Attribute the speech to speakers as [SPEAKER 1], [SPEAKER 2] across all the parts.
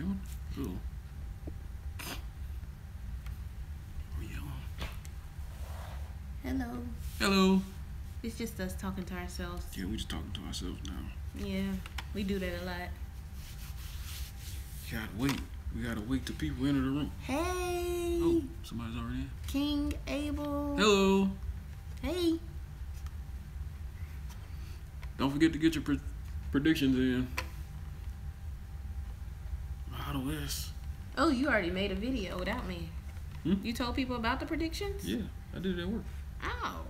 [SPEAKER 1] New one? Cool. Oh, yeah.
[SPEAKER 2] Hello.
[SPEAKER 1] Hello.
[SPEAKER 2] It's just us talking to ourselves.
[SPEAKER 1] Yeah, we just talking to ourselves now.
[SPEAKER 2] Yeah, we do that a lot.
[SPEAKER 1] You gotta wait. We gotta wait till people enter the room.
[SPEAKER 2] Hey.
[SPEAKER 1] Oh, somebody's already in.
[SPEAKER 2] King Abel.
[SPEAKER 1] Hello.
[SPEAKER 2] Hey.
[SPEAKER 1] Don't forget to get your predictions in. Model S.
[SPEAKER 2] Oh, you already made a video without me. You told people about the predictions?
[SPEAKER 1] Yeah, I did it at work.
[SPEAKER 2] Oh.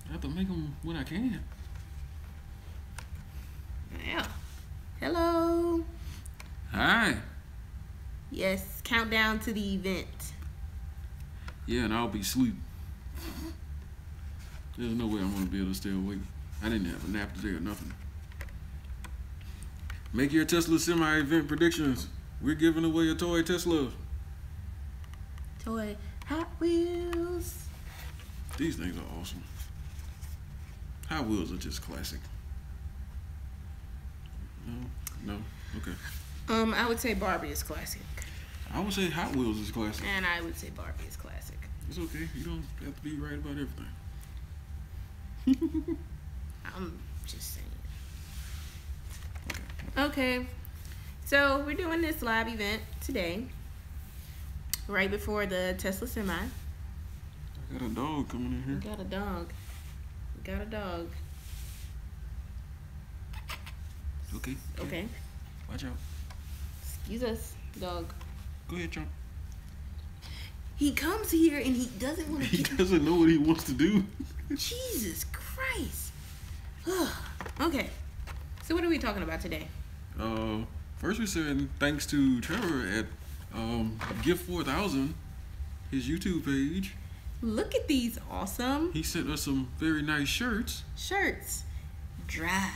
[SPEAKER 1] I have to make them when I can.
[SPEAKER 2] Yeah. Hello.
[SPEAKER 1] Hi.
[SPEAKER 2] Yes, countdown to the event.
[SPEAKER 1] Yeah, and I'll be asleep. There's no way I'm gonna be able to stay awake. I didn't have a nap today or nothing. Make your Tesla semi-event predictions. We're giving away a toy Tesla.
[SPEAKER 2] Toy Hot Wheels.
[SPEAKER 1] These things are awesome. Hot Wheels are just classic. No, okay.
[SPEAKER 2] I would say Barbie is classic.
[SPEAKER 1] I would say Hot Wheels is classic.
[SPEAKER 2] And I would say Barbie is classic.
[SPEAKER 1] It's okay. You don't have to be right about everything.
[SPEAKER 2] I'm just saying. Okay. So we're doing this live event today, right before the Tesla Semi.
[SPEAKER 1] I got a dog coming in here.
[SPEAKER 2] We got a dog. We got a dog.
[SPEAKER 1] Okay.
[SPEAKER 2] Okay.
[SPEAKER 1] Watch out.
[SPEAKER 2] Excuse us, dog.
[SPEAKER 1] Go ahead, Trump.
[SPEAKER 2] He comes here and he doesn't want to
[SPEAKER 1] He doesn't know what he wants to do.
[SPEAKER 2] Jesus Christ. Okay. So what are we talking about today?
[SPEAKER 1] First we said thanks to Trevor at Gift 4000, his YouTube page.
[SPEAKER 2] Look at these awesome
[SPEAKER 1] He sent us some very nice shirts.
[SPEAKER 2] shirts. Drive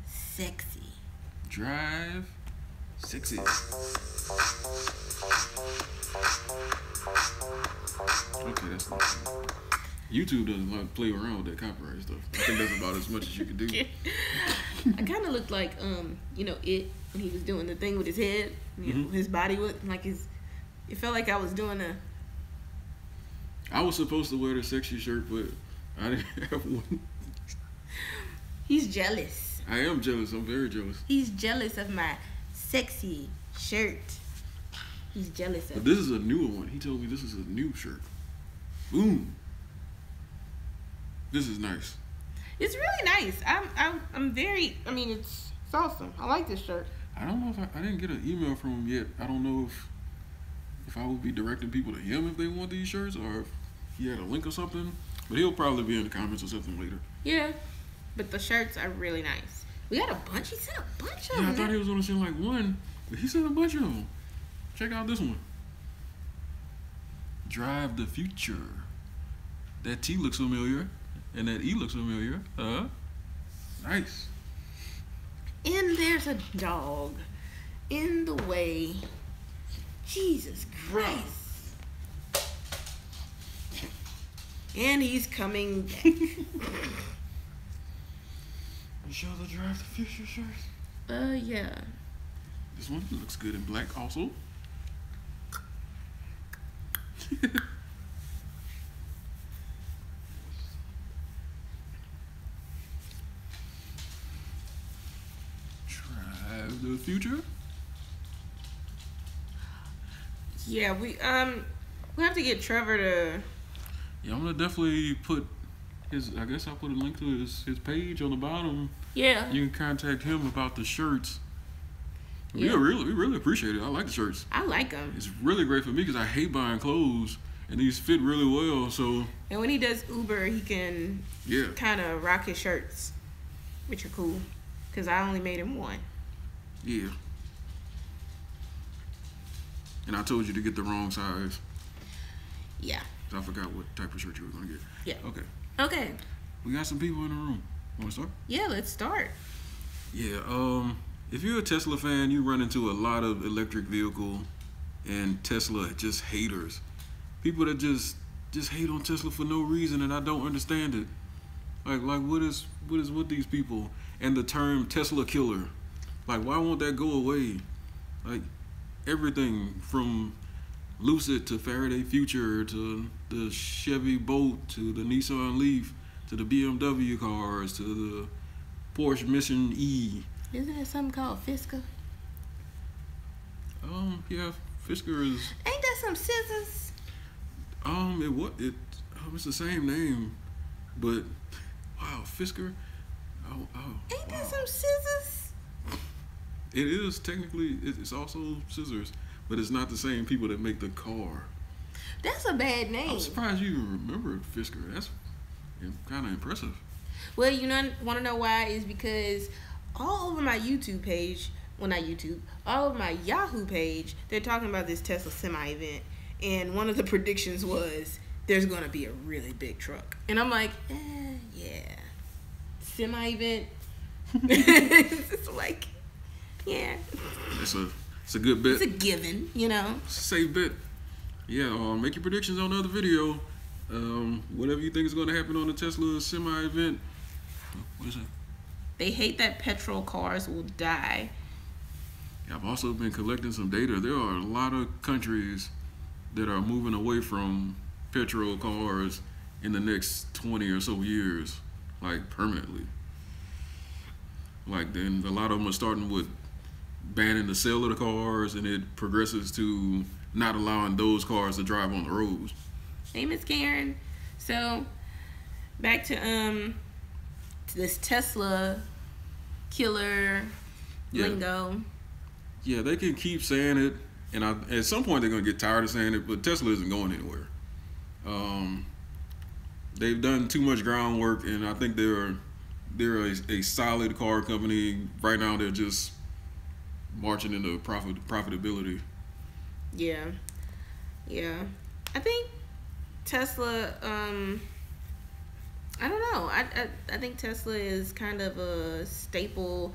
[SPEAKER 2] sexy.
[SPEAKER 1] Drive sexy. Okay, that's not YouTube doesn't like play around with that copyright stuff. I think that's about as much as you can do.
[SPEAKER 2] I kind of looked like it when he was doing the thing with his head. His body looked like his. It felt like I was doing a.
[SPEAKER 1] I was supposed to wear the sexy shirt, but I didn't have one.
[SPEAKER 2] He's jealous.
[SPEAKER 1] I am jealous. I'm very jealous.
[SPEAKER 2] He's jealous of my sexy shirt. He's jealous of.
[SPEAKER 1] But this is a newer one. He told me this is a new shirt. Boom. This is nice.
[SPEAKER 2] It's really nice. I'm very. I mean, it's awesome. I like this shirt.
[SPEAKER 1] I don't know if I didn't get an email from him yet. I don't know if I would be directing people to him if they want these shirts or if he had a link or something. But he'll probably be in the comments or something later.
[SPEAKER 2] Yeah, but the shirts are really nice. We got a bunch. He sent a bunch of them.
[SPEAKER 1] Yeah, I thought he was gonna send like one, but he sent a bunch of them. Check out this one. Drive the future. That T looks familiar, and that E looks familiar. Nice.
[SPEAKER 2] And there's a dog in the way. Jesus Christ. And he's coming back.
[SPEAKER 1] You show the Drive the Future shirts?
[SPEAKER 2] Yeah.
[SPEAKER 1] This one looks good in black also. Drive the future.
[SPEAKER 2] Yeah, we have to get Trevor to.
[SPEAKER 1] Yeah, I'm gonna definitely put his. I guess I'll put a link to his page on the bottom.
[SPEAKER 2] Yeah.
[SPEAKER 1] You can contact him about the shirts.
[SPEAKER 2] Yeah.
[SPEAKER 1] We really appreciate it. I like the shirts.
[SPEAKER 2] I like them.
[SPEAKER 1] It's really great for me because I hate buying clothes, and these fit really well. So.
[SPEAKER 2] And when he does Uber, he can.
[SPEAKER 1] Yeah.
[SPEAKER 2] Kind of rock his shirts, which are cool, because I only made him one.
[SPEAKER 1] Yeah. And I told you to get the wrong size.
[SPEAKER 2] Yeah.
[SPEAKER 1] So I forgot what type of shirt you were gonna get.
[SPEAKER 2] Yeah.
[SPEAKER 1] Okay.
[SPEAKER 2] Okay.
[SPEAKER 1] We got some people in the room. Want to start?
[SPEAKER 2] Yeah, let's start.
[SPEAKER 1] Yeah. If you're a Tesla fan, you run into a lot of electric vehicle and Tesla just haters. People that just hate on Tesla for no reason, and I don't understand it. Like what is with these people and the term Tesla killer? Like, why won't that go away? Like everything from Lucid to Faraday Future to the Chevy Bolt to the Nissan Leaf to the BMW cars to the Porsche Mission E.
[SPEAKER 2] Isn't there something called Fisker?
[SPEAKER 1] Yeah, Fisker is.
[SPEAKER 2] Ain't that some scissors?
[SPEAKER 1] It's the same name, but wow, Fisker.
[SPEAKER 2] Ain't that some scissors?
[SPEAKER 1] It is technically. It's also scissors, but it's not the same people that make the car.
[SPEAKER 2] That's a bad name.
[SPEAKER 1] I'm surprised you even remembered Fisker. That's kind of impressive.
[SPEAKER 2] Well, you know, want to know why? Is because all over my YouTube page, well, not YouTube, all over my Yahoo page, they're talking about this Tesla semi event, and one of the predictions was there's going to be a really big truck, and I'm like, yeah, semi event. It's like, yeah,
[SPEAKER 1] it's a good bet.
[SPEAKER 2] It's a given, you know.
[SPEAKER 1] It's a safe bet. Yeah, make your predictions on the other video. Whatever you think is going to happen on the Tesla semi event. What is it?
[SPEAKER 2] They hate that petrol cars will die.
[SPEAKER 1] Yeah, I've also been collecting some data. There are a lot of countries that are moving away from petrol cars in the next 20 or so years, like permanently. Like then a lot of them are starting with banning the sale of the cars, and it progresses to not allowing those cars to drive on the roads.
[SPEAKER 2] Hey, Miss Karen. So back to this Tesla killer lingo.
[SPEAKER 1] Yeah, they can keep saying it, and at some point they're gonna get tired of saying it. But Tesla isn't going anywhere. They've done too much groundwork, and I think they're a solid car company. Right now, they're just marching into profitability.
[SPEAKER 2] Yeah. I think Tesla. I don't know. I think Tesla is kind of a staple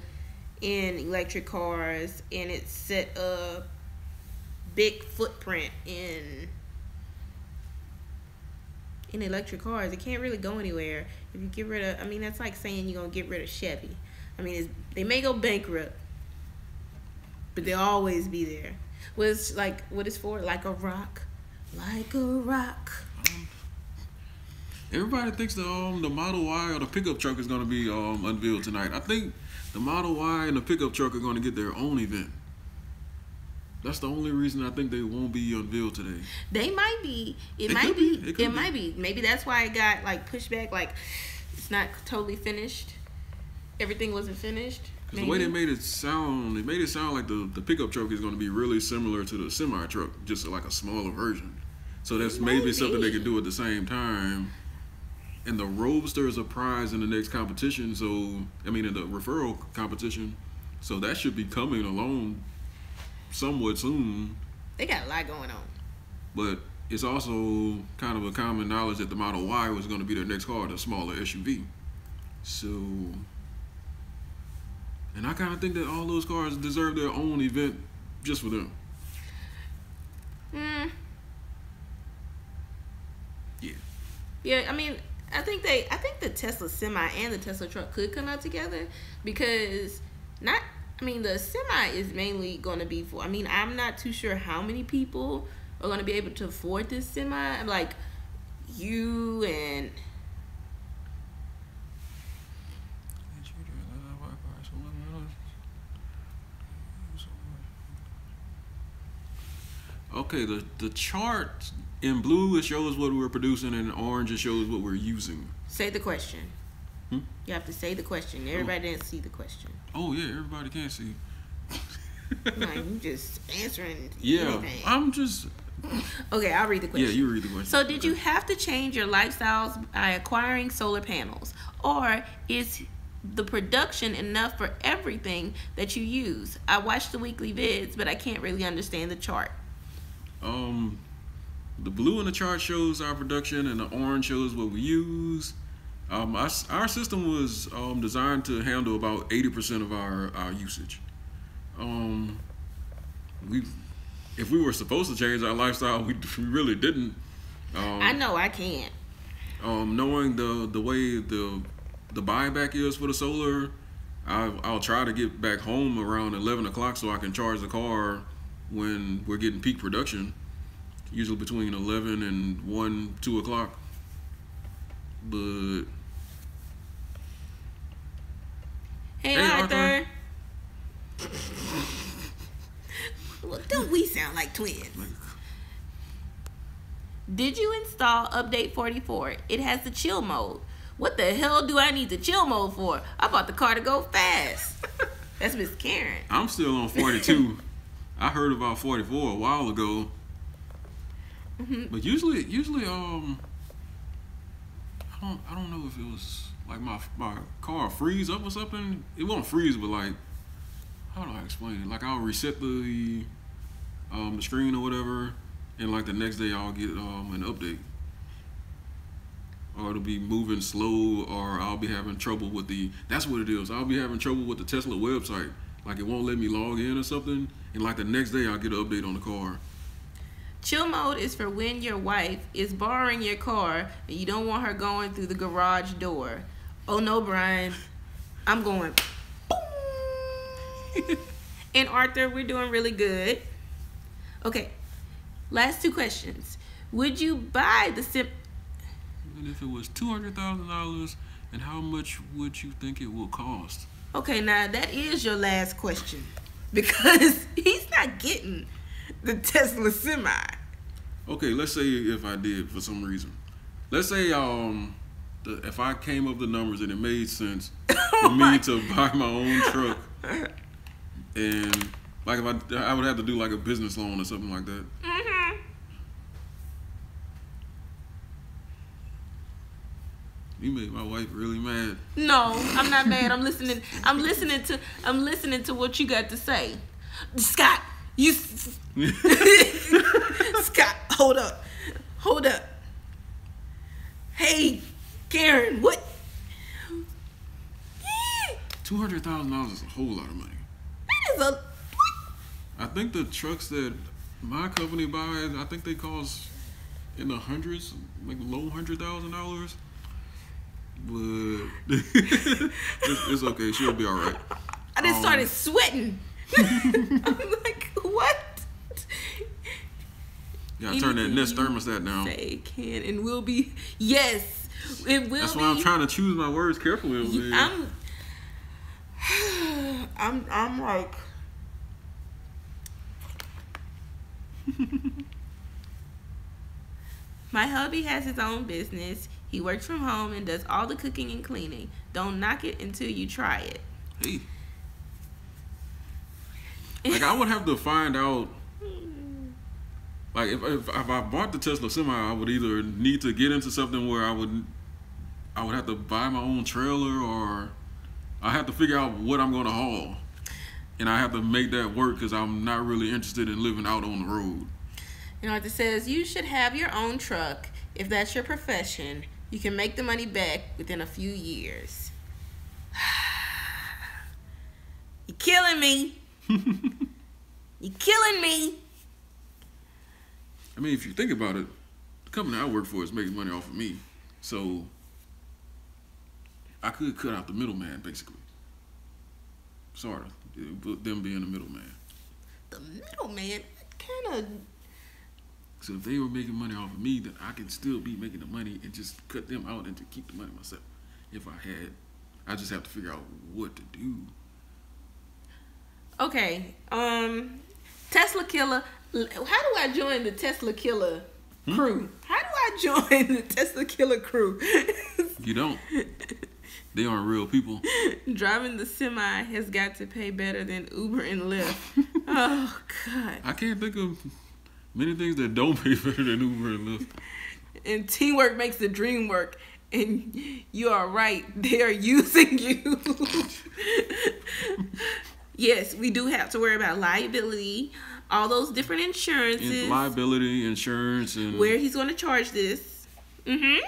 [SPEAKER 2] in electric cars, and it set a big footprint in electric cars. It can't really go anywhere if you get rid of. I mean, that's like saying you're gonna get rid of Chevy. I mean, they may go bankrupt, but they'll always be there. Was like what it's for? Like a rock.
[SPEAKER 1] Everybody thinks the Model Y or the pickup truck is going to be unveiled tonight. I think the Model Y and the pickup truck are going to get their own event. That's the only reason I think they won't be unveiled today.
[SPEAKER 2] They might be. It might be. Maybe that's why it got like pushed back. Like it's not totally finished. Everything wasn't finished.
[SPEAKER 1] Because the way they made it sound like the pickup truck is going to be really similar to the semi truck, just like a smaller version. So that's maybe something they can do at the same time. And the Roadster is a prize in the next competition. So, I mean, in the referral competition. So that should be coming along somewhat soon.
[SPEAKER 2] They got a lot going on.
[SPEAKER 1] But it's also kind of a common knowledge that the Model Y was going to be their next car, the smaller SUV. So, and I kind of think that all those cars deserve their own event just for them.
[SPEAKER 2] Yeah, I mean, I think the Tesla semi and the Tesla truck could come out together because the semi is mainly going to be for. I mean, I'm not too sure how many people are going to be able to afford this semi. Like you and.
[SPEAKER 1] Okay, the chart in blue it shows what we're producing, and in orange it shows what we're using.
[SPEAKER 2] Say the question. You have to say the question. Everybody didn't see the question.
[SPEAKER 1] Oh yeah, everybody can't see.
[SPEAKER 2] Like you just answering.
[SPEAKER 1] Yeah,
[SPEAKER 2] anything.
[SPEAKER 1] I'm just.
[SPEAKER 2] Okay, I'll read the question.
[SPEAKER 1] Yeah, you read the question.
[SPEAKER 2] So, did you have to change your lifestyles by acquiring solar panels, or is the production enough for everything that you use? I watch the weekly vids, but I can't really understand the chart.
[SPEAKER 1] The blue in the chart shows our production, and the orange shows what we use. Our system was designed to handle about 80% of our usage. If we were supposed to change our lifestyle, we really didn't.
[SPEAKER 2] I know I can't.
[SPEAKER 1] Knowing the way the buyback is for the solar, I'll try to get back home around 11 o'clock so I can charge the car when we're getting peak production, usually between 11 and 1, 2 o'clock. But
[SPEAKER 2] hey Arthur. Well, don't we sound like twins? Did you install Update 44? It has the chill mode. What the hell do I need the chill mode for? I bought the car to go fast. That's Miss Karen.
[SPEAKER 1] I'm still on 42. I heard about 44 a while ago. But usually, I don't know if it was like my car freeze up or something. It won't freeze, but like, how do I explain it? Like, I'll reset the screen or whatever, and like the next day I'll get an update. Or it'll be moving slow, or I'll be having trouble with that's what it is. I'll be having trouble with the Tesla website. Like, it won't let me log in or something, and like the next day I'll get an update on the car.
[SPEAKER 2] Chill mode is for when your wife is borrowing your car and you don't want her going through the garage door. Oh no, Brian. I'm going. And Arthur, we're doing really good. Okay. Last 2 questions. Would you buy the
[SPEAKER 1] And if it was $200,000, and how much would you think it will cost?
[SPEAKER 2] Okay, now that is your last question, because he's not getting the Tesla Semi.
[SPEAKER 1] Okay, let's say if I did for some reason. Let's say if I came up with the numbers and it made sense for me to buy my own truck, and like if I would have to do like a business loan or something like that.
[SPEAKER 2] Mm-hmm.
[SPEAKER 1] You made my wife really mad.
[SPEAKER 2] No, I'm not mad. I'm listening to what you got to say. Scott, Scott, hold up. Hey, Karen, what?
[SPEAKER 1] $200,000 is a whole lot of money.
[SPEAKER 2] That is a.
[SPEAKER 1] I think the trucks that my company buys, I think they cost in the hundreds, like low $100,000. But it's okay. She'll be all right.
[SPEAKER 2] I just started sweating. I'm like, what?
[SPEAKER 1] Yeah, turn that Nest thermostat down.
[SPEAKER 2] Say can and will be. Yes, it will.
[SPEAKER 1] That's why I'm trying to choose my words carefully.
[SPEAKER 2] I'm like. My hubby has his own business. He works from home and does all the cooking and cleaning. Don't knock it until you try it.
[SPEAKER 1] Hey. Like, I would have to find out. Like, if I bought the Tesla Semi, I would either need to get into something where I would have to buy my own trailer, or I have to figure out what I'm going to haul. And I have to make that work because I'm not really interested in living out on the road.
[SPEAKER 2] And Arthur says, you should have your own truck. If that's your profession, you can make the money back within a few years. You're killing me. You're killing me.
[SPEAKER 1] I mean, if you think about it, the company I work for is making money off of me. So I could cut out the middleman, basically. Sort of. Them being the middleman.
[SPEAKER 2] The middleman? What kind of...
[SPEAKER 1] So if they were making money off of me, then I can still be making the money and just cut them out and to keep the money myself. If I just have to figure out what to do.
[SPEAKER 2] Okay. Tesla Killer. How do I join the Tesla Killer crew? How do I join the Tesla Killer crew?
[SPEAKER 1] You don't. They aren't real people.
[SPEAKER 2] Driving the semi has got to pay better than Uber and Lyft. Oh, God.
[SPEAKER 1] I can't think of many things that don't pay better than Uber and Lyft.
[SPEAKER 2] And teamwork makes the dream work. And you are right. They are using you. Yes, we do have to worry about liability, all those different insurances.
[SPEAKER 1] And liability, insurance, and
[SPEAKER 2] where he's going to charge this. I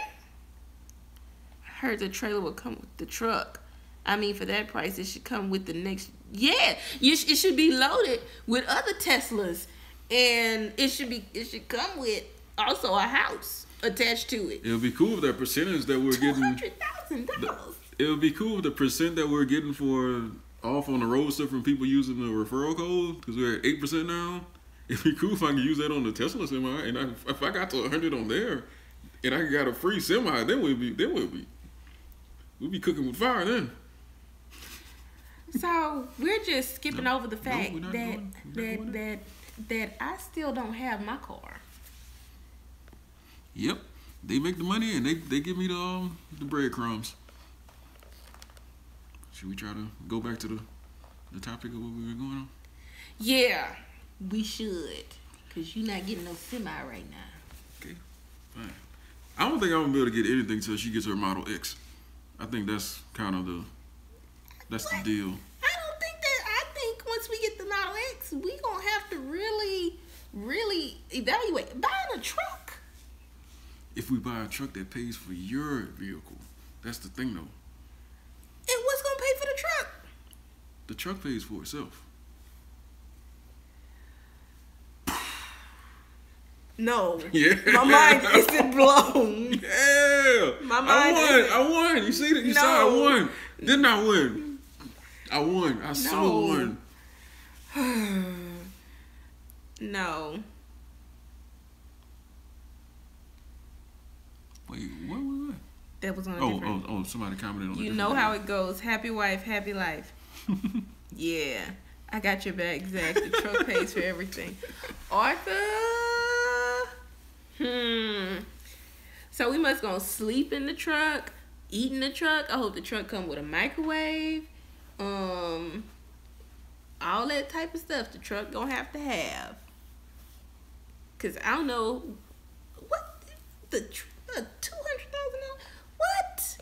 [SPEAKER 2] heard the trailer will come with the truck. I mean, for that price, it should come with the next. Yeah, it should be loaded with other Teslas, and it should come with also a house attached to it.
[SPEAKER 1] It'll be cool if that percentage that we're getting.
[SPEAKER 2] $200,000.
[SPEAKER 1] It would be cool if the percent that we're getting for off on the roadster from people using the referral code, because we're at 8% now. It'd be cool if I could use that on the Tesla semi, and if I got to 100 on there, and I got a free semi, then we'd be cooking with fire then.
[SPEAKER 2] So we're just skipping over the fact that I still don't have my car.
[SPEAKER 1] Yep, they make the money and they give me the breadcrumbs. Should we try to go back to the topic of what we were going on?
[SPEAKER 2] Yeah, we should, cause you're not getting no semi right now.
[SPEAKER 1] Okay, fine. I don't think I'm gonna be able to get anything until she gets her Model X. I think that's kind of the deal.
[SPEAKER 2] I think once we get the Model X, we gonna have to really evaluate buying a truck.
[SPEAKER 1] If we buy a truck that pays for your vehicle, that's the thing though.
[SPEAKER 2] And what's gonna pay for the truck?
[SPEAKER 1] The truck pays for itself.
[SPEAKER 2] No.
[SPEAKER 1] Yeah.
[SPEAKER 2] My mind isn't blown.
[SPEAKER 1] Yeah.
[SPEAKER 2] My mind
[SPEAKER 1] I won. You see that? You saw I won. Didn't I win? I won. I so won.
[SPEAKER 2] No.
[SPEAKER 1] Wait, what?
[SPEAKER 2] That was on a different...
[SPEAKER 1] Oh, somebody commented on it.
[SPEAKER 2] You know how it goes. Happy wife, happy life. Yeah. I got your back, Zach. The truck pays for everything. Arthur... So we must gonna sleep in the truck, eat in the truck. I hope the truck come with a microwave. All that type of stuff the truck gonna have to have. Cause I don't know what the $200,000. What?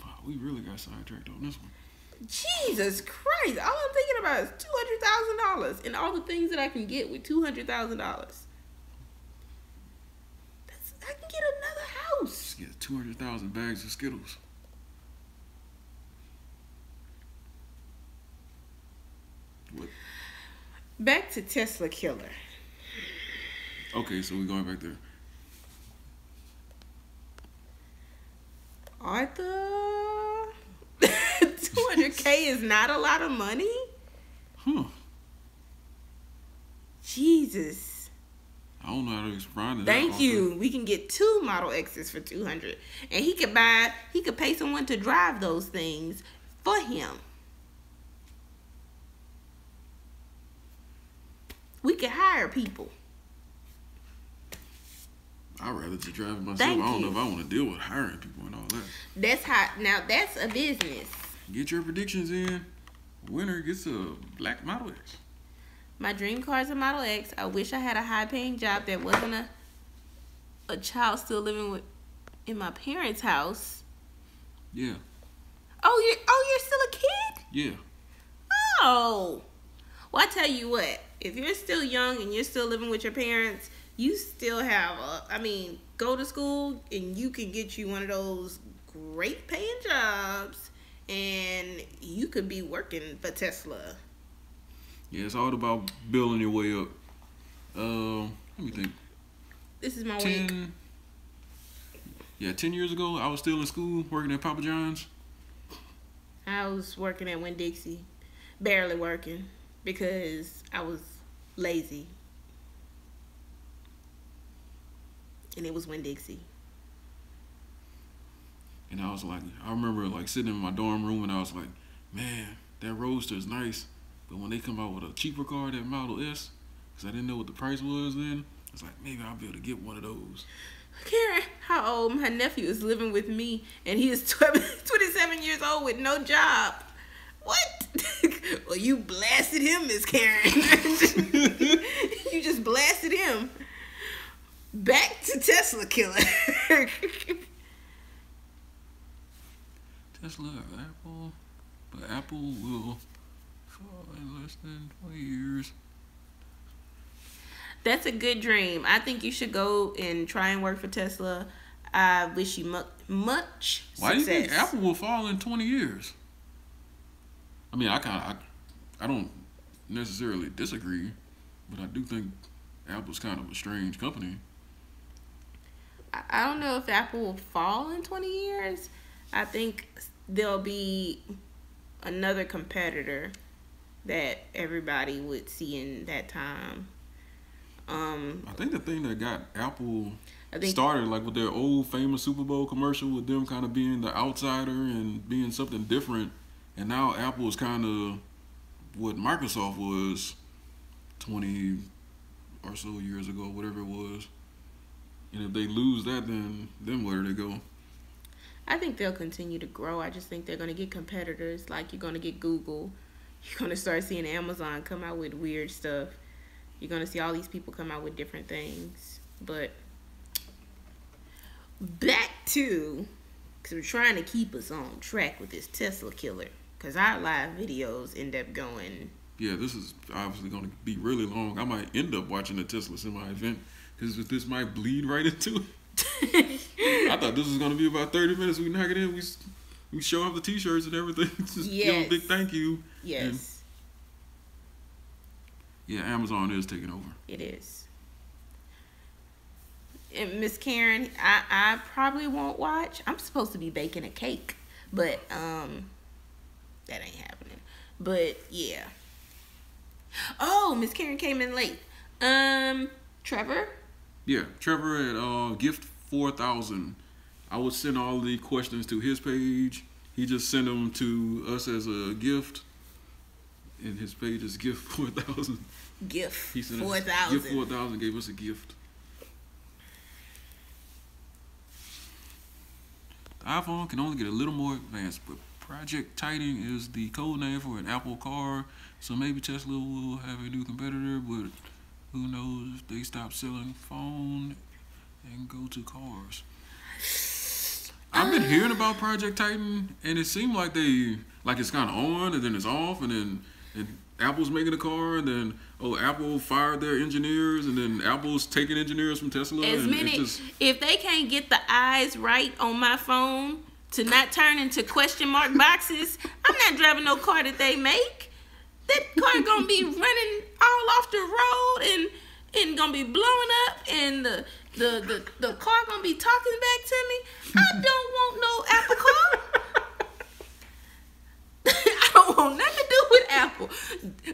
[SPEAKER 1] Wow, we really got sidetracked on this one.
[SPEAKER 2] Jesus Christ! All I'm thinking about is $200,000 and all the things that I can get with $200,000. I can get another house.
[SPEAKER 1] Just get 200,000 bags of Skittles. What?
[SPEAKER 2] Back to Tesla killer.
[SPEAKER 1] Okay, so we're going back there.
[SPEAKER 2] Arthur, 200K is not a lot of money. Jesus.
[SPEAKER 1] I don't know how to explain it.
[SPEAKER 2] Thank you. We can get 2 Model X's for $200, and he could pay someone to drive those things for him. We could hire people.
[SPEAKER 1] I'd rather just drive it myself.
[SPEAKER 2] Thank
[SPEAKER 1] I don't
[SPEAKER 2] you.
[SPEAKER 1] know if I want to deal with hiring people and all that.
[SPEAKER 2] That's a business.
[SPEAKER 1] Get your predictions in. Winner gets a black Model X.
[SPEAKER 2] My dream car is a Model X. I wish I had a high-paying job that wasn't a child still living in my parents' house.
[SPEAKER 1] Yeah.
[SPEAKER 2] Oh, you're still a kid?
[SPEAKER 1] Yeah.
[SPEAKER 2] Oh. Well, I tell you what. If you're still young and you're still living with your parents, you still have go to school and you can get you one of those great-paying jobs, and you could be working for Tesla.
[SPEAKER 1] Yeah, it's all about building your way up. Let me think.
[SPEAKER 2] This is my week.
[SPEAKER 1] 10 years ago, I was still in school working at Papa John's.
[SPEAKER 2] I was working at Winn-Dixie. Barely working because I was lazy. And it was Winn-Dixie.
[SPEAKER 1] And I remember sitting in my dorm room and I was like, man, that Roadster is nice. But when they come out with a cheaper car, that Model S, because I didn't know what the price was then, I was like, maybe I'll be able to get one of those.
[SPEAKER 2] Karen, how old? My nephew is living with me, and he is 27 years old with no job. What? Well, you blasted him, Miss Karen. You just blasted him. Back to Tesla killer.
[SPEAKER 1] Tesla or Apple, but Apple will fall in less than 20 years.
[SPEAKER 2] That's a good dream. I think you should go and try and work for Tesla. I wish you much success.
[SPEAKER 1] Why do you think Apple will fall in 20 years? I mean, I don't necessarily disagree, but I do think Apple's kind of a strange company.
[SPEAKER 2] I don't know if Apple will fall in 20 years. I think there'll be another competitor that everybody would see in that time.
[SPEAKER 1] I think the thing that got Apple started, like with their old famous Super Bowl commercial, with them kind of being the outsider and being something different, and now Apple is kind of what Microsoft was 20 or so years ago, whatever it was. And if they lose that, then where do they go?
[SPEAKER 2] I think they'll continue to grow. I just think they're going to get competitors. Like, you're going to get Google. You're going to start seeing Amazon come out with weird stuff. You're going to see all these people come out with different things. But back to, because we're trying to keep us on track with this Tesla killer. Because our live videos end up going...
[SPEAKER 1] Yeah, this is obviously going to be really long. I might end up watching the Tesla semi event because this might bleed right into it. I thought this was going to be about 30 minutes. We knock it in. We show off the T-shirts and everything. Just give them a big thank you.
[SPEAKER 2] Yes.
[SPEAKER 1] And yeah, Amazon is taking over.
[SPEAKER 2] It is. And Miss Karen, I probably won't watch. I'm supposed to be baking a cake, but that ain't happening. But yeah. Oh, Miss Karen came in late. Trevor?
[SPEAKER 1] Yeah, Trevor at Gift 4000. I would send all the questions to his page. He just sent them to us as a gift. And his page is Gift 4000.
[SPEAKER 2] Gift
[SPEAKER 1] 4000. Gift 4000 gave us a gift. The iPhone can only get a little more advanced, but Project Titan is the code name for an Apple car. So maybe Tesla will have a new competitor, but who knows if they stop selling phone and go to cars. I've been hearing about Project Titan, and it seemed like it's kind of on, and then it's off, and then Apple's making a car, and then Apple fired their engineers, and then Apple's taking engineers from Tesla.
[SPEAKER 2] If they can't get the eyes right on my phone to not turn into question mark boxes, I'm not driving no car that they make. That car gonna be running all off the road and gonna be blowing up, and the car gonna be talking back to me. I don't want no Apple car. I don't want nothing to do with Apple.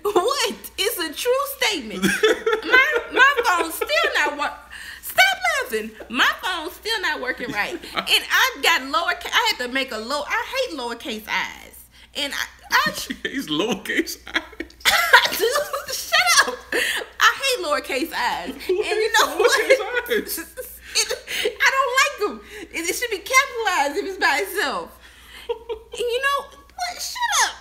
[SPEAKER 2] What? It's a true statement. My phone's still not working. Stop laughing. My phone's still not working right. And I got I had to make I hate lowercase i's. And
[SPEAKER 1] She hates lowercase i's.
[SPEAKER 2] I do. Shut up. I hate lowercase i's. And you know what? I don't like them. It should be capitalized if it's by itself. And you know what? Shut up.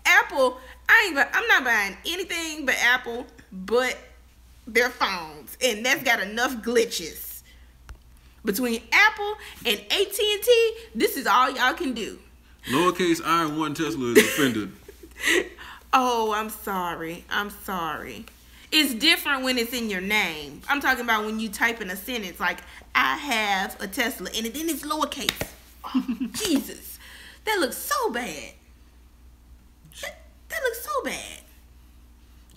[SPEAKER 2] Apple, I'm not buying anything but Apple, but their phones. And that's got enough glitches. Between Apple and AT&T, this is all y'all can do.
[SPEAKER 1] Lowercase I and one Tesla is offended.
[SPEAKER 2] Oh, I'm sorry. It's different when it's in your name. I'm talking about when you type in a sentence like, I have a Tesla, and then it's lowercase. Oh, Jesus. That looks so bad. That looks so bad.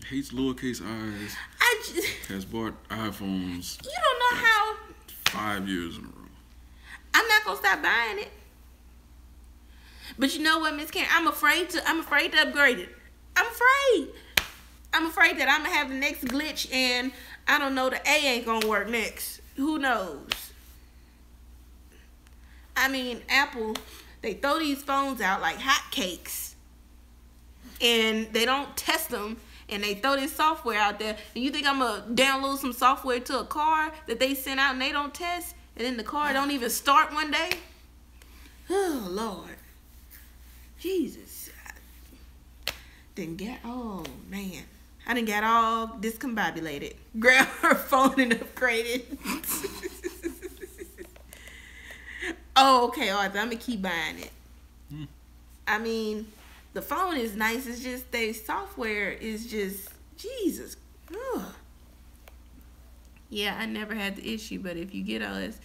[SPEAKER 1] Hates lowercase i's. Has bought iPhones.
[SPEAKER 2] You don't know how.
[SPEAKER 1] 5 years in a row.
[SPEAKER 2] I'm not gonna stop buying it. But you know what, Miss Karen? I'm afraid to upgrade it. I'm afraid that I'm gonna have the next glitch, and I don't know, the A ain't gonna work next. Who knows? I mean, Apple, they throw these phones out like hotcakes, and they don't test them, and they throw this software out there. And you think I'm gonna download some software to a car that they sent out and they don't test, and then the car don't even start one day? Oh, Lord. Jesus. Oh, man. I done got all discombobulated. Grab her phone and upgrade it. Oh, okay, Arthur. I'm going to keep buying it. I mean, the phone is nice. It's just the software is just, Jesus. Ugh. Yeah, I never had the issue, but if you get us,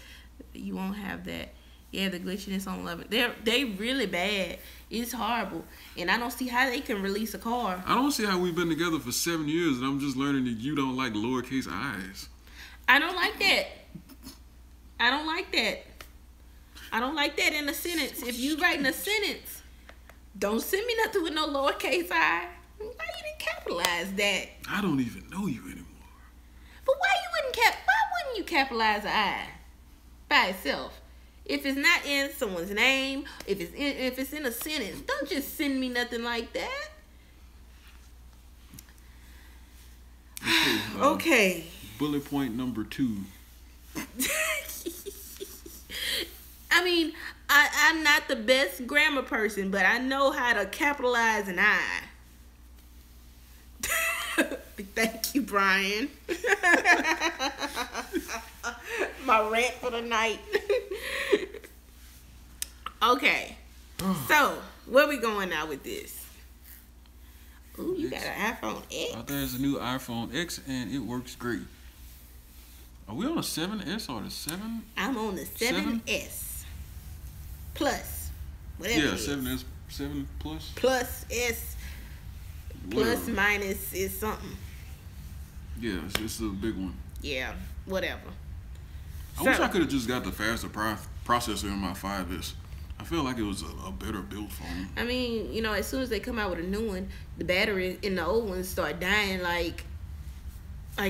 [SPEAKER 2] you won't have that. Yeah, the glitchiness on 11. They really bad. It's horrible. And I don't see how they can release a car.
[SPEAKER 1] I don't see how we've been together for 7 years and I'm just learning that you don't like lowercase i's.
[SPEAKER 2] I don't like that. I don't like that in a sentence. If you writing a sentence, don't send me nothing with no lowercase I. Why you didn't capitalize that?
[SPEAKER 1] I don't even know you anymore.
[SPEAKER 2] But why wouldn't you capitalize an I by itself? If it's not in someone's name, if it's in a sentence, don't just send me nothing like that. Okay.
[SPEAKER 1] Bullet point number 2.
[SPEAKER 2] I mean, I'm not the best grammar person, but I know how to capitalize an I. Thank you, Brian. My rant for the night. Okay. So, where we going now with this? Ooh, you got an iPhone X?
[SPEAKER 1] There's a new iPhone X, and it works great. Are we on a 7S or the 7?
[SPEAKER 2] I'm on the 7S. Plus. Whatever
[SPEAKER 1] Yeah,
[SPEAKER 2] it is.
[SPEAKER 1] 7S, 7 Plus.
[SPEAKER 2] Plus S. Plus
[SPEAKER 1] Whatever.
[SPEAKER 2] minus is something.
[SPEAKER 1] Yeah, it's a big one.
[SPEAKER 2] Yeah, whatever.
[SPEAKER 1] I wish I could have just got the faster processor in my 5S. I feel like it was a better built phone.
[SPEAKER 2] I mean, you know, as soon as they come out with a new one, the battery in the old ones start dying like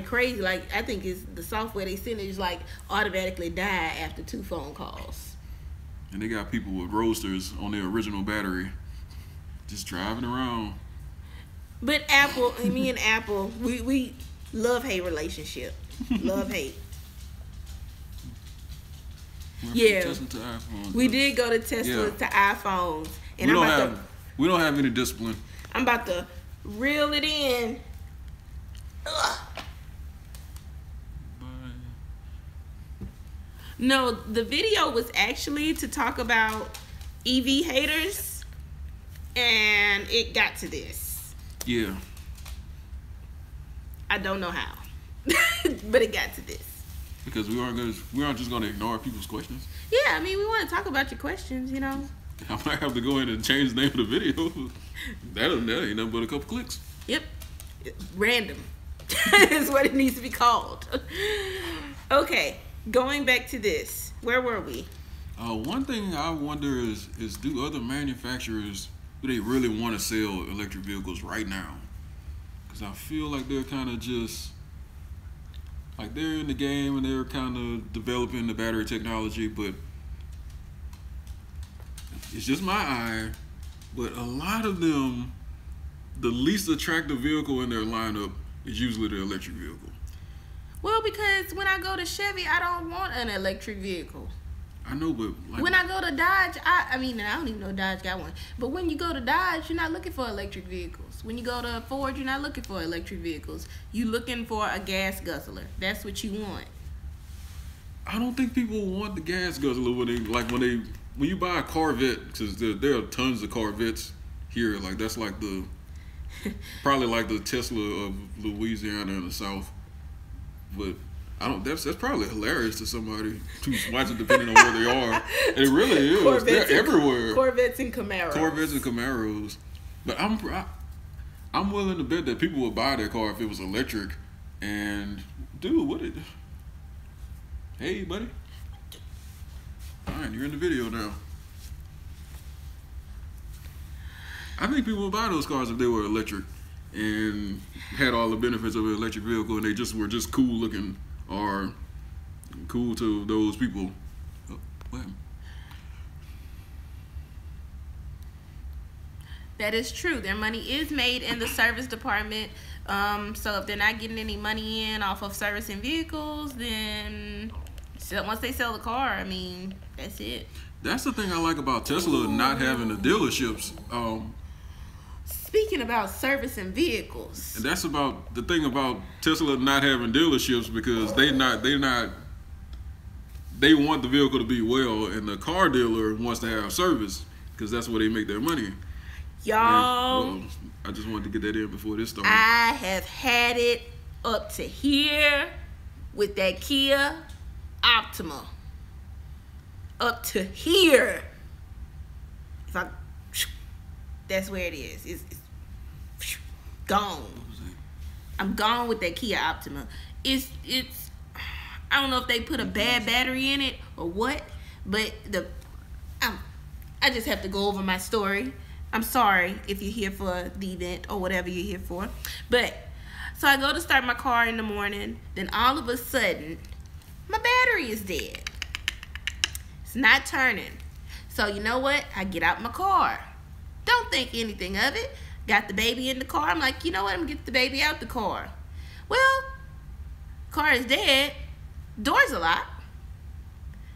[SPEAKER 2] crazy. Like, I think it's the software they send is like automatically die after 2 phone calls.
[SPEAKER 1] And they got people with roasters on their original battery just driving around.
[SPEAKER 2] But Apple, me and Apple, we love-hate relationship. Love-hate. Yeah.
[SPEAKER 1] Tesla to iPhone.
[SPEAKER 2] We did go to Tesla to iPhones. And
[SPEAKER 1] we don't have any discipline.
[SPEAKER 2] I'm about to reel it in. Ugh. No, the video was actually to talk about EV haters, and it got to this.
[SPEAKER 1] Yeah.
[SPEAKER 2] I don't know how, but it got to this.
[SPEAKER 1] Because we aren't just gonna ignore people's questions.
[SPEAKER 2] Yeah, I mean, we want to talk about your questions, you know.
[SPEAKER 1] I might have to go ahead and change the name of the video. That ain't nothing but a couple clicks.
[SPEAKER 2] Yep. Random is what it needs to be called. Okay, going back to this. Where were we?
[SPEAKER 1] One thing I wonder is do other manufacturers, do they really want to sell electric vehicles right now? Because I feel like they're kind of just, like they're in the game and they're kind of developing the battery technology, but it's just my eye. But a lot of them, the least attractive vehicle in their lineup is usually the electric vehicle.
[SPEAKER 2] Well, because when I go to Chevy, I don't want an electric vehicle.
[SPEAKER 1] I know, but like,
[SPEAKER 2] when I go to Dodge, I mean, I don't even know Dodge got one. But when you go to Dodge, you're not looking for electric vehicles. When you go to Ford, you're not looking for electric vehicles. You're looking for a gas guzzler. That's what you want.
[SPEAKER 1] I don't think people want the gas guzzler when you buy a Corvette, because there are tons of Corvettes here. Like that's like the probably like the Tesla of Louisiana in the South. But I don't. That's probably hilarious to somebody who's watching, depending on where they are. It really is.
[SPEAKER 2] Corvettes
[SPEAKER 1] They're everywhere.
[SPEAKER 2] Corvettes and Camaros.
[SPEAKER 1] Corvettes and Camaros. But I'm willing to bet that people would buy their car if it was electric. And dude, what it? Hey, buddy. Fine, you're in the video now. I think people would buy those cars if they were electric and had all the benefits of an electric vehicle, and they just were just cool looking or cool to those people. Oh, what happened?
[SPEAKER 2] That is true. Their money is made in the service department. So if they're not getting any money in off of servicing vehicles, then once they sell the car, I mean, that's it.
[SPEAKER 1] That's the thing I like about Tesla not having the dealerships.
[SPEAKER 2] Speaking about servicing vehicles,
[SPEAKER 1] And that's about the thing about Tesla not having dealerships, because they want the vehicle to be well, and the car dealer wants to have service because that's where they make their money.
[SPEAKER 2] y'all.
[SPEAKER 1] I just wanted to get that in before this started.
[SPEAKER 2] I have had it up to here with that Kia Optima. Up to here. That's where it is. It's gone. I'm gone with that Kia Optima. It's I don't know if they put a bad battery in it or what, but I just have to go over my story. I'm sorry if you're here for the event or whatever you're here for. But, so I go to start my car in the morning. Then all of a sudden, my battery is dead. It's not turning. So you know what? I get out my car. Don't think anything of it. Got the baby in the car. I'm like, you know what? I'm going to get the baby out the car. Well, car is dead. Doors are locked.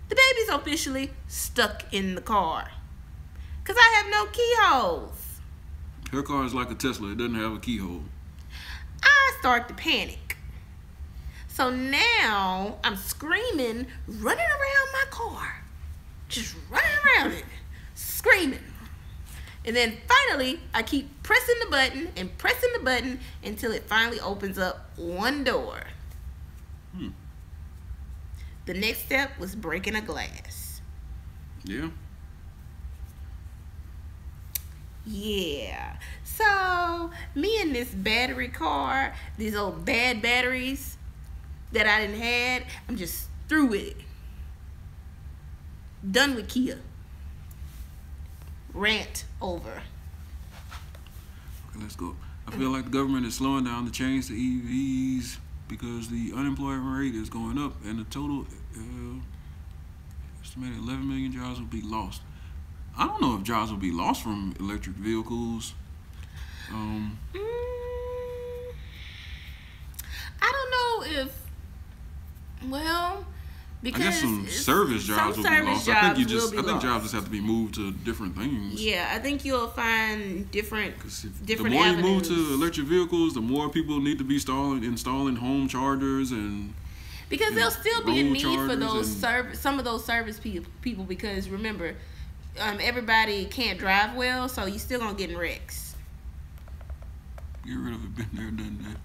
[SPEAKER 2] The baby's officially stuck in the car. Because I have no keyholes.
[SPEAKER 1] Her car is like a Tesla. It doesn't have a keyhole.
[SPEAKER 2] I start to panic. So now I'm screaming, running around my car. Just running around it. Screaming. And then finally, I keep pressing the button and pressing the button until it finally opens up one door. The next step was breaking a glass.
[SPEAKER 1] Yeah.
[SPEAKER 2] Yeah. So, me and this battery car, these old bad batteries that I didn't had, I'm just through with it. Done with Kia. Rant over.
[SPEAKER 1] Okay, let's go. I feel like the government is slowing down the change to EVs because the unemployment rate is going up and the total estimated 11 million jobs will be lost. I don't know if jobs will be lost from electric vehicles.
[SPEAKER 2] I don't know if, well, because
[SPEAKER 1] I guess some service jobs will be lost. I think jobs just have to be moved to different things.
[SPEAKER 2] Yeah, I think you'll find different
[SPEAKER 1] the more
[SPEAKER 2] avenues.
[SPEAKER 1] you move to electric vehicles, the more people need to be installing home chargers and.
[SPEAKER 2] Because there'll still be a need for those some of those service people. Because remember, everybody can't drive well, so you still gonna get in wrecks.
[SPEAKER 1] Get rid of it. Been there, done that.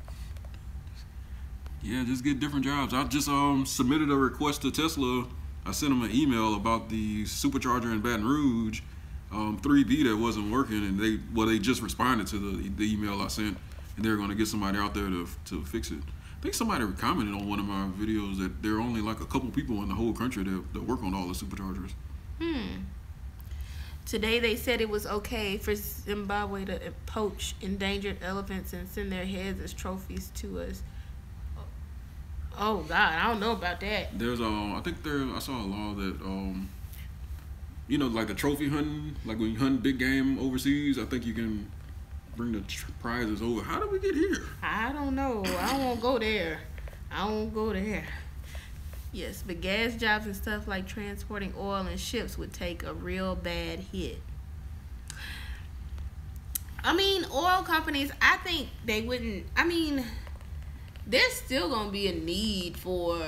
[SPEAKER 1] Yeah, just get different jobs. I just submitted a request to Tesla. I sent them an email about the supercharger in Baton Rouge, 3B that wasn't working, and they just responded to the email I sent, and they're going to get somebody out there to fix it. I think somebody commented on one of my videos that there are only like a couple people in the whole country that work on all the superchargers.
[SPEAKER 2] Today they said it was okay for Zimbabwe to poach endangered elephants and send their heads as trophies to us. Oh God, I don't know about that.
[SPEAKER 1] There's I saw a law that like the trophy hunting, like when you hunt big game overseas, I think you can bring the prizes over. How did we get here?
[SPEAKER 2] I don't know. I won't go there. Yes, but gas jobs and stuff like transporting oil and ships would take a real bad hit. I mean, oil companies, I think they wouldn't. I mean, there's still going to be a need for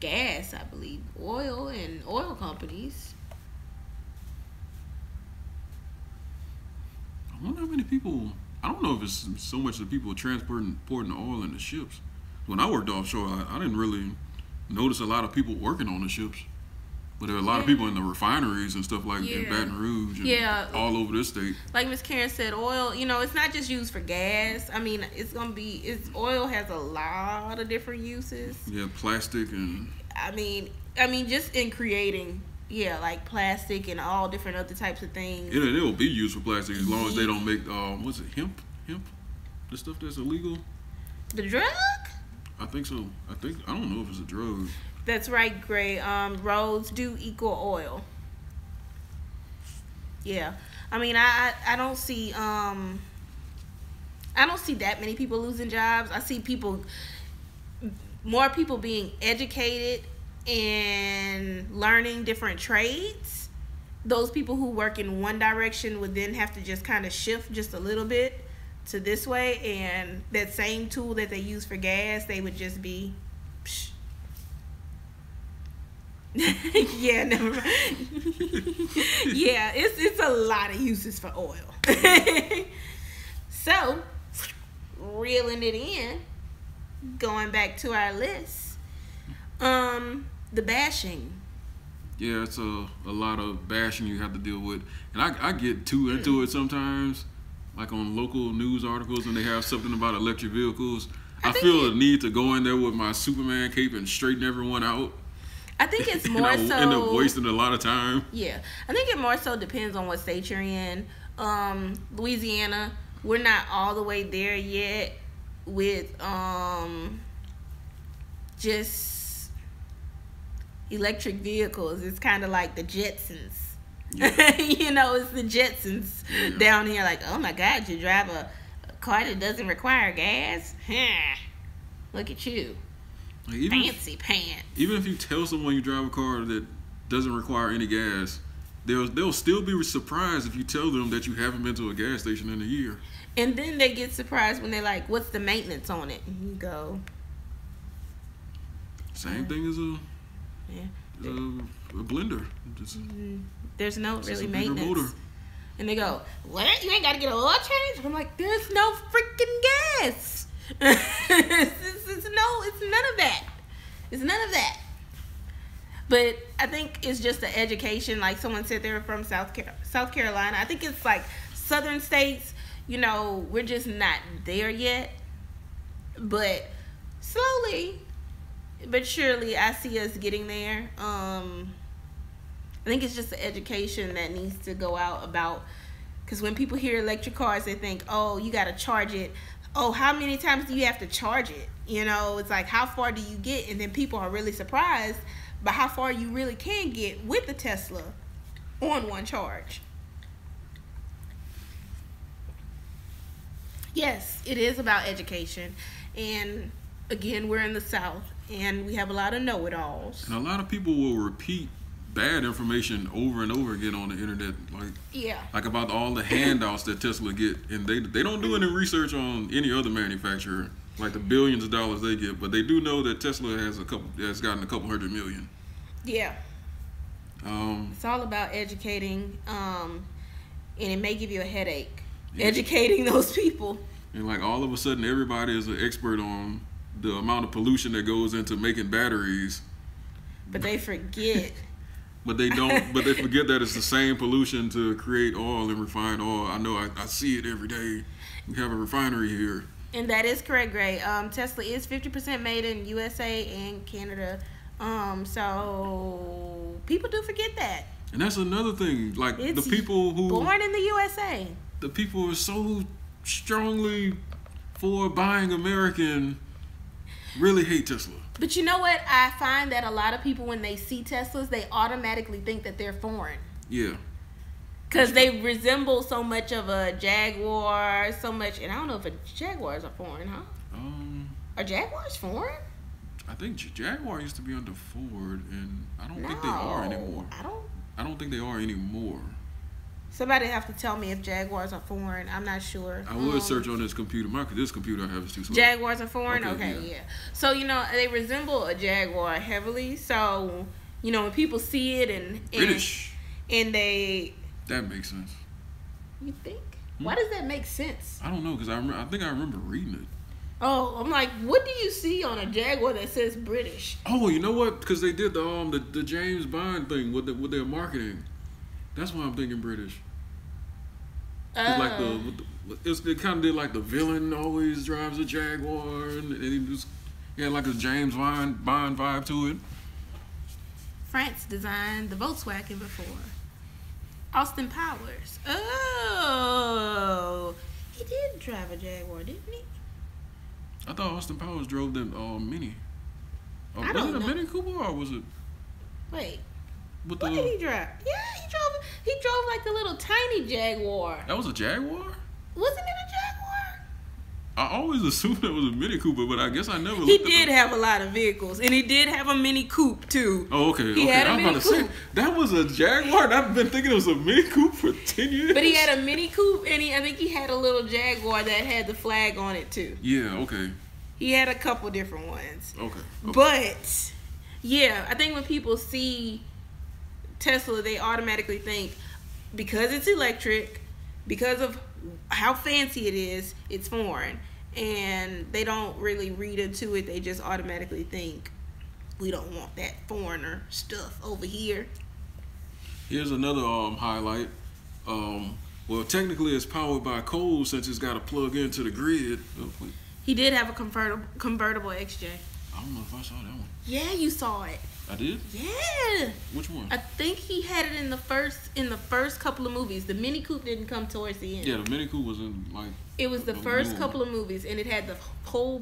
[SPEAKER 2] gas, I believe. Oil and oil companies.
[SPEAKER 1] I wonder how many people. I don't know if it's so much the people importing the oil in the ships. When I worked offshore, I didn't really notice a lot of people working on the ships. But there are a lot of people in the refineries and stuff like in Baton Rouge and all over this state.
[SPEAKER 2] Like Miss Karen said, oil, it's not just used for gas. I mean, oil has a lot of different uses.
[SPEAKER 1] Yeah, plastic and...
[SPEAKER 2] I mean, just in creating, like plastic and all different other types of things.
[SPEAKER 1] It'll be used for plastic as long as they don't make, what's it, hemp? The stuff that's illegal?
[SPEAKER 2] The drug?
[SPEAKER 1] I think so. I don't know if it's a drug.
[SPEAKER 2] That's right, Gray. Roads do equal oil. Yeah. I mean, I don't see that many people losing jobs. I see more people being educated and learning different trades. Those people who work in one direction would then have to just kind of shift just a little bit to this way, and that same tool that they use for gas, they would just be yeah, never mind. Yeah, it's a lot of uses for oil. So, reeling it in, going back to our list, the bashing.
[SPEAKER 1] Yeah, it's a lot of bashing you have to deal with, and I get too into it sometimes. Like on local news articles when they have something about electric vehicles, I feel a need to go in there with my Superman cape and straighten everyone out.
[SPEAKER 2] I think it's
[SPEAKER 1] and
[SPEAKER 2] more
[SPEAKER 1] I
[SPEAKER 2] so
[SPEAKER 1] end up wasting a lot of time.
[SPEAKER 2] Yeah, I think it more so depends on what state you're in. Louisiana, we're not all the way there yet with just electric vehicles. It's kind of like the Jetsons. Yeah. You know, it's the Jetsons down here. Like, oh my God, you drive a car that doesn't require gas? Look at you. Like fancy pants.
[SPEAKER 1] Even if you tell someone you drive a car that doesn't require any gas, they'll still be surprised if you tell them that you haven't been to a gas station in a year.
[SPEAKER 2] And then they get surprised when they're like, what's the maintenance on it? And you go,
[SPEAKER 1] same thing as a blender.
[SPEAKER 2] There's no really maintenance. Motor. And they go, what? You ain't got to get an oil change? I'm like, there's no freaking gas. It's none of that. It's none of that. But I think it's just the education. Like someone said they were from South Carolina. I think it's like southern states, you know, we're just not there yet. But slowly but surely I see us getting there. I think it's just the education that needs to go out about, because when people hear electric cars, they think, oh, you got to charge it. Oh, how many times do you have to charge it? You know, it's like, how far do you get? And then people are really surprised by how far you really can get with the Tesla on one charge. Yes, it is about education. And again, we're in the South and we have a lot of know-it-alls.
[SPEAKER 1] And a lot of people will repeat bad information over and over again on the internet, like about all the handouts that Tesla get, and they don't do any research on any other manufacturer, like the billions of dollars they get, but they do know that Tesla has gotten a couple $100 million.
[SPEAKER 2] Yeah. It's all about educating, and it may give you a headache educating those people.
[SPEAKER 1] And like all of a sudden, everybody is an expert on the amount of pollution that goes into making batteries,
[SPEAKER 2] but they forget.
[SPEAKER 1] But they don't. But they forget that it's the same pollution to create oil and refine oil. I know. I see it every day. We have a refinery here.
[SPEAKER 2] And that is correct, Gray. Tesla is 50% made in USA and Canada. So people do forget that.
[SPEAKER 1] And that's another thing. Like
[SPEAKER 2] it's
[SPEAKER 1] the people who
[SPEAKER 2] born in the USA.
[SPEAKER 1] The people who are so strongly for buying American really hate Tesla.
[SPEAKER 2] But you know what? I find that a lot of people, when they see Teslas, they automatically think that they're foreign.
[SPEAKER 1] Yeah.
[SPEAKER 2] Because they resemble so much of a Jaguar, so much, and I don't know if Jaguars are foreign, huh? Are Jaguars foreign?
[SPEAKER 1] I think Jaguar used to be under Ford, and I don't think they are anymore. I don't think they are anymore.
[SPEAKER 2] Somebody have to tell me if Jaguars are foreign. I'm not sure.
[SPEAKER 1] I would search on this computer. This computer I have is too slow.
[SPEAKER 2] Jaguars are foreign? Okay, yeah. So, you know, they resemble a Jaguar heavily. So, you know, when people see it and
[SPEAKER 1] British.
[SPEAKER 2] And they...
[SPEAKER 1] That makes sense.
[SPEAKER 2] You think? Why does that make sense?
[SPEAKER 1] I don't know, because I think I remember reading it.
[SPEAKER 2] Oh, I'm like, what do you see on a Jaguar that says British?
[SPEAKER 1] Oh, you know what? Because they did the James Bond thing with their marketing. That's why I'm thinking British. It's like it kind of did like the villain always drives a Jaguar, and he had like a James Bond vibe to it.
[SPEAKER 2] France designed the Volkswagen before. Austin Powers. Oh, he did drive a Jaguar, didn't he?
[SPEAKER 1] I thought Austin Powers drove the Mini.
[SPEAKER 2] I don't know.
[SPEAKER 1] Was it a Mini Cooper or was it?
[SPEAKER 2] Wait. What did he drive? Yeah, he drove like the little tiny Jaguar.
[SPEAKER 1] That was a Jaguar?
[SPEAKER 2] Wasn't it a Jaguar?
[SPEAKER 1] I always assumed it was a Mini Cooper, but I guess I never
[SPEAKER 2] looked. He did have a lot of vehicles, and he did have a Mini Coupe too.
[SPEAKER 1] Oh, okay. He had a Mini Coupe. Say, that was a Jaguar? I've been thinking it was a Mini Coupe for 10 years.
[SPEAKER 2] But he had a Mini Coupe, and I think he had a little Jaguar that had the flag on it too.
[SPEAKER 1] Yeah, okay.
[SPEAKER 2] He had a couple different ones.
[SPEAKER 1] Okay.
[SPEAKER 2] But, yeah, I think when people see Tesla, they automatically think, because it's electric, because of how fancy it is, it's foreign. And they don't really read into it. They just automatically think, we don't want that foreigner stuff over here.
[SPEAKER 1] Here's another highlight. Well, technically it's powered by coal since it's got to plug into the grid.
[SPEAKER 2] He did have a convertible XJ.
[SPEAKER 1] I don't know if I saw that one.
[SPEAKER 2] Yeah, you saw it.
[SPEAKER 1] I did?
[SPEAKER 2] Yeah.
[SPEAKER 1] Which one?
[SPEAKER 2] I think he had it in the first couple of movies. The Mini Coupe didn't come towards the end.
[SPEAKER 1] Yeah, the Mini Coupe was in like.
[SPEAKER 2] It was the first couple of movies, and it had the whole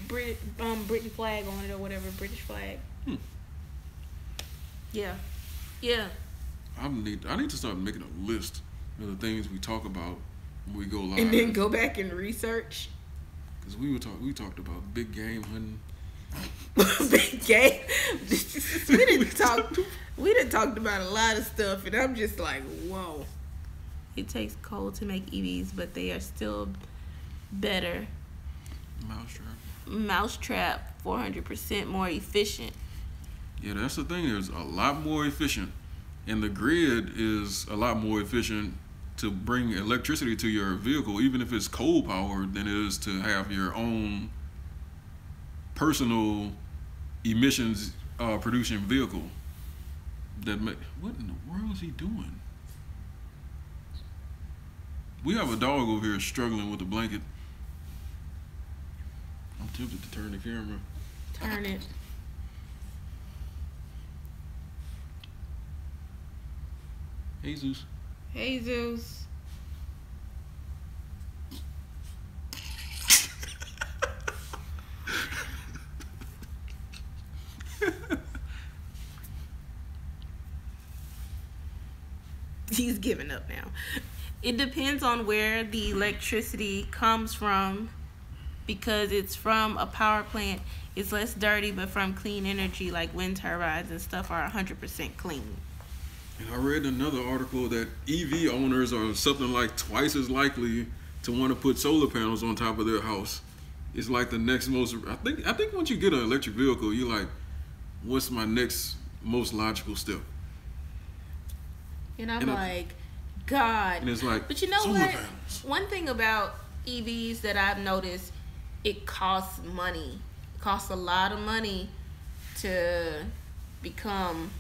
[SPEAKER 2] Britain flag on it or whatever, British flag. Yeah. Yeah.
[SPEAKER 1] I need to start making a list of the things we talk about when we go live,
[SPEAKER 2] and then go back and research.
[SPEAKER 1] Because we talked about big game hunting.
[SPEAKER 2] Big game. We done talked about a lot of stuff, and I'm just like, whoa. It takes coal to make EVs, but they are still better. Mousetrap, 400% more efficient.
[SPEAKER 1] Yeah, that's the thing. It's a lot more efficient, and the grid is a lot more efficient to bring electricity to your vehicle, even if it's coal powered, than it is to have your own personal emissions producing vehicle. What in the world is he doing? We have a dog over here struggling with a blanket. I'm tempted to turn the camera.
[SPEAKER 2] Turn it.
[SPEAKER 1] Jesus.
[SPEAKER 2] Jesus. He's giving up now. It depends on where the electricity comes from, because it's from a power plant. It's less dirty, but from clean energy like wind turbines and stuff are 100% clean.
[SPEAKER 1] And I read another article that EV owners are something like twice as likely to want to put solar panels on top of their house. It's like the next most. I think once you get an electric vehicle, you're like, what's my next most logical step?
[SPEAKER 2] And I'm like, God.
[SPEAKER 1] And it's like,
[SPEAKER 2] but you know
[SPEAKER 1] solar
[SPEAKER 2] what?
[SPEAKER 1] panels.
[SPEAKER 2] One thing about EVs that I've noticed, it costs money. It costs a lot of money to become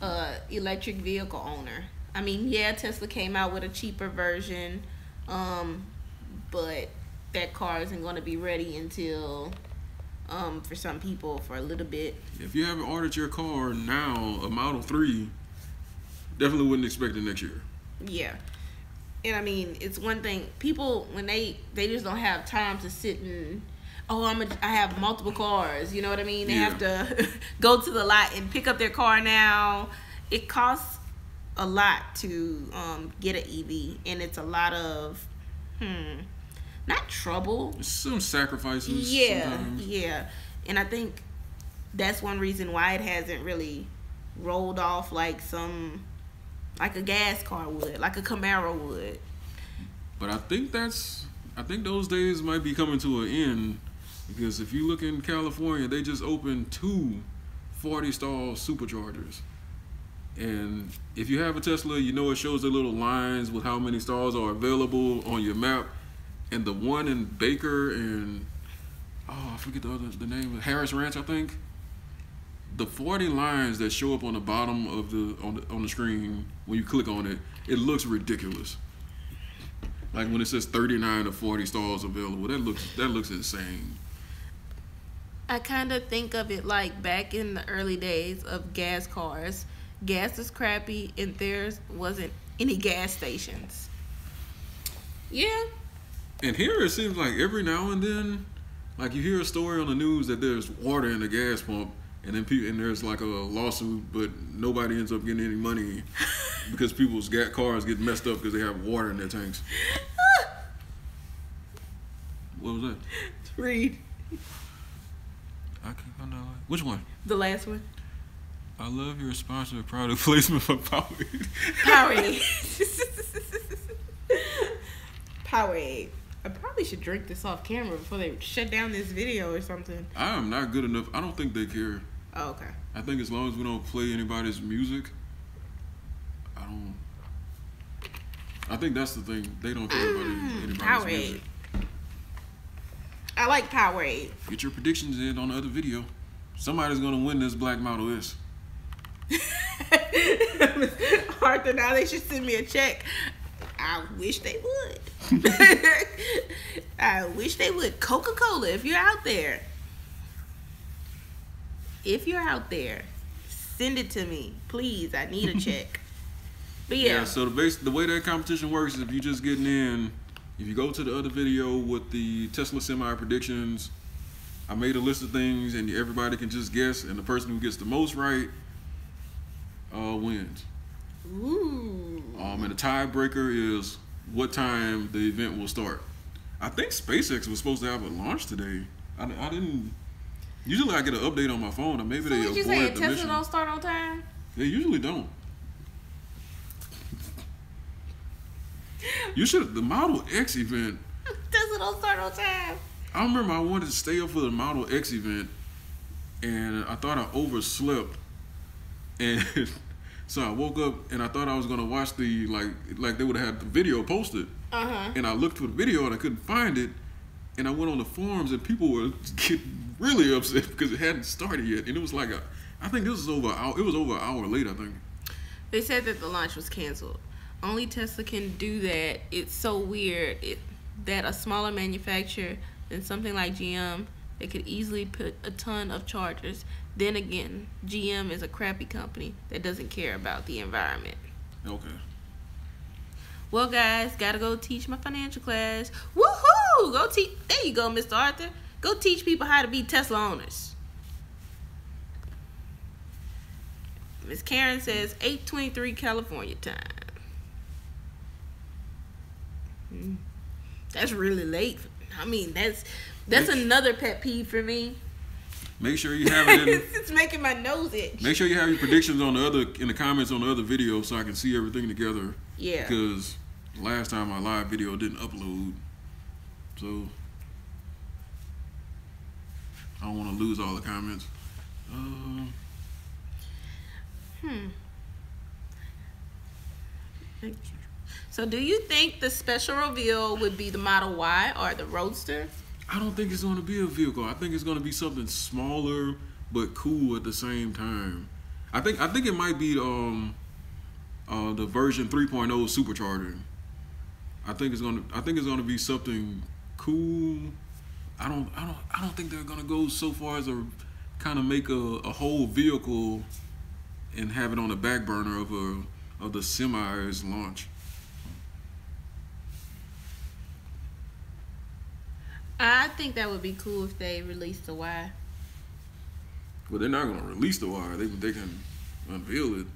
[SPEAKER 2] a electric vehicle owner. I mean, yeah, Tesla came out with a cheaper version, but that car isn't going to be ready until, for some people, for a little bit.
[SPEAKER 1] If you haven't ordered your car now, a Model 3, definitely wouldn't expect it next year.
[SPEAKER 2] Yeah. And I mean, it's one thing, people, when they just don't have time to sit and, I have multiple cars, you know what I mean? They have to go to the lot and pick up their car now. It costs a lot to get an EV, and it's a lot of, not trouble.
[SPEAKER 1] Some sacrifices.
[SPEAKER 2] Yeah,
[SPEAKER 1] sometimes.
[SPEAKER 2] yeah. And I think that's one reason why it hasn't really rolled off like a gas car would, like a Camaro would.
[SPEAKER 1] But I think those days might be coming to an end, because if you look in California, they just opened 2 40-stall superchargers. And if you have a Tesla, you know it shows the little lines with how many stalls are available on your map. And the one in Baker and I forget the name, Harris Ranch, I think. The 40 lines that show up on the bottom of on the screen when you click on it, it looks ridiculous. Like when it says 39 or 40 stalls available, that looks insane.
[SPEAKER 2] I kind of think of it like back in the early days of gas cars. Gas is crappy, and there wasn't any gas stations. Yeah.
[SPEAKER 1] And here it seems like every now and then, like you hear a story on the news that there's water in the gas pump, and then there's like a lawsuit, but nobody ends up getting any money because people's cars get messed up because they have water in their tanks. What was that?
[SPEAKER 2] Read.
[SPEAKER 1] I know. Which one?
[SPEAKER 2] The last one.
[SPEAKER 1] I love your sponsored product placement for Powerade.
[SPEAKER 2] Powerade. Powerade. I probably should drink this off camera before they shut down this video or something.
[SPEAKER 1] I am not good enough. I don't think they care.
[SPEAKER 2] Oh, okay.
[SPEAKER 1] I think as long as we don't play anybody's music, I think that's the thing. They don't care about anybody's
[SPEAKER 2] Powerade.
[SPEAKER 1] music.
[SPEAKER 2] I like Powerade.
[SPEAKER 1] Get your predictions in on the other video. Somebody's gonna win this Black Model S.
[SPEAKER 2] Arthur, now they should send me a check. I wish they would. I wish they would. Coca-Cola, if you're out there. if you're out there, send it to me, please. I need a check. But yeah.
[SPEAKER 1] So the way that competition works is if you just getting in, if you go to the other video with the Tesla semi predictions, I made a list of things and everybody can just guess, and the person who gets the most right wins.
[SPEAKER 2] Ooh.
[SPEAKER 1] And the tiebreaker is what time the event will start. I think SpaceX was supposed to have a launch today. I didn't. Usually I get an update on my phone, or maybe
[SPEAKER 2] So
[SPEAKER 1] they
[SPEAKER 2] what you
[SPEAKER 1] avoided
[SPEAKER 2] say?
[SPEAKER 1] the
[SPEAKER 2] Tesla
[SPEAKER 1] mission.
[SPEAKER 2] don't start on time?
[SPEAKER 1] They usually don't. You should. The Model X event.
[SPEAKER 2] Tesla don't start on time.
[SPEAKER 1] I remember I wanted to stay up for the Model X event, and I thought I overslept, and so I woke up and I thought I was gonna watch the like they would have had the video posted, and I looked for the video and I couldn't find it, and I went on the forums and people were getting really upset because it hadn't started yet, and it was like I think this was over an hour. It was over an hour late, I think.
[SPEAKER 2] They said that the launch was canceled. Only Tesla can do that. It's so weird that a smaller manufacturer than something like GM, they could easily put a ton of chargers. Then again, GM is a crappy company that doesn't care about the environment.
[SPEAKER 1] Okay.
[SPEAKER 2] Well, guys, gotta go teach my financial class. Woohoo! Go teach. There you go, Mr. Arthur. Go teach people how to be Tesla owners. Miss Karen says 8:23 California time. That's really late. I mean, that's another pet peeve for me.
[SPEAKER 1] Make sure you have it in.
[SPEAKER 2] It's making my nose itch.
[SPEAKER 1] Make sure you have your predictions in the comments on the other video so I can see everything together.
[SPEAKER 2] Yeah.
[SPEAKER 1] Because last time my live video didn't upload, so I don't want to lose all the comments.
[SPEAKER 2] So do you think the special reveal would be the Model Y or the Roadster?
[SPEAKER 1] I don't think it's going to be a vehicle. I think it's going to be something smaller but cool at the same time. I think it might be the version 3.0 supercharging. I think it's going to be something cool. I don't think they're going to go so far as to kind of make a whole vehicle and have it on the back burner of the semi's launch.
[SPEAKER 2] I think that would be cool if they released the Y.
[SPEAKER 1] Well, they're not going to release the wire. They can unveil it.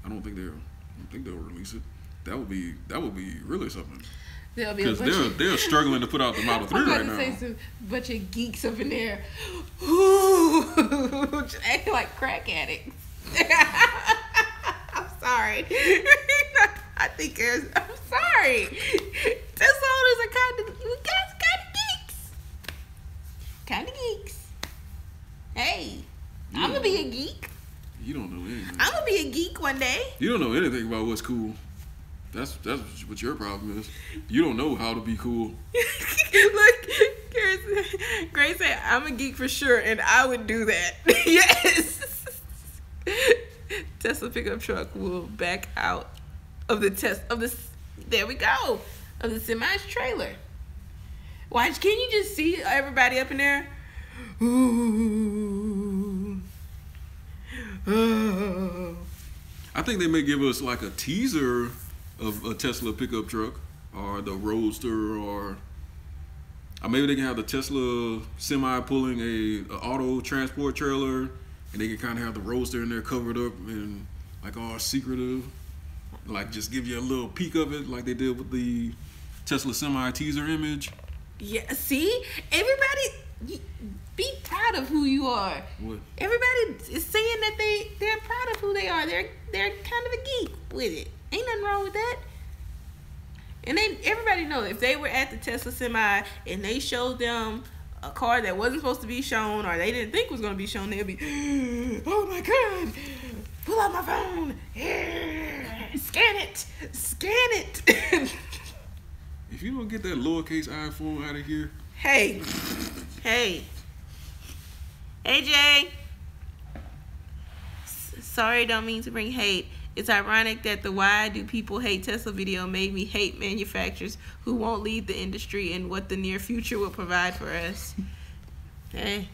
[SPEAKER 1] I don't think they'll release it. That would be really something.
[SPEAKER 2] There'll be a
[SPEAKER 1] Because they're struggling to put out the Model 3 right now.
[SPEAKER 2] I'm about to say some bunch of geeks up in there, ooh, just acting like crack addicts. I'm sorry. I think I'm sorry. Tesla owners are kind of geeks. Kind of geeks. Hey, I'm gonna be a geek.
[SPEAKER 1] You don't know anything.
[SPEAKER 2] I'm gonna be a geek one day.
[SPEAKER 1] You don't know anything about what's cool. That's what your problem is. You don't know how to be cool.
[SPEAKER 2] Look, Grace said, I'm a geek for sure, and I would do that. Yes. Tesla pickup truck will back out of the there we go, of the semi's trailer. Watch, can you just see everybody up in there? Ooh. Oh.
[SPEAKER 1] I think they may give us like a teaser of a Tesla pickup truck or the Roadster, or maybe they can have the Tesla semi pulling a auto transport trailer, and they can kind of have the Roadster in there covered up and like all secretive, like just give you a little peek of it like they did with the Tesla semi teaser image.
[SPEAKER 2] Yeah, see? Everybody, be proud of who you are.
[SPEAKER 1] What?
[SPEAKER 2] Everybody is saying that they're proud of who they are. They're kind of a geek with it. Ain't nothing wrong with that. And everybody knows if they were at the Tesla semi and they showed them a car that wasn't supposed to be shown, or they didn't think was going to be shown, they'd be, oh my God, pull out my phone, scan it.
[SPEAKER 1] If you don't get that lowercase iPhone out of here.
[SPEAKER 2] Hey, Jay. Sorry, don't mean to bring hate. It's ironic that the Why Do People Hate Tesla video made me hate manufacturers who won't lead the industry and what the near future will provide for us. Hey.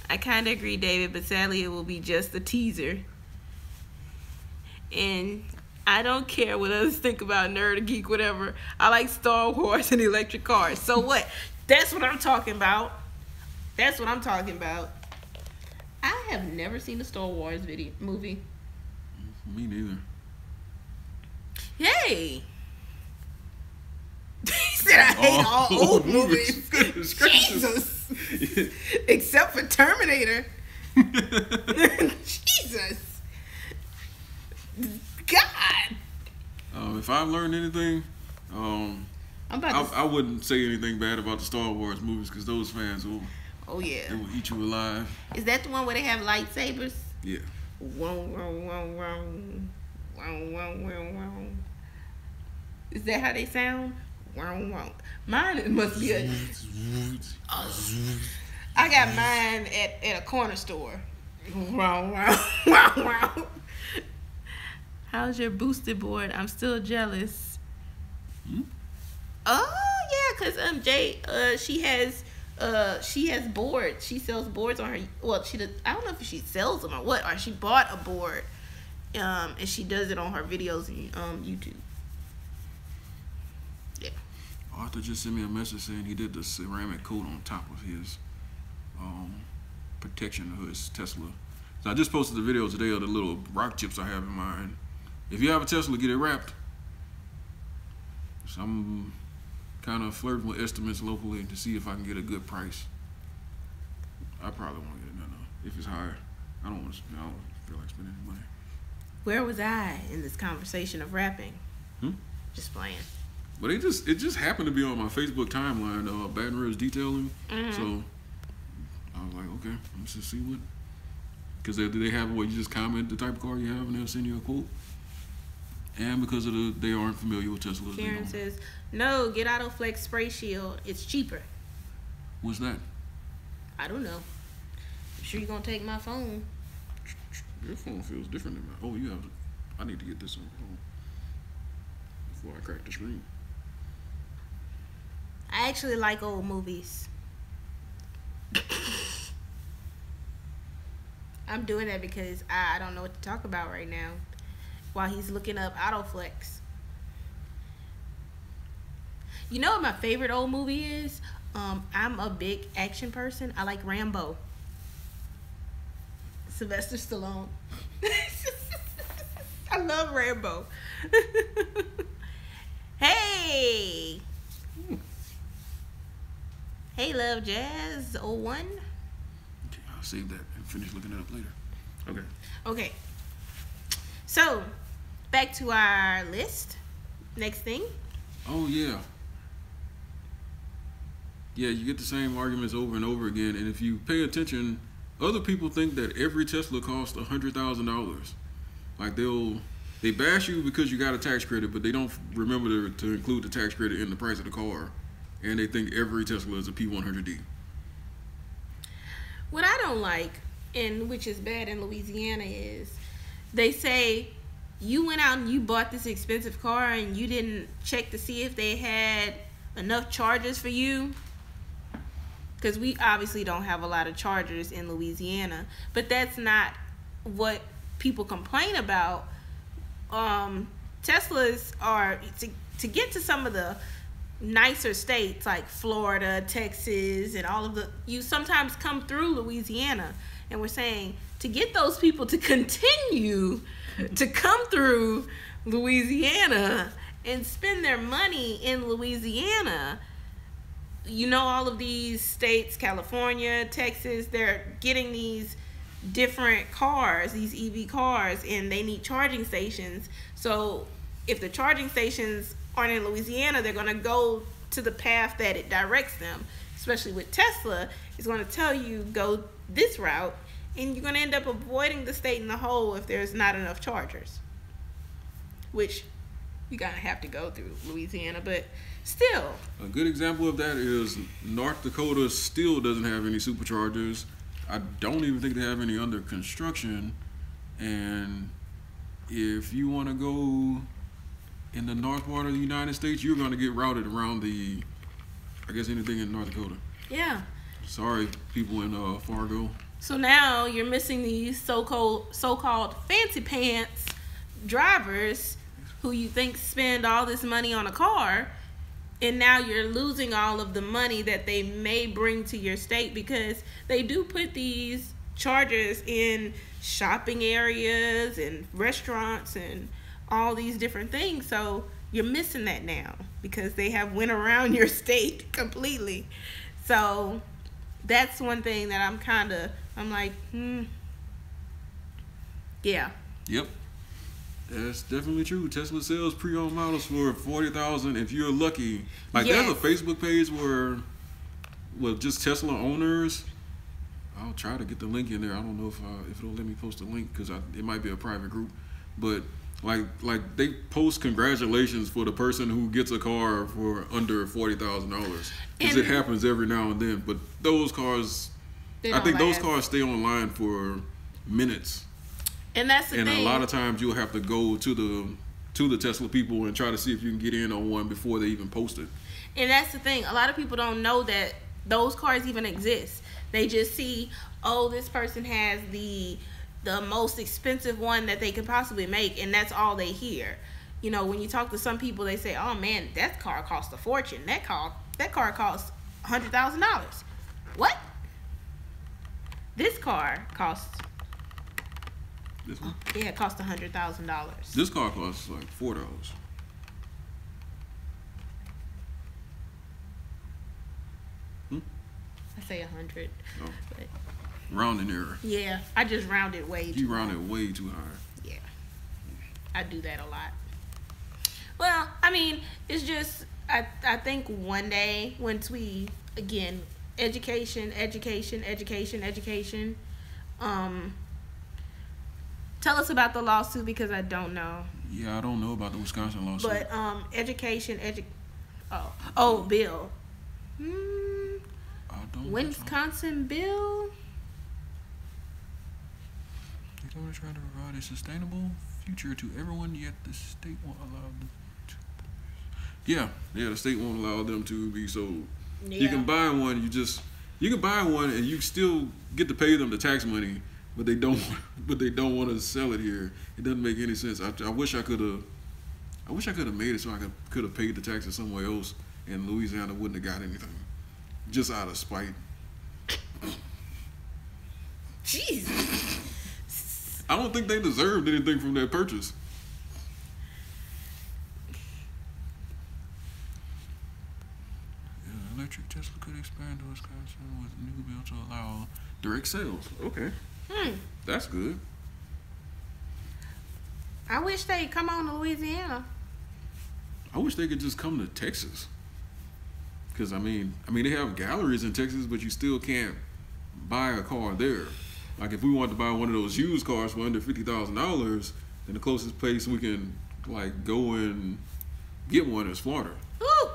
[SPEAKER 2] I kind of agree, David, but sadly it will be just a teaser. And I don't care what others think about nerd or geek, whatever. I like Star Wars and electric cars. So what? That's what I'm talking about. That's what I'm talking about. I have never seen a Star Wars movie.
[SPEAKER 1] Me neither.
[SPEAKER 2] Hey. He said I hate all old movies. Jesus. Except for Terminator. Jesus. God.
[SPEAKER 1] If I've learned anything, I wouldn't say anything bad about the Star Wars movies because those fans will.
[SPEAKER 2] Oh yeah.
[SPEAKER 1] They will eat you alive.
[SPEAKER 2] Is that the one where they have lightsabers?
[SPEAKER 1] Yeah.
[SPEAKER 2] Is that how they sound? Mine must be a. I got mine at a corner store. How's your boosted board? I'm still jealous. Oh yeah, cause Jay, she has boards. She sells boards on her. Well, she does. I don't know if she sells them or what. Or she bought a board, and she does it on her videos on YouTube. Yeah.
[SPEAKER 1] Arthur just sent me a message saying he did the ceramic coat on top of his protection of his Tesla. So I just posted the video today of the little rock chips I have in mine. If you have a Tesla, get it wrapped. So I'm kind of flirting with estimates locally to see if I can get a good price. I probably won't get it no. If it's higher, I don't feel like spending any money.
[SPEAKER 2] Where was I in this conversation of rapping? Just playing.
[SPEAKER 1] But it just happened to be on my Facebook timeline, Baton Rouge detailing. So I was like, okay, let's just see what. Because they have where you just comment the type of car you have and they'll send you a quote. And because of they aren't familiar with Teslas.
[SPEAKER 2] Karen says, no, get AutoFlex Spray Shield. It's cheaper.
[SPEAKER 1] What's that?
[SPEAKER 2] I don't know. I'm sure you're going to take my phone.
[SPEAKER 1] Your phone feels different than mine. Oh, you have to. I need to get this on before I crack the screen.
[SPEAKER 2] I actually like old movies. I'm doing that because I don't know what to talk about right now while he's looking up AutoFlex. You know what my favorite old movie is? I'm a big action person. I like Rambo. Sylvester Stallone. I love Rambo. Hey! Hey, Love Jazz 01.
[SPEAKER 1] Okay, I'll save that and finish looking it up later.
[SPEAKER 2] Okay. So, back to our list. Next thing.
[SPEAKER 1] Oh, yeah. Yeah, you get the same arguments over and over again. And if you pay attention, other people think that every Tesla costs $100,000. Like they bash you because you got a tax credit, but they don't remember to include the tax credit in the price of the car. And they think every Tesla is a P100D.
[SPEAKER 2] What I don't like, and which is bad in Louisiana, is they say you went out and you bought this expensive car and you didn't check to see if they had enough chargers for you. Because we obviously don't have a lot of chargers in Louisiana. But that's not what people complain about. Teslas are, to get to some of the nicer states like Florida, Texas, and all of you sometimes come through Louisiana, and we're saying to get those people to continue to come through Louisiana and spend their money in Louisiana. You know, all of these states, California, Texas, they're getting these different cars, these EV cars, and they need charging stations. So if the charging stations aren't in Louisiana, they're going to go to the path that it directs them. Especially with Tesla, it's going to tell you go this route, and you're going to end up avoiding the state in the hole if there's not enough chargers, which you're going to have to go through Louisiana, but still.
[SPEAKER 1] A good example of that is North Dakota still doesn't have any superchargers. I don't even think they have any under construction. And if you want to go in the north part of the United States, you're going to get routed around anything in North Dakota.
[SPEAKER 2] Yeah.
[SPEAKER 1] Sorry, people in Fargo.
[SPEAKER 2] So now you're missing these so-called fancy pants drivers who you think spend all this money on a car, and now you're losing all of the money that they may bring to your state, because they do put these chargers in shopping areas and restaurants and all these different things. So you're missing that now because they have went around your state completely. So that's one thing that I'm like, yeah.
[SPEAKER 1] Yep. That's definitely true. Tesla sells pre-owned models for $40,000 if you're lucky. Like,
[SPEAKER 2] yes.
[SPEAKER 1] There's a Facebook page where, well, just Tesla owners. I'll try to get the link in there. I don't know if it'll let me post a link because it might be a private group. But like they post congratulations for the person who gets a car for under $40,000 because it happens every now and then. But those cars, I think those cars stay online for minutes.
[SPEAKER 2] And that's the thing.
[SPEAKER 1] And a lot of times you'll have to go to the Tesla people and try to see if you can get in on one before they even post it.
[SPEAKER 2] And that's the thing. A lot of people don't know that those cars even exist. They just see, oh, this person has the most expensive one that they could possibly make, and that's all they hear. You know, when you talk to some people, they say, oh man, that car costs a fortune. That car costs $100,000. What? This car costs.
[SPEAKER 1] This one?
[SPEAKER 2] Yeah, it costs $100,000.
[SPEAKER 1] This car costs like $4.
[SPEAKER 2] I say 100.
[SPEAKER 1] Oh.
[SPEAKER 2] But
[SPEAKER 1] Rounding error.
[SPEAKER 2] yeah, I just rounded way too
[SPEAKER 1] You
[SPEAKER 2] high.
[SPEAKER 1] rounded way too high.
[SPEAKER 2] Yeah, I do that a lot. Well, I mean, it's just I think one day once we again education. Tell us about the lawsuit because I don't know.
[SPEAKER 1] Yeah, I don't know about the Wisconsin lawsuit.
[SPEAKER 2] But bill.
[SPEAKER 1] I don't.
[SPEAKER 2] Wisconsin bill.
[SPEAKER 1] They're going to try to provide a sustainable future to everyone, yet the state won't allow them to. Yeah, the state won't allow them to be sold. Yeah. You can buy one. You can buy one and you still get to pay them the tax money, but they don't want to sell it here. It doesn't make any sense. I wish I could have made it so I could have paid the taxes somewhere else, and Louisiana wouldn't have got anything, just out of spite.
[SPEAKER 2] Jesus.
[SPEAKER 1] I don't think they deserved anything from that purchase. Yeah, electric Tesla could expand to Wisconsin with a new bill to allow direct sales. Okay. That's good.
[SPEAKER 2] I wish they'd come on to Louisiana.
[SPEAKER 1] I wish they could just come to Texas. Because, I mean, they have galleries in Texas, but you still can't buy a car there. Like, if we wanted to buy one of those used cars for under $50,000, then the closest place we can, like, go and get one is Florida.
[SPEAKER 2] Ooh.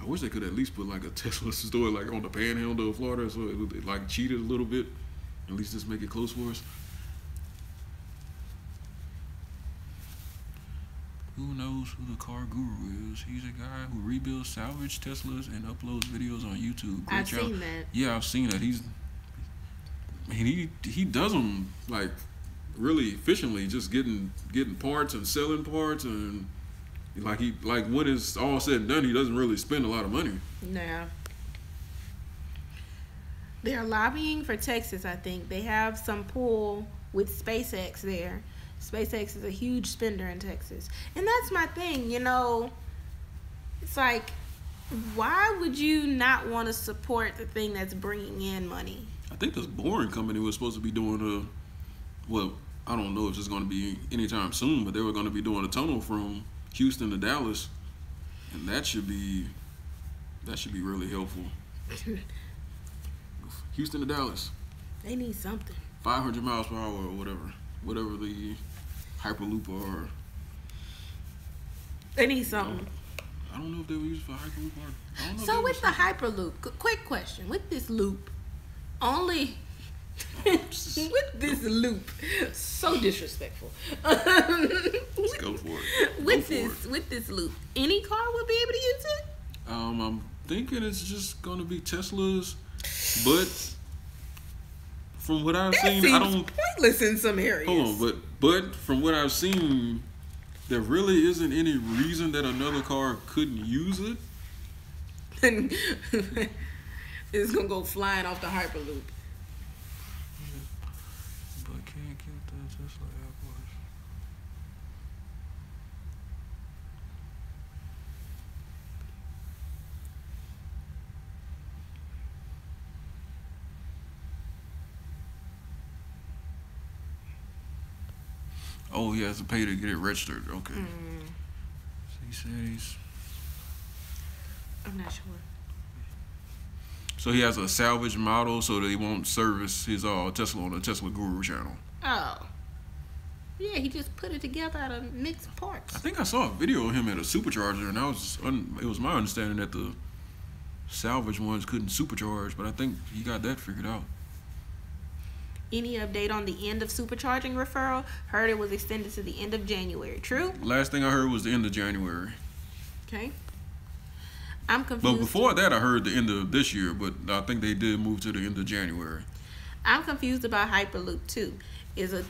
[SPEAKER 1] I wish they could at least put, like, a Tesla store, like, on the panhandle of Florida so it would, like, cheat it a little bit. At least just make it close for us. Who knows who the car guru is? He's a guy who rebuilds salvaged Teslas and uploads videos on YouTube.
[SPEAKER 2] I've seen that.
[SPEAKER 1] Yeah, I've seen that. He does them like really efficiently, just getting parts and selling parts, and like when it's all said and done, he doesn't really spend a lot of money.
[SPEAKER 2] Nah. They're lobbying for Texas, I think. They have some pull with SpaceX there. SpaceX is a huge spender in Texas. And that's my thing, you know. It's like, why would you not want to support the thing that's bringing in money?
[SPEAKER 1] I think this Boring Company was supposed to be doing well, I don't know if it's going to be anytime soon, but they were going to be doing a tunnel from Houston to Dallas. And that should be really helpful. Houston to Dallas.
[SPEAKER 2] They need something.
[SPEAKER 1] 500 miles per hour or whatever the Hyperloop or.
[SPEAKER 2] They need something.
[SPEAKER 1] I don't know if they were used for Hyperloop or. I don't know.
[SPEAKER 2] So with the Hyperloop, quick question: with this loop, only with this loop, so disrespectful.
[SPEAKER 1] Let's go for it.
[SPEAKER 2] With this loop, any car would be able to use it.
[SPEAKER 1] I'm thinking it's just gonna be Teslas. But from what I've
[SPEAKER 2] That
[SPEAKER 1] seen,
[SPEAKER 2] seems
[SPEAKER 1] I don't.
[SPEAKER 2] pointless in some areas.
[SPEAKER 1] Hold on, but from what I've seen, there really isn't any reason that another car couldn't use it.
[SPEAKER 2] And it's gonna go flying off the Hyperloop.
[SPEAKER 1] But can't get the Tesla AirPods. Oh, he has to pay to get it registered. Okay. So he said he's.
[SPEAKER 2] I'm not sure.
[SPEAKER 1] So he has a salvage model so that he won't service his Tesla on the Tesla Guru channel.
[SPEAKER 2] Oh. Yeah, he just put it together out of mixed parts.
[SPEAKER 1] I think I saw a video of him at a supercharger, and it was my understanding that the salvage ones couldn't supercharge, but I think he got that figured out.
[SPEAKER 2] Any update on the end of supercharging referral? Heard it was extended to the end of January. True?
[SPEAKER 1] Last thing I heard was the end of January.
[SPEAKER 2] Okay. I'm confused.
[SPEAKER 1] But before that, I heard the end of this year, but I think they did move to the end of January.
[SPEAKER 2] I'm confused about Hyperloop too. Is it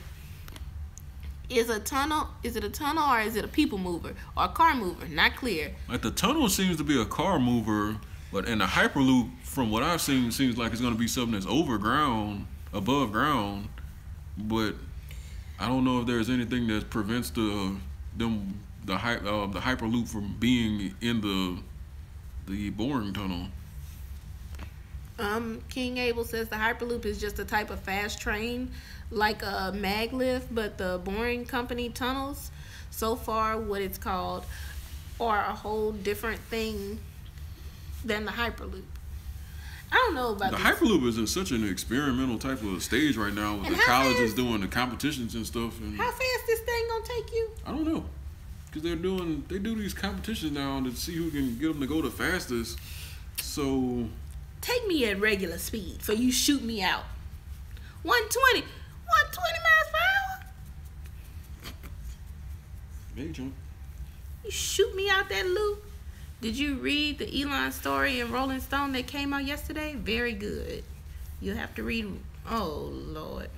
[SPEAKER 2] a tunnel or is it a people mover or a car mover? Not clear.
[SPEAKER 1] Like the tunnel seems to be a car mover, but in the Hyperloop, from what I've seen, seems like it's going to be something that's above ground. But I don't know if there's anything that prevents the Hyperloop from being in the boring tunnel.
[SPEAKER 2] King Abel says the Hyperloop is just a type of fast train like a maglev, but the boring company tunnels, so far what it's called, are a whole different thing than the Hyperloop. I don't know about
[SPEAKER 1] the
[SPEAKER 2] this.
[SPEAKER 1] Hyperloop is in such an experimental type of stage right now with
[SPEAKER 2] And
[SPEAKER 1] the
[SPEAKER 2] how
[SPEAKER 1] colleges
[SPEAKER 2] fast-
[SPEAKER 1] doing the competitions and stuff. And
[SPEAKER 2] How fast this thing gonna take you?
[SPEAKER 1] I don't know, because they do these competitions now to see who can get them to go the fastest. So
[SPEAKER 2] Take me at regular speed for you shoot me out. 120 miles per hour?
[SPEAKER 1] maybe jump.
[SPEAKER 2] You shoot me out that loop? Did you read the Elon story in Rolling Stone that came out yesterday? Very good. You'll have to read. Oh, Lord.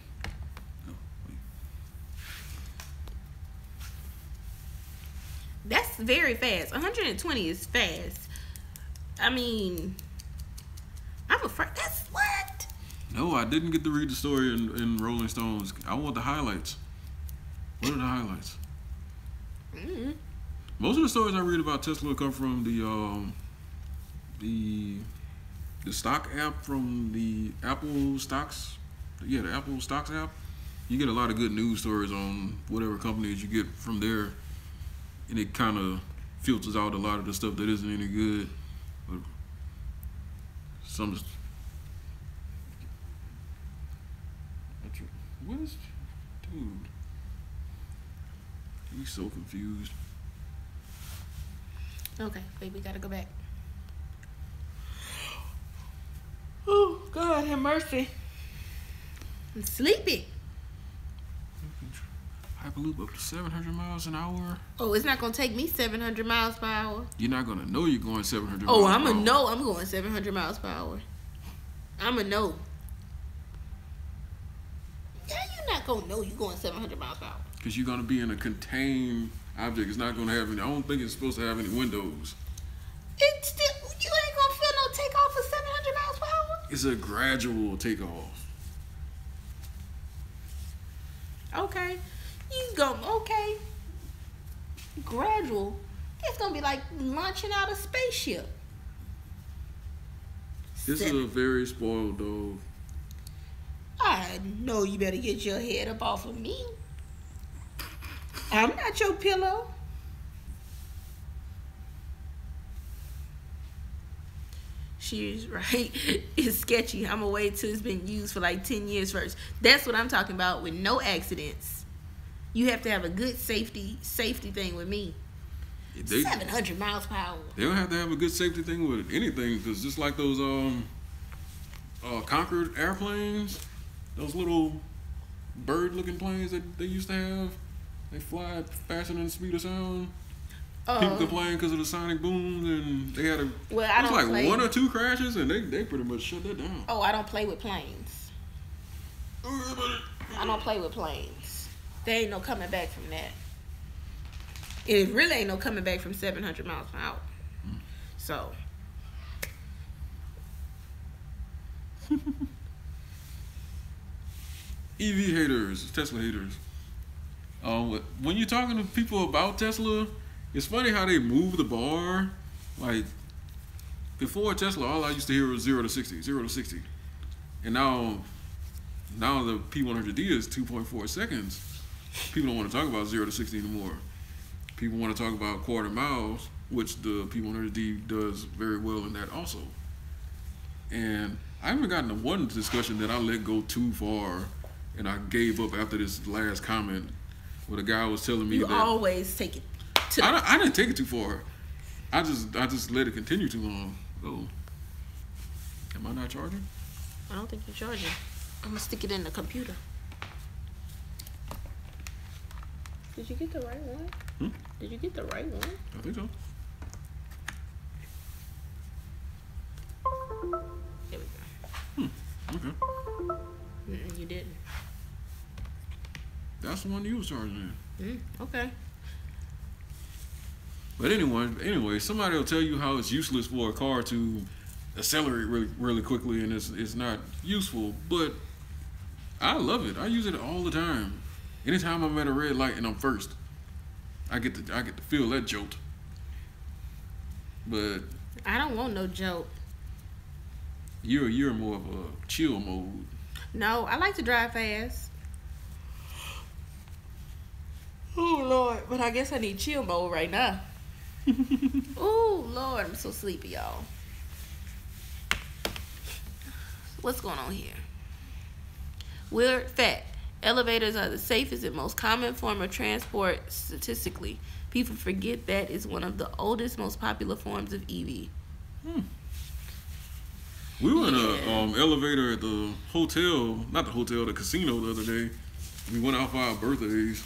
[SPEAKER 2] That's very fast. 120 is fast. I mean, I'm afraid. That's what?
[SPEAKER 1] No, I didn't get to read the story in Rolling Stones. I want the highlights. What are the highlights?
[SPEAKER 2] Mm-hmm.
[SPEAKER 1] Most of the stories I read about Tesla come from the stock app from the Apple Stocks. Yeah, the Apple Stocks app. You get a lot of good news stories on whatever companies you get from there, and it kind of filters out a lot of the stuff that isn't any good. But some. What is, dude? He's so confused.
[SPEAKER 2] Okay, wait, we gotta go back. Oh, God, have mercy. I'm sleepy.
[SPEAKER 1] Hyperloop up to 700 miles an hour.
[SPEAKER 2] Oh, it's not gonna take me 700 miles per hour.
[SPEAKER 1] You're not gonna know you're going 700
[SPEAKER 2] Oh,
[SPEAKER 1] miles
[SPEAKER 2] I'm
[SPEAKER 1] per hour.
[SPEAKER 2] gonna know I'm going 700 miles per hour. I'm gonna know. Yeah, you're not gonna know you're going 700 miles per hour.
[SPEAKER 1] Because you're gonna be in a contained object. It's not gonna have any. I don't think it's supposed to have any windows.
[SPEAKER 2] It's still, you ain't gonna feel no takeoff for 700 miles per hour.
[SPEAKER 1] It's a gradual takeoff.
[SPEAKER 2] Okay, okay. Gradual. It's gonna be like launching out a spaceship.
[SPEAKER 1] This is a very spoiled dog.
[SPEAKER 2] I know you better get your head up off of me. I'm not your pillow. She's right. It's sketchy. I'm gonna wait till it's been used for like 10 years first. That's what I'm talking about with no accidents. You have to have a good safety thing with me. 700 miles per hour.
[SPEAKER 1] They don't have to have a good safety thing with anything, because just like those Concorde airplanes, those little bird-looking planes that they used to have, they fly faster than the speed of sound. People complain because of the sonic booms, and they had a.
[SPEAKER 2] Well, I don't
[SPEAKER 1] like
[SPEAKER 2] play.
[SPEAKER 1] 1 or 2 crashes, and they pretty much shut that down.
[SPEAKER 2] Oh, I don't play with planes. I don't play with planes. There ain't no coming back from that. It really ain't no coming back from 700 miles per hour. So.
[SPEAKER 1] EV haters, Tesla haters. When you're talking to people about Tesla, it's funny how they move the bar. Like, before Tesla, all I used to hear was 0 to 60, 0 to 60. And now the P100D is 2.4 seconds. People don't want to talk about 0 to 60 anymore. People want to talk about quarter miles, which the P100D does very well in that also. And I haven't gotten to one discussion that I let go too far and I gave up after this last comment where the guy was telling me
[SPEAKER 2] you
[SPEAKER 1] that
[SPEAKER 2] always take it to
[SPEAKER 1] I didn't take it too far. I just let it continue too long. Oh. Am I not charging?
[SPEAKER 2] I don't think you're charging. I'm gonna stick it in the computer. Did you get the right one? Did you get the right one?
[SPEAKER 1] I think so.
[SPEAKER 2] There we go.
[SPEAKER 1] Okay.
[SPEAKER 2] You didn't.
[SPEAKER 1] That's the one you was charging in.
[SPEAKER 2] Okay.
[SPEAKER 1] But anyway, somebody will tell you how it's useless for a car to accelerate really, really quickly, and it's not useful. But I love it. I use it all the time. Anytime I'm at a red light and I'm first, I get to feel that jolt. But
[SPEAKER 2] I don't want no jolt.
[SPEAKER 1] You're more of a chill mode.
[SPEAKER 2] No, I like to drive fast. Oh Lord, but I guess I need chill mode right now. Oh Lord, I'm so sleepy, y'all. What's going on here? Weird fact. Elevators are the safest and most common form of transport statistically. People forget that is one of the oldest, most popular forms of EV.
[SPEAKER 1] We were in an elevator at the hotel, not the hotel, the casino the other day. We went out for our birthdays,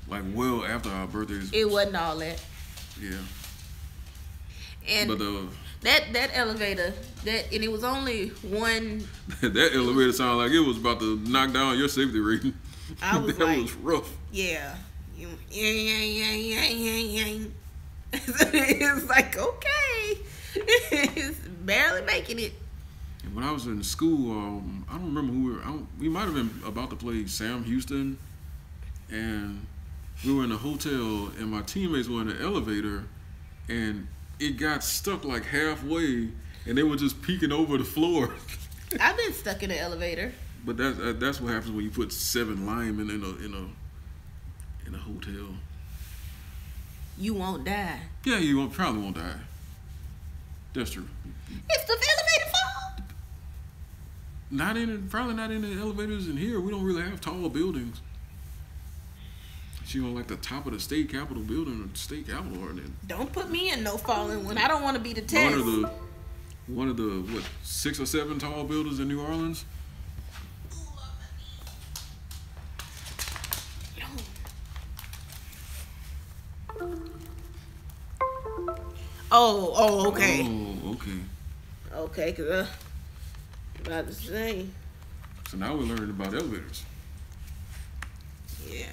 [SPEAKER 1] like well after our birthdays.
[SPEAKER 2] It wasn't all that.
[SPEAKER 1] Yeah.
[SPEAKER 2] And
[SPEAKER 1] but
[SPEAKER 2] that elevator, and it was only one.
[SPEAKER 1] That elevator sounded like it was about to knock down your safety rating.
[SPEAKER 2] I was
[SPEAKER 1] that
[SPEAKER 2] like,
[SPEAKER 1] was rough.
[SPEAKER 2] Yeah. It's like, okay. It's barely making it.
[SPEAKER 1] And when I was in school, I don't remember who we were. We might have been about to play Sam Houston, and we were in a hotel, and my teammates were in the elevator, and it got stuck like halfway, and they were just peeking over the floor.
[SPEAKER 2] I've been stuck in the elevator.
[SPEAKER 1] But that's what happens when you put 7 linemen in a hotel.
[SPEAKER 2] You won't die.
[SPEAKER 1] Yeah, you probably won't die. That's true.
[SPEAKER 2] It's the elevator fault.
[SPEAKER 1] Probably not in the elevators in here. We don't really have tall buildings. She on like the top of the state capitol building or state capitol or anything.
[SPEAKER 2] Don't put me in no falling one. I don't want to be the test.
[SPEAKER 1] One of the 6 or 7 tall buildings in New Orleans.
[SPEAKER 2] Oh, okay.
[SPEAKER 1] Oh, okay.
[SPEAKER 2] Okay, because I'm about to say.
[SPEAKER 1] So now we're learning about elevators.
[SPEAKER 2] Yeah.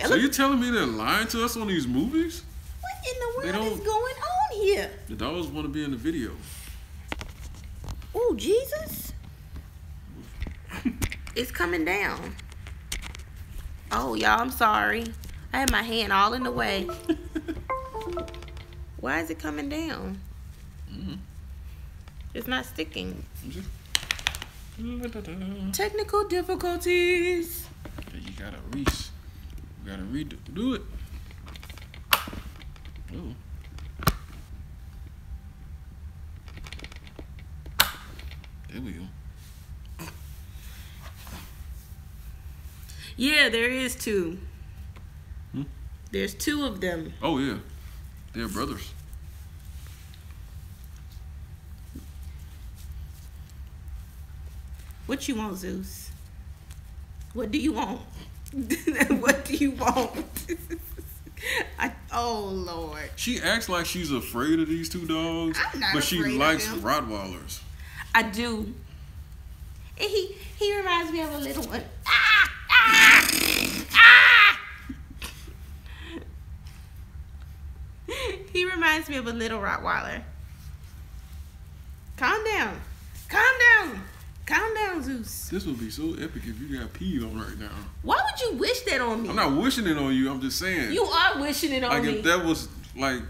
[SPEAKER 1] So you're telling me they're lying to us on these movies?
[SPEAKER 2] What in the world is going on here?
[SPEAKER 1] The dogs want to be in the video.
[SPEAKER 2] Oh, Jesus. It's coming down. Oh, y'all, I'm sorry. I had my hand all in the way. Why is it coming down? It's not sticking. Technical difficulties.
[SPEAKER 1] You gotta redo it. Oh. There we go.
[SPEAKER 2] Yeah, there is 2. There's 2 of them.
[SPEAKER 1] Oh yeah, they're brothers.
[SPEAKER 2] What you want, Zeus? What do you want? What do you want? Oh Lord.
[SPEAKER 1] She acts like she's afraid of these two dogs,
[SPEAKER 2] I'm not
[SPEAKER 1] but she
[SPEAKER 2] afraid of
[SPEAKER 1] likes
[SPEAKER 2] them.
[SPEAKER 1] Rottweilers.
[SPEAKER 2] I do. And he reminds me of a little one. Ah! Ah! Ah! He reminds me of a little Rottweiler. Calm down. Calm down. Calm down, Zeus.
[SPEAKER 1] This would be so epic if you got peed on right now.
[SPEAKER 2] Why would you wish that on me?
[SPEAKER 1] I'm not wishing it on you. I'm just saying.
[SPEAKER 2] You are wishing it on
[SPEAKER 1] like
[SPEAKER 2] me.
[SPEAKER 1] if that was like,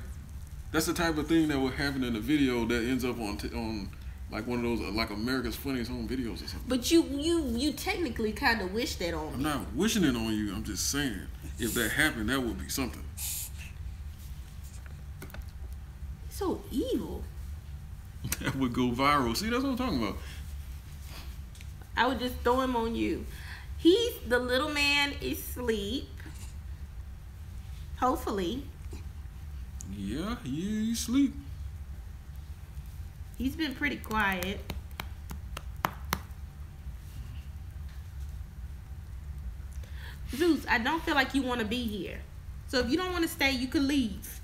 [SPEAKER 1] that's the type of thing that would happen in a video that ends up on like one of those like America's Funniest Home Videos or something.
[SPEAKER 2] But you technically kind of wish that on me.
[SPEAKER 1] I'm not wishing it on you. I'm just saying if that happened, that would be something.
[SPEAKER 2] So evil.
[SPEAKER 1] That would go viral. See, that's what I'm talking about.
[SPEAKER 2] I would just throw him on you. The little man is asleep. Hopefully.
[SPEAKER 1] Yeah, you sleep.
[SPEAKER 2] He's been pretty quiet. Zeus, I don't feel like you want to be here. So if you don't want to stay, you could leave.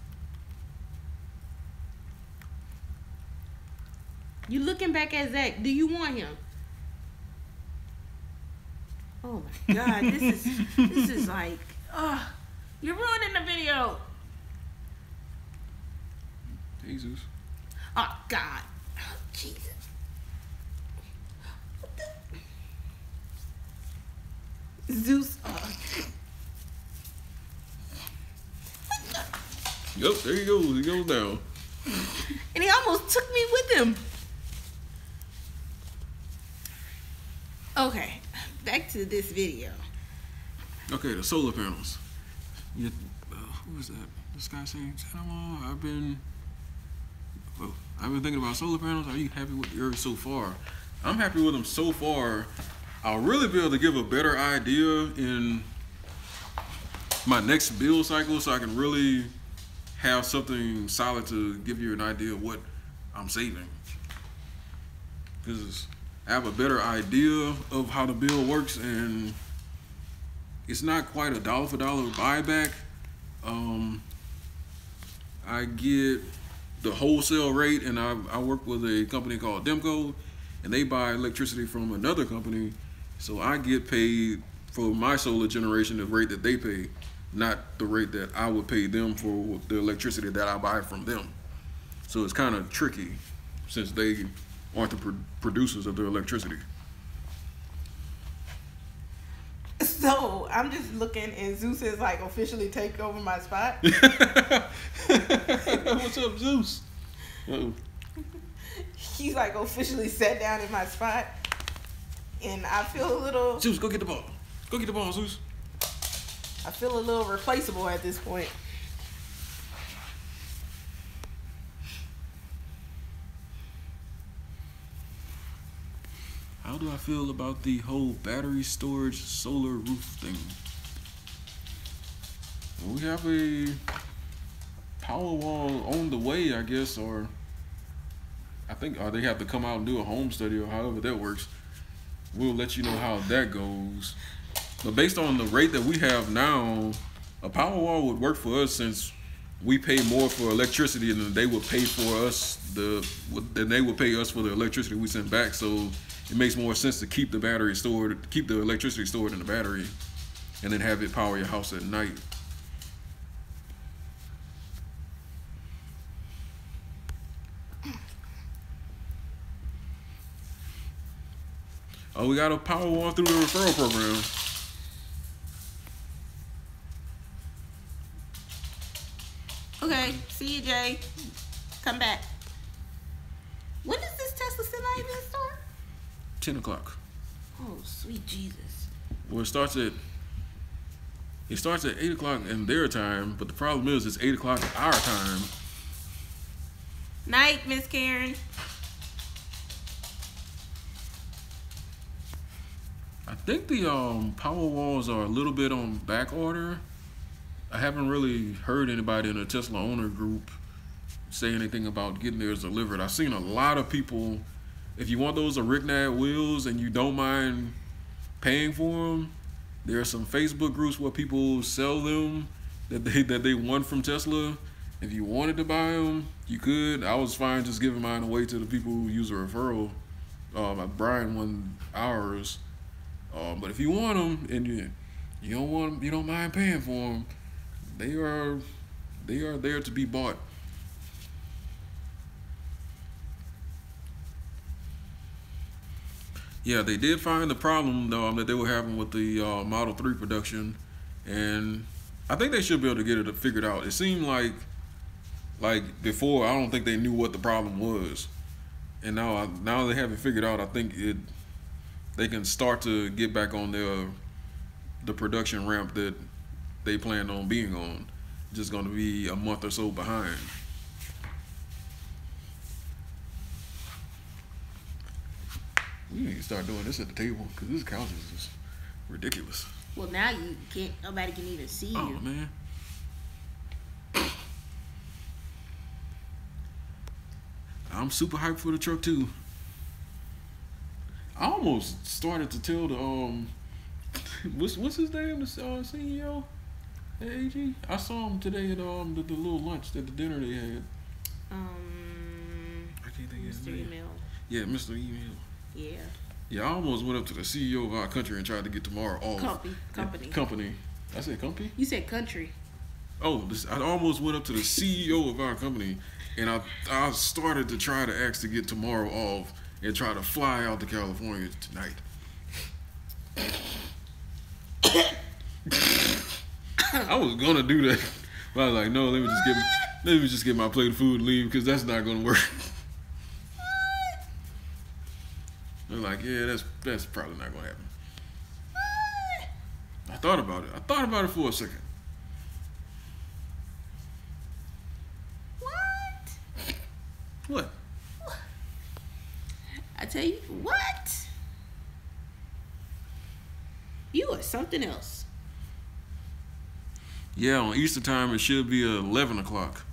[SPEAKER 2] You looking back at Zach. Do you want him? Oh my God, this is like, you're ruining the video.
[SPEAKER 1] Jesus.
[SPEAKER 2] Oh God, oh, Jesus. What the? Zeus.
[SPEAKER 1] Yep, there he goes. He goes down.
[SPEAKER 2] And he almost took me with him. Okay, back to this video.
[SPEAKER 1] Okay, the solar panels. Who was that? This guy saying, I've been thinking about solar panels. Are you happy with yours so far? I'm happy with them so far. I'll really be able to give a better idea in my next build cycle, so I can really have something solid to give you an idea of what I'm saving. Because I have a better idea of how the bill works, and it's not quite a dollar for dollar buyback. I get the wholesale rate, and I work with a company called Demco, and they buy electricity from another company, so I get paid for my solar generation the rate that they pay, not the rate that I would pay them for the electricity that I buy from them. So it's kind of tricky since they aren't the producers of their electricity.
[SPEAKER 2] So I'm just looking, and Zeus is like officially take over my spot.
[SPEAKER 1] What's up, Zeus? Uh-oh.
[SPEAKER 2] He's like officially sat down in my spot, and I feel a little.
[SPEAKER 1] Zeus, go get the ball. Go get the ball, Zeus.
[SPEAKER 2] I feel a little replaceable at this point.
[SPEAKER 1] How do I feel about the whole battery storage solar roof thing? Well, we have a power wall on the way, I guess, or they have to come out and do a home study, or however that works. We'll let you know how that goes. But based on the rate that we have now, a power wall would work for us, since we pay more for electricity than they would pay for us. Than they would pay us for the electricity we send back. So it makes more sense to keep the electricity stored in the battery, and then have it power your house at night. Oh, we got a power wall through the referral program.
[SPEAKER 2] Okay, see you, Jay. Come back. When does this Tesla semi even start?
[SPEAKER 1] 10 o'clock.
[SPEAKER 2] Oh, sweet Jesus.
[SPEAKER 1] Well, it starts at 8 o'clock in their time, but the problem is it's 8 o'clock at our time.
[SPEAKER 2] Night, Miss Karen.
[SPEAKER 1] I think the power walls are a little bit on back order. I haven't really heard anybody in the Tesla owner group say anything about getting theirs delivered. I've seen a lot of people, if you want those Ricknad wheels and you don't mind paying for them, there are some Facebook groups where people sell them, that they won from Tesla. If you wanted to buy them, you could. I was fine just giving mine away to the people who use a referral. Brian won ours. But if you want them and you don't want 'em, you don't mind paying for them, they are there to be bought. Yeah, they did find the problem that they were having with the Model 3 production, and I think they should be able to get it figured out. It seemed like before, I don't think they knew what the problem was, and now they have it figured out. I think they can start to get back on the production ramp that they planned on being on. Just going to be a month or so behind. We need to start doing this at the table because this couch is just ridiculous.
[SPEAKER 2] Well, now you can't. Nobody can even see you.
[SPEAKER 1] Oh man. I'm super hyped for the truck too. I almost started to tell the what's his name, the CEO at AG. I saw him today at the little lunch at the dinner they had. I can't think of his name.
[SPEAKER 2] Email.
[SPEAKER 1] Yeah, Mr. Email.
[SPEAKER 2] Yeah.
[SPEAKER 1] Yeah, I almost went up to the CEO of our country and tried to get tomorrow off. Company. I said company?
[SPEAKER 2] You said country.
[SPEAKER 1] Oh, I almost went up to the CEO of our company, and I started to try to ask to get tomorrow off and try to fly out to California tonight. I was gonna do that, but I was like, no, let me just get my plate of food and leave because that's not gonna work. They're like, yeah, that's probably not gonna happen. I thought about it for a second. What?
[SPEAKER 2] I tell you what? You are something else.
[SPEAKER 1] Yeah, on Easter time it should be 11 o'clock.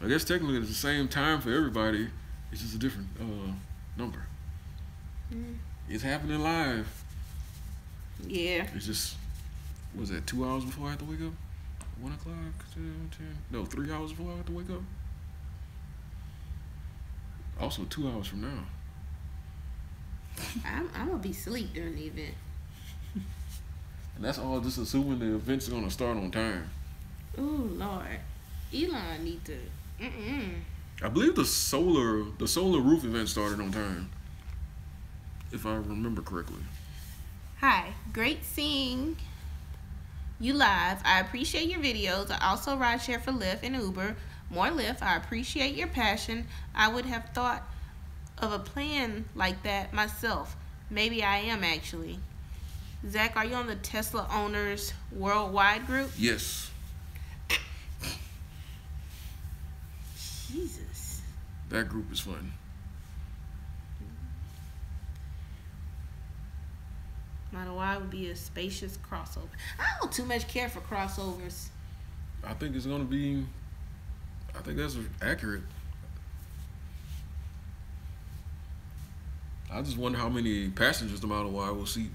[SPEAKER 1] I guess technically it's the same time for everybody. It's just a different number. It's happening live.
[SPEAKER 2] Yeah.
[SPEAKER 1] It's just, was that 2 hours before I have to wake up? 1 o'clock? 10. No, 3 hours before I have to wake up. Also 2 hours from now.
[SPEAKER 2] I'm gonna be asleep during the event.
[SPEAKER 1] And that's all just assuming the event's gonna start on time.
[SPEAKER 2] Ooh, Lord. Elon need to
[SPEAKER 1] I believe the solar roof event started on time, if I remember correctly.
[SPEAKER 2] Hi, great seeing you live. I appreciate your videos. I also ride share for Lyft and Uber. More Lyft. I appreciate your passion. I would have thought of a plan like that myself. Maybe I am actually. Zach, are you on the Tesla Owners Worldwide group?
[SPEAKER 1] Yes.
[SPEAKER 2] Jesus.
[SPEAKER 1] That group is fun.
[SPEAKER 2] Model Y would be a spacious crossover. I don't too much care for crossovers.
[SPEAKER 1] I think it's gonna be. I think that's accurate. I just wonder how many passengers the Model Y will seat.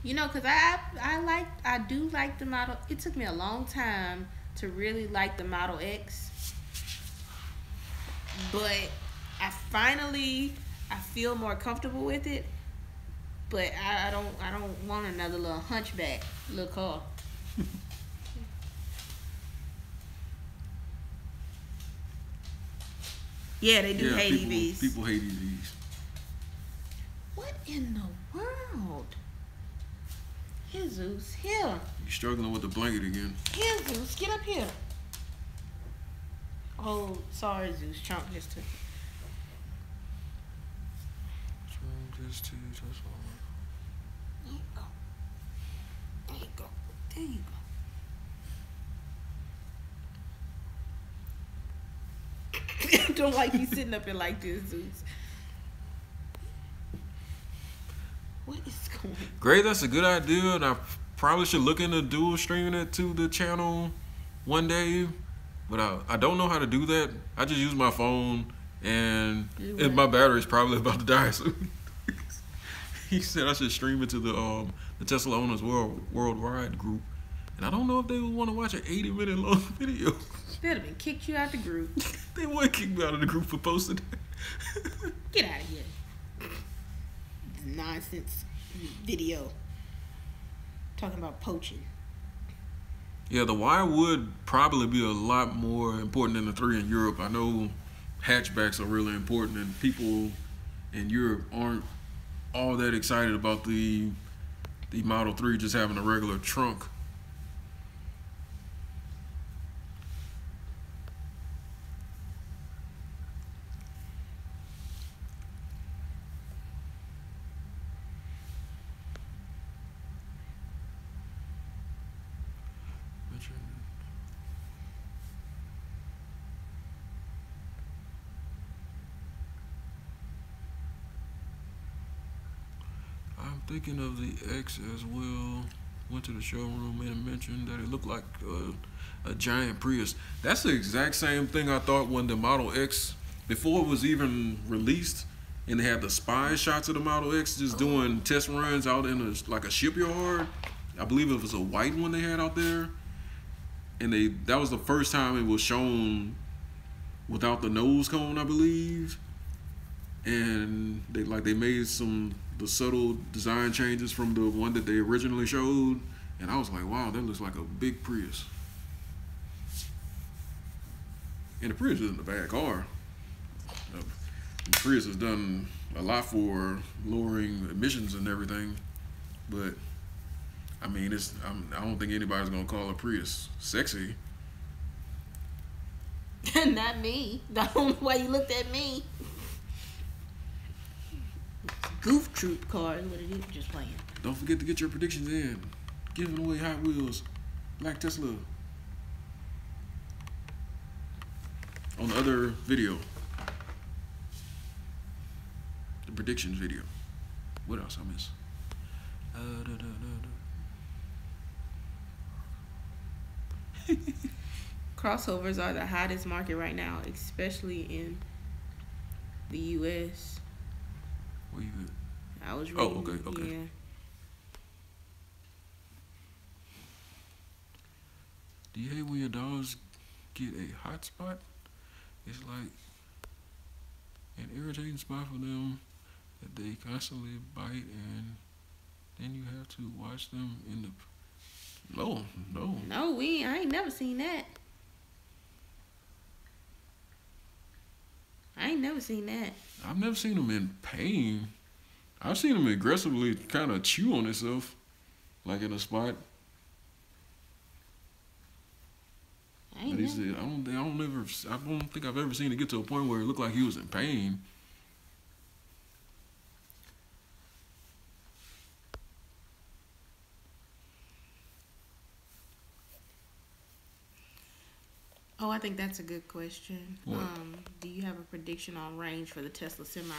[SPEAKER 2] You know, because I do like the Model. It took me a long time to really like the Model X, but I feel more comfortable with it. But I don't want another little hunchback little car. Yeah, they do hate EVs.
[SPEAKER 1] People hate EVs.
[SPEAKER 2] What in the world? Here, Zeus. Here.
[SPEAKER 1] You're struggling with the blanket again.
[SPEAKER 2] Here, Zeus. Get up here. Oh, sorry, Zeus. Trump just took it. There you go. There you go. There you go. Don't like you sitting up here like this, Zeus. What is going on?
[SPEAKER 1] Great, that's a good idea, and I probably should look into dual streaming it to the channel one day. But I don't know how to do that. I just use my phone, and my battery's probably about to die soon. He said I should stream it to the Tesla Owners Worldwide group, And I don't know if they would want to watch an 80-minute long video.
[SPEAKER 2] They'd have been kicked you out the group.
[SPEAKER 1] They would kick me out of the group for posting that.
[SPEAKER 2] Get out of here. Nonsense video. Talking about poaching.
[SPEAKER 1] Yeah, the Y would probably be a lot more important than the 3 in Europe. I know hatchbacks are really important, and people in Europe aren't all that excited about the Model 3 just having a regular trunk. I'm thinking of the X as well. Went to the showroom and mentioned that it looked like a giant Prius. That's the exact same thing I thought when the Model X, before it was even released, and they had the spy shots of the Model X just doing test runs out in like a shipyard. I believe it was a white one they had out there, and that was the first time it was shown without the nose cone, I believe. And they made the subtle design changes from the one that they originally showed, and I was like, wow, that looks like a big Prius. And the Prius isn't a bad car. The Prius has done a lot for lowering emissions and everything, but I mean, I don't think anybody's gonna call a Prius sexy.
[SPEAKER 2] Not me. I don't know why you looked at me. Goof Troop car is what it is. Just playing.
[SPEAKER 1] Don't forget to get your predictions in. Giving away Hot Wheels, Black Tesla. On the other video. The predictions video. What else I miss?
[SPEAKER 2] Crossovers are the hottest market right now, especially in the U.S.
[SPEAKER 1] Where you at?
[SPEAKER 2] I was reading.
[SPEAKER 1] Oh, okay.
[SPEAKER 2] Yeah.
[SPEAKER 1] Do you hate when your dogs get a hot spot? It's like an irritating spot for them that they constantly bite, and then you have to watch them in the... No.
[SPEAKER 2] No, I ain't never seen that. I've never seen them in pain. I've seen them aggressively kind of chew on itself, like in a spot. I don't think I've ever seen it get to a point where it looked like he was in pain. Oh, I think that's a good question.
[SPEAKER 1] What?
[SPEAKER 2] Do you have a prediction on range for the Tesla Semi?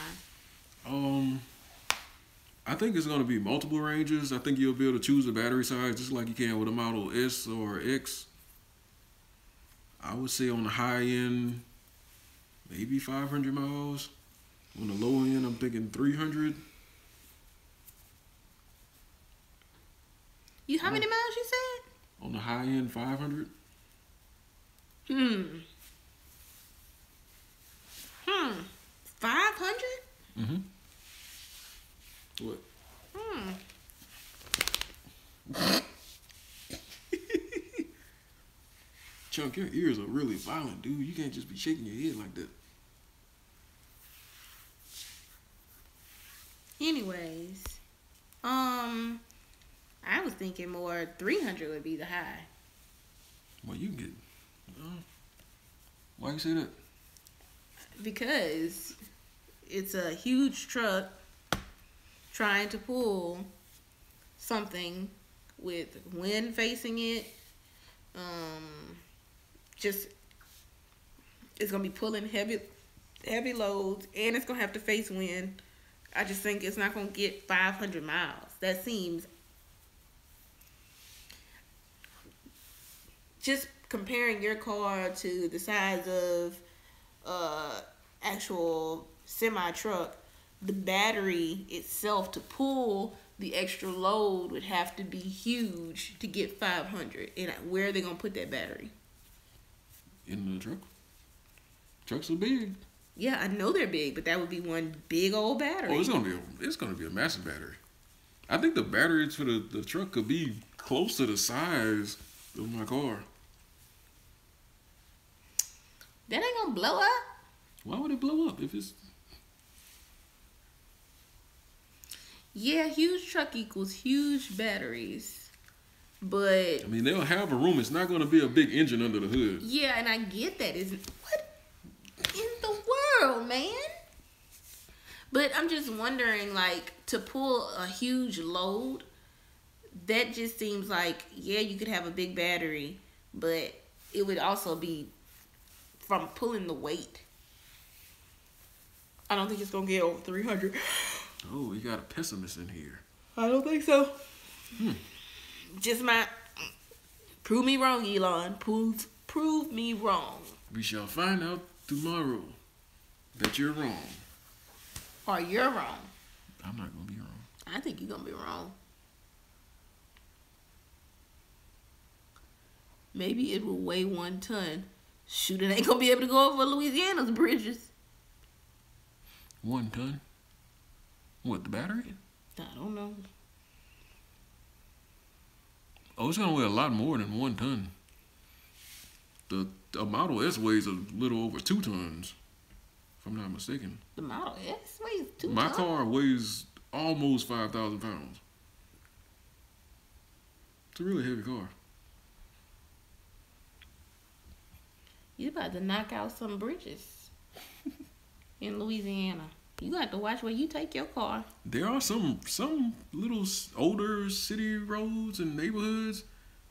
[SPEAKER 1] I think it's going to be multiple ranges. I think you'll be able to choose a battery size just like you can with a Model S or X. I would say on the high end, maybe 500 miles. On the low end, I'm thinking 300.
[SPEAKER 2] How many miles you said?
[SPEAKER 1] On the high end, 500.
[SPEAKER 2] 500?
[SPEAKER 1] Mm-hmm. What? Chunk, your ears are really violent, dude. You can't just be shaking your head like that.
[SPEAKER 2] Anyways, I was thinking more 300 would be the high.
[SPEAKER 1] Well, you get... why you say that?
[SPEAKER 2] Because it's a huge truck trying to pull something with wind facing it. It's gonna be pulling heavy loads, and it's gonna have to face wind. I just think it's not gonna get 500 miles. That seems, just comparing your car to the size of actual semi truck, the battery itself to pull the extra load would have to be huge to get 500. And where are they gonna put that battery?
[SPEAKER 1] In the truck. Trucks are big.
[SPEAKER 2] Yeah, I know they're big, but that would be one big old battery.
[SPEAKER 1] Oh, it's gonna be a massive battery. I think the batteries for the truck could be close to the size of my car.
[SPEAKER 2] That ain't gonna blow up.
[SPEAKER 1] Why would it blow up if it's...
[SPEAKER 2] Yeah, huge truck equals huge batteries. But...
[SPEAKER 1] I mean, they'll have a room. It's not going to be a big engine under the hood.
[SPEAKER 2] Yeah, and I get that. What in the world, man? But I'm just wondering, like, to pull a huge load, that just seems like, yeah, you could have a big battery, but it would also be from pulling the weight. I don't think it's going to get over 300.
[SPEAKER 1] Oh, we got a pessimist in here.
[SPEAKER 2] I don't think so. Just my... Prove me wrong, Elon. Prove me wrong.
[SPEAKER 1] We shall find out tomorrow that you're wrong.
[SPEAKER 2] Or you're wrong.
[SPEAKER 1] I'm not going to be wrong.
[SPEAKER 2] I think you're going to be wrong. Maybe it will weigh 1 ton. Shoot, it ain't going to be able to go over Louisiana's bridges.
[SPEAKER 1] 1 ton? What, the battery?
[SPEAKER 2] I don't know.
[SPEAKER 1] Oh, it's going to weigh a lot more than 1 ton. The Model S weighs a little over 2 tons, if I'm not mistaken.
[SPEAKER 2] The Model S weighs 2
[SPEAKER 1] My
[SPEAKER 2] tons?
[SPEAKER 1] car weighs almost 5,000 pounds. It's a really heavy car.
[SPEAKER 2] You about to knock out some bridges in Louisiana. You got to watch where you take your car.
[SPEAKER 1] There are some little older city roads and neighborhoods.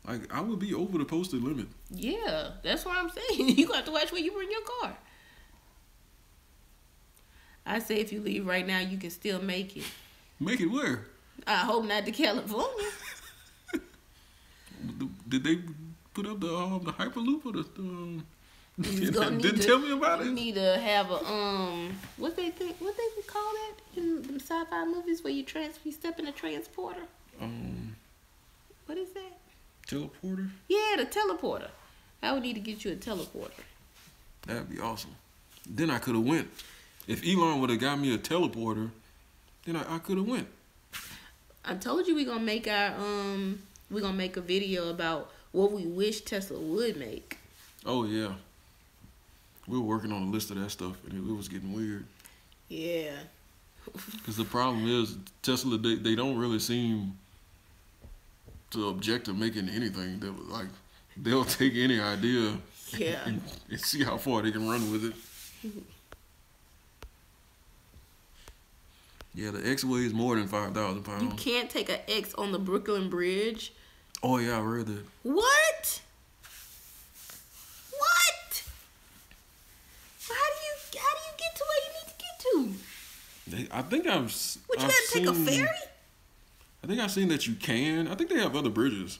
[SPEAKER 1] Like, I would be over the posted limit.
[SPEAKER 2] Yeah, that's what I'm saying. You got to watch where you bring your car. I say if you leave right now, you can still make it.
[SPEAKER 1] Make it where?
[SPEAKER 2] I hope not to California.
[SPEAKER 1] Did they put up the Hyperloop or the...
[SPEAKER 2] Didn't
[SPEAKER 1] tell me about it.
[SPEAKER 2] You need to have a what they call that in the sci-fi movies where you step in a transporter. What is that?
[SPEAKER 1] Teleporter?
[SPEAKER 2] Yeah, the teleporter. I would need to get you a teleporter.
[SPEAKER 1] That'd be awesome. Then I could have went. If Elon would have got me a teleporter, then I could have went.
[SPEAKER 2] I told you we're gonna make a video about what we wish Tesla would make.
[SPEAKER 1] Oh yeah. We were working on a list of that stuff, and it was getting weird.
[SPEAKER 2] Yeah.
[SPEAKER 1] Because the problem is, Tesla, they don't really seem to object to making anything. They'll take any idea and see how far they can run with it. Yeah, the X weighs more than 5,000 pounds.
[SPEAKER 2] You can't take an X on the Brooklyn Bridge.
[SPEAKER 1] Oh, yeah, I read that.
[SPEAKER 2] What? How do you get to where you need to get to?
[SPEAKER 1] I think I've
[SPEAKER 2] What, you gotta take a ferry?
[SPEAKER 1] I think I've seen that you can. I think they have other bridges,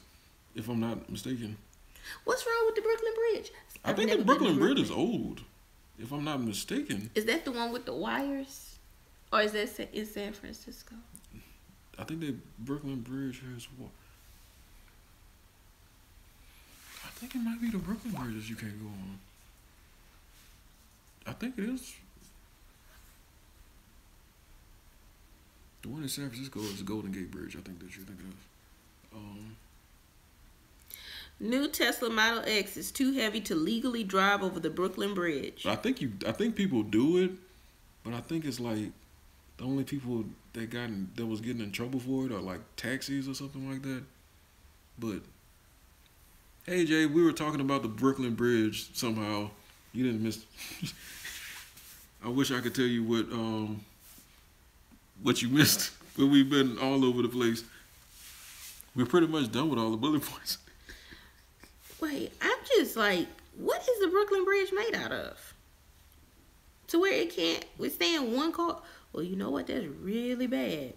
[SPEAKER 1] if I'm not mistaken.
[SPEAKER 2] What's wrong with the Brooklyn Bridge?
[SPEAKER 1] I think the Brooklyn Bridge is old, if I'm not mistaken.
[SPEAKER 2] Is that the one with the wires? Or is that in San Francisco?
[SPEAKER 1] I think the Brooklyn Bridge has what? I think it might be the Brooklyn Bridges you can't go on. I think it is. The one in San Francisco is the Golden Gate Bridge, I think that you're thinking of.
[SPEAKER 2] New Tesla Model X is too heavy to legally drive over the Brooklyn Bridge.
[SPEAKER 1] I think people do it, but I think it's like the only people that was getting in trouble for it are like taxis or something like that. But hey Jay, we were talking about the Brooklyn Bridge somehow. You didn't miss. I wish I could tell you what you missed, but we've been all over the place. We're pretty much done with all the bullet points.
[SPEAKER 2] Wait, I'm just like, what is the Brooklyn Bridge made out of? To where it can't withstand one car? Well, you know what? That's really bad.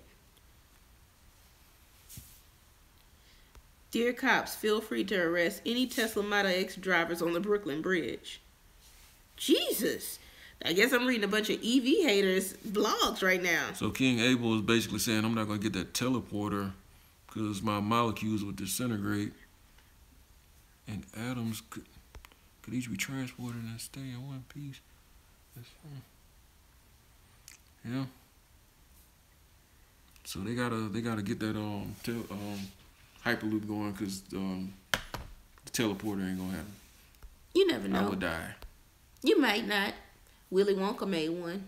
[SPEAKER 2] Dear cops, feel free to arrest any Tesla Model X drivers on the Brooklyn Bridge. Jesus, I guess I'm reading a bunch of EV haters blogs right now.
[SPEAKER 1] So King Abel is basically saying I'm not going to get that teleporter because my molecules would disintegrate, and atoms could each be transported and stay in one piece. Yeah. So they gotta get that hyperloop going because the teleporter ain't gonna happen.
[SPEAKER 2] You never know.
[SPEAKER 1] I would die.
[SPEAKER 2] You might not. Willy Wonka made one.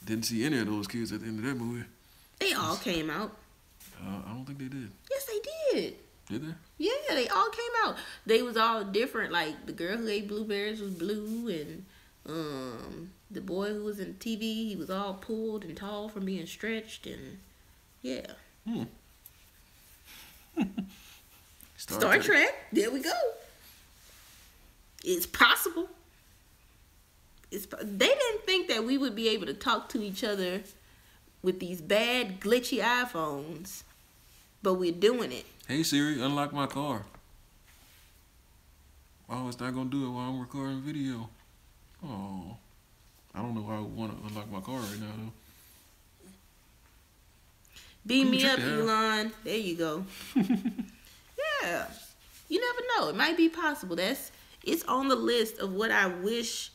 [SPEAKER 1] Didn't see any of those kids at the end of that movie.
[SPEAKER 2] They all came out.
[SPEAKER 1] I don't think they did.
[SPEAKER 2] Yes, they did.
[SPEAKER 1] Did they?
[SPEAKER 2] Yeah, they all came out. They was all different. Like the girl who ate blueberries was blue, and the boy who was in TV, he was all pulled and tall from being stretched, and yeah. Star Trek. There we go. It's possible. They didn't think that we would be able to talk to each other with these bad, glitchy iPhones, but we're doing it.
[SPEAKER 1] Hey Siri, unlock my car. Oh, it's not gonna do it while I'm recording video. Oh, I don't know why I would want to unlock my car right now though.
[SPEAKER 2] Beam me up, Elon. There you go. Yeah, you never know. It might be possible. It's on the list of what I wish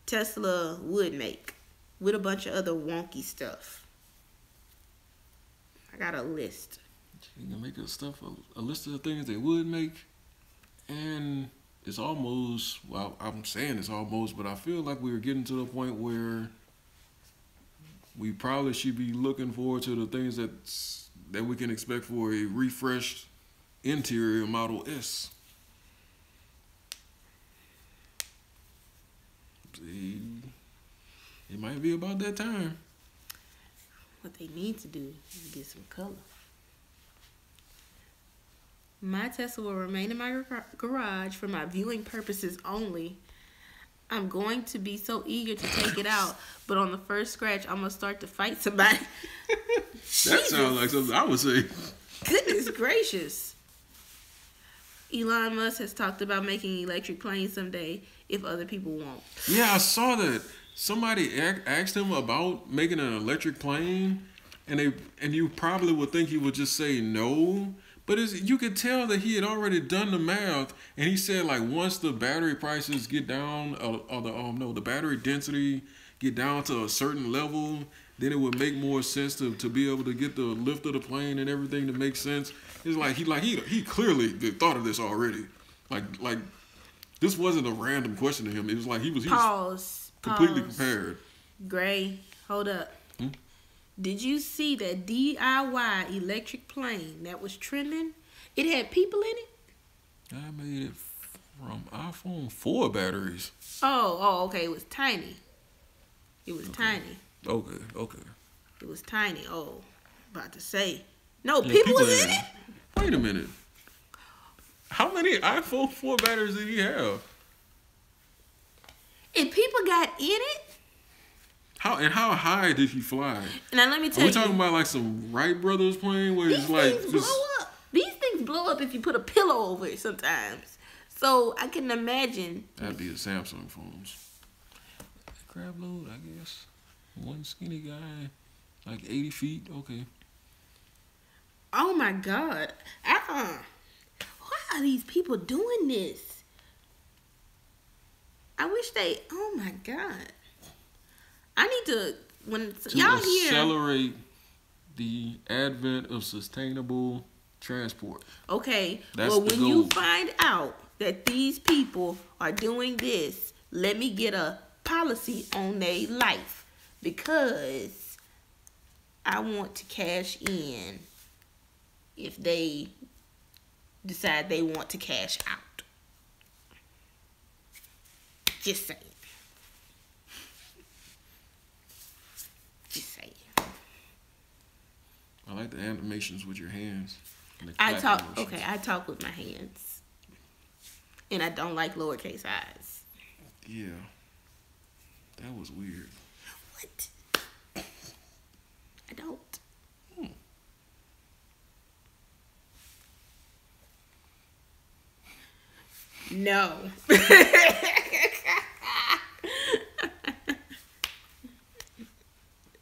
[SPEAKER 2] Tesla would make with a bunch of other wonky stuff. I got a list.
[SPEAKER 1] You can make a list of the things they would make, and it's almost, well, I'm saying it's almost, but I feel like we're getting to the point where we probably should be looking forward to the things that we can expect for a refreshed interior Model S. See, it might be about that time.
[SPEAKER 2] What they need to do is get some color. My Tesla will remain in my garage for my viewing purposes only. I'm going to be so eager to take it out, but on the first scratch, I'm going to start to fight somebody.
[SPEAKER 1] That sounds like something I would say.
[SPEAKER 2] Goodness gracious. Elon Musk has talked about making electric planes someday if other people won't.
[SPEAKER 1] Yeah, I saw that. Somebody asked him about making an electric plane, and you probably would think he would just say no. But you could tell that he had already done the math, and he said like once the battery prices get down, the battery density get down to a certain level, then it would make more sense to be able to get the lift of the plane and everything to make sense. It's like he clearly thought of this already. Like this wasn't a random question to him. It was like he was completely prepared.
[SPEAKER 2] Gray, hold up. Did you see that DIY electric plane that was trending? It had people in it?
[SPEAKER 1] I made it from iPhone 4 batteries.
[SPEAKER 2] Oh, okay. It was tiny. It was tiny.
[SPEAKER 1] Okay.
[SPEAKER 2] It was tiny. Oh, about to say. No, people was in it?
[SPEAKER 1] Wait a minute. How many iPhone 4 batteries did he have?
[SPEAKER 2] And people got in it?
[SPEAKER 1] How high did he fly?
[SPEAKER 2] Now let me tell you.
[SPEAKER 1] Are we talking about like some Wright Brothers plane where
[SPEAKER 2] these things blow up. These things blow up if you put a pillow over it sometimes. So I can imagine.
[SPEAKER 1] That'd be the Samsung phones. Crab load, I guess. One skinny guy, like 80 feet. Okay.
[SPEAKER 2] Oh my God. Why are these people doing this? I wish they. Oh my God. I need to y'all hear
[SPEAKER 1] accelerate the advent of sustainable transport.
[SPEAKER 2] Okay.
[SPEAKER 1] That's
[SPEAKER 2] well, when you find out that these people are doing this, let me get a policy on their life because I want to cash in if they decide they want to cash out. Just saying.
[SPEAKER 1] I like the animations with your hands.
[SPEAKER 2] I talk with my hands. And I don't like lowercase i's.
[SPEAKER 1] Yeah. That was weird.
[SPEAKER 2] What? I don't. No.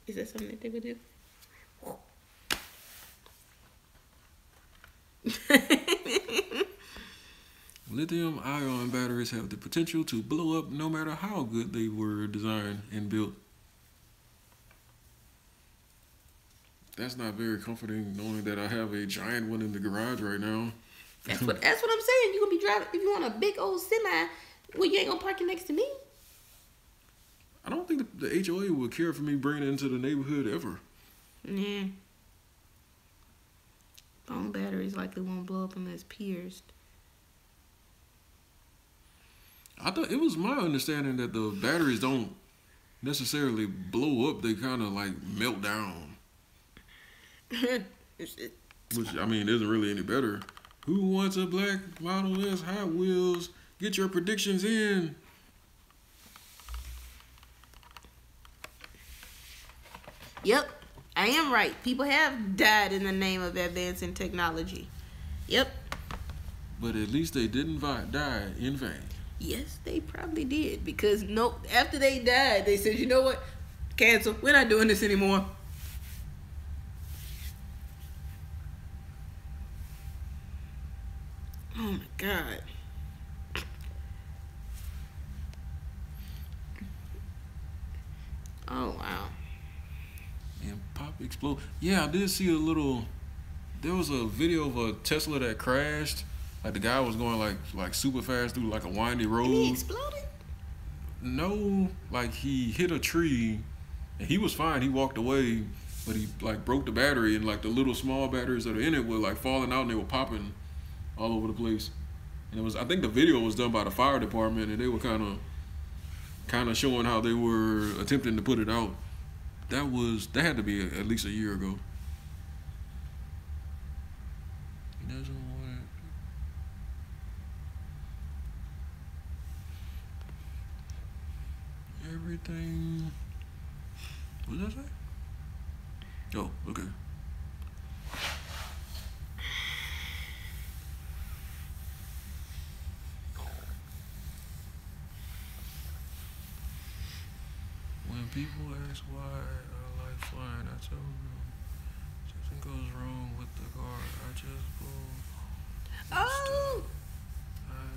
[SPEAKER 2] Is that something that they would do?
[SPEAKER 1] Lithium-ion batteries have the potential to blow up no matter how good they were designed and built. That's not very comforting, knowing that I have a giant one in the garage right now.
[SPEAKER 2] That's what I'm saying. You gonna be driving if you want a big old semi. Well, you ain't gonna park it next to me.
[SPEAKER 1] I don't think the HOA would care for me bringing it into the neighborhood ever.
[SPEAKER 2] Yeah. Phone batteries likely won't blow up unless pierced.
[SPEAKER 1] I thought it was my understanding that the batteries don't necessarily blow up; they kind of like melt down. Which I mean isn't really any better. Who wants a black Model S Hot Wheels? Get your predictions in.
[SPEAKER 2] Yep, I am right. People have died in the name of advancing technology. Yep.
[SPEAKER 1] But at least they didn't die in vain.
[SPEAKER 2] Yes, they probably did. Because after they died, they said, you know what? Cancel. We're not doing this anymore. Oh my God. Oh wow.
[SPEAKER 1] And pop explode. Yeah, I did see a little. There was a video of a Tesla that crashed. Like the guy was going like super fast through like a windy road.
[SPEAKER 2] And he exploded?
[SPEAKER 1] No, like he hit a tree, and he was fine. He walked away, but he like broke the battery, and like the little small batteries that are in it were like falling out, and they were popping all over the place. And it was, I think the video was done by the fire department, and they were kind of showing how they were attempting to put it out. That had to be at least a year ago. He doesn't want it. Everything. What did I say? Oh, okay. When people ask why I like flying, I tell them something goes wrong with the car. I just go.
[SPEAKER 2] Oh!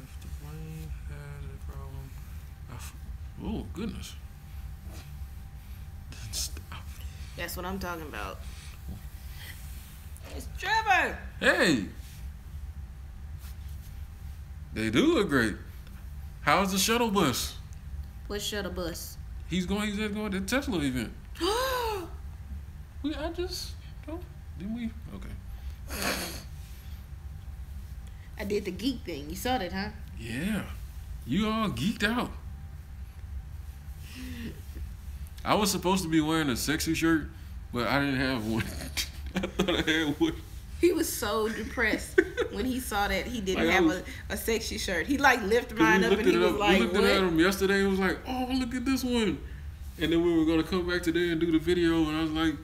[SPEAKER 1] If the plane has a problem, oh goodness. Stop.
[SPEAKER 2] That's what I'm talking about. It's Trevor!
[SPEAKER 1] Hey! They do look great. How's the shuttle bus?
[SPEAKER 2] What shuttle bus?
[SPEAKER 1] He's going to the Tesla event. Oh, didn't we? Okay.
[SPEAKER 2] I did the geek thing. You saw that, huh?
[SPEAKER 1] Yeah. You all geeked out. I was supposed to be wearing a sexy shirt, but I didn't have one. I thought I had one.
[SPEAKER 2] He was so depressed when he saw that he didn't have a sexy shirt. He like lifted mine up and he was like,
[SPEAKER 1] we looked at him yesterday and was like, oh, look at this one. And then we were going to come back today and do the video, and I was like,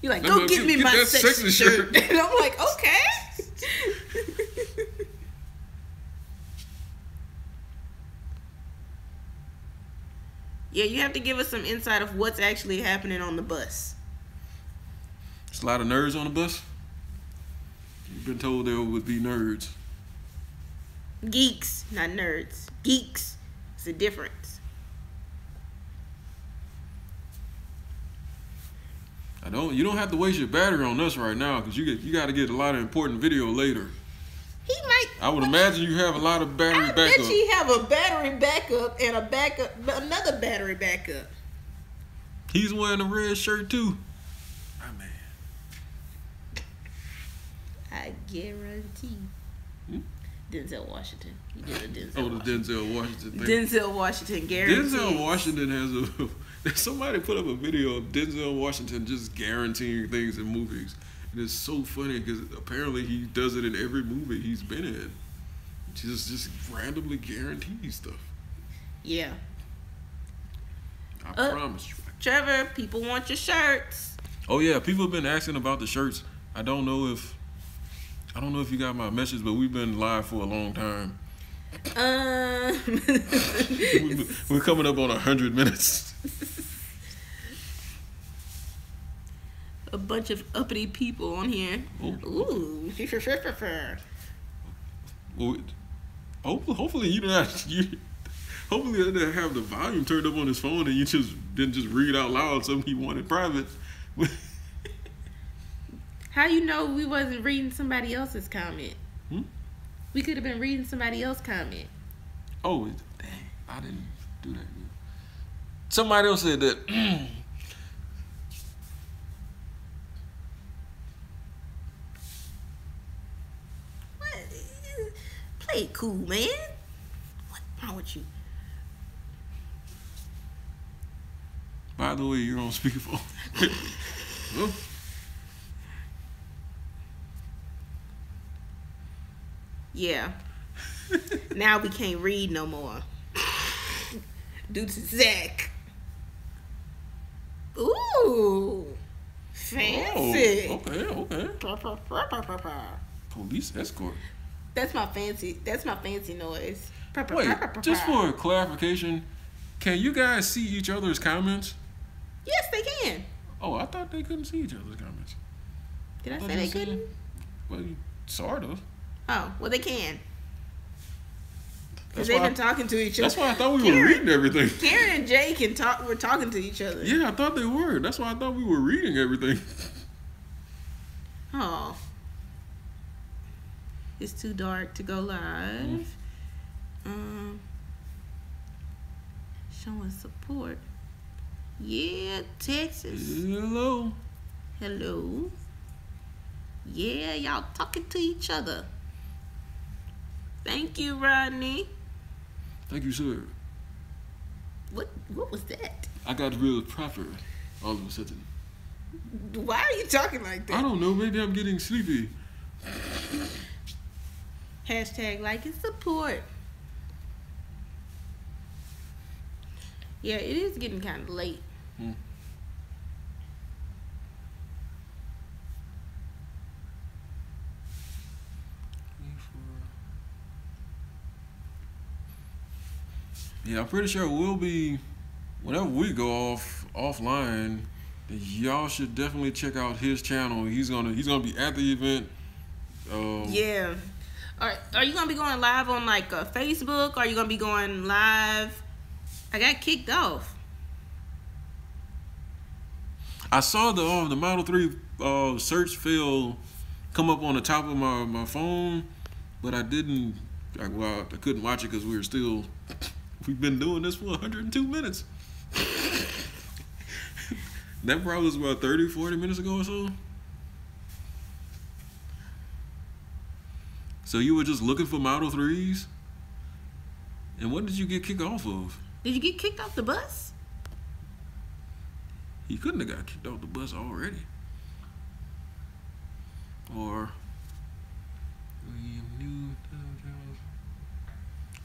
[SPEAKER 2] you're like, go get me my sexy shirt. And I'm like, okay. Yeah, you have to give us some insight of what's actually happening on the bus.
[SPEAKER 1] There's a lot of nerds on the bus. You've been told there would be nerds.
[SPEAKER 2] Geeks, not nerds. Geeks. It's a difference.
[SPEAKER 1] You don't have to waste your battery on us right now, because you got to get a lot of important video later.
[SPEAKER 2] He might.
[SPEAKER 1] I would imagine you have a lot of battery backup.
[SPEAKER 2] I bet you have a battery backup and another battery backup.
[SPEAKER 1] He's wearing a red shirt too. My man.
[SPEAKER 2] I guarantee. Denzel Washington. He did a Denzel.
[SPEAKER 1] Oh, the Denzel Washington thing.
[SPEAKER 2] Denzel Washington guarantees.
[SPEAKER 1] Denzel Washington has somebody put up a video of Denzel Washington just guaranteeing things in movies. And it's so funny because apparently he does it in every movie he's been in. He just randomly guarantees stuff.
[SPEAKER 2] Yeah.
[SPEAKER 1] I promise you.
[SPEAKER 2] Trevor, people want your shirts.
[SPEAKER 1] Oh yeah, people have been asking about the shirts. I don't know if you got my message, but we've been live for a long time. We're coming up on 100 minutes.
[SPEAKER 2] A bunch of uppity people on here. Ooh.
[SPEAKER 1] Well, hopefully you don't have hopefully they didn't have the volume turned up on his phone and you didn't just read out loud something he wanted private.
[SPEAKER 2] How you know we wasn't reading somebody else's comment? We could have been reading somebody else's comment.
[SPEAKER 1] Oh, dang. I didn't do that. Somebody else said that.
[SPEAKER 2] What? Play it cool, man. What's wrong with you?
[SPEAKER 1] By the way, you're on speakerphone. Well,
[SPEAKER 2] yeah. Now we can't read no more. Due to Zach. Ooh. Fancy.
[SPEAKER 1] Oh, okay. Police escort.
[SPEAKER 2] That's my fancy noise.
[SPEAKER 1] Wait, just for clarification, can you guys see each other's comments?
[SPEAKER 2] Yes, they can.
[SPEAKER 1] Oh, I thought they couldn't see each other's comments.
[SPEAKER 2] Did I say they couldn't?
[SPEAKER 1] Well, sort of.
[SPEAKER 2] Oh, well, they can. Because they've been talking to each other.
[SPEAKER 1] That's why I thought we were reading everything.
[SPEAKER 2] Karen and Jay were talking to each other.
[SPEAKER 1] Yeah, I thought they were. That's why I thought we were reading everything.
[SPEAKER 2] Oh. It's too dark to go live. Showing support. Yeah, Texas.
[SPEAKER 1] Hello.
[SPEAKER 2] Yeah, y'all talking to each other. Thank you, Rodney.
[SPEAKER 1] Thank you, sir.
[SPEAKER 2] What was that?
[SPEAKER 1] I got real proper all of a sudden.
[SPEAKER 2] Why are you talking like that?
[SPEAKER 1] I don't know. Maybe I'm getting sleepy.
[SPEAKER 2] Hashtag like and support. Yeah, it is getting kind of late.
[SPEAKER 1] Yeah, I'm pretty sure we'll be, whenever we go offline, y'all should definitely check out his channel. He's gonna be at the event.
[SPEAKER 2] Yeah. Are you gonna be going live on like Facebook? Or are you gonna be going live? I got kicked off.
[SPEAKER 1] I saw the Model 3 search field come up on the top of my phone, but I didn't. I couldn't watch it because we've been doing this for 102 minutes. That probably was about 30, 40 minutes ago or so. So you were just looking for Model 3s? And what did you get kicked off of?
[SPEAKER 2] Did you get kicked off the bus?
[SPEAKER 1] He couldn't have got kicked off the bus already. Or...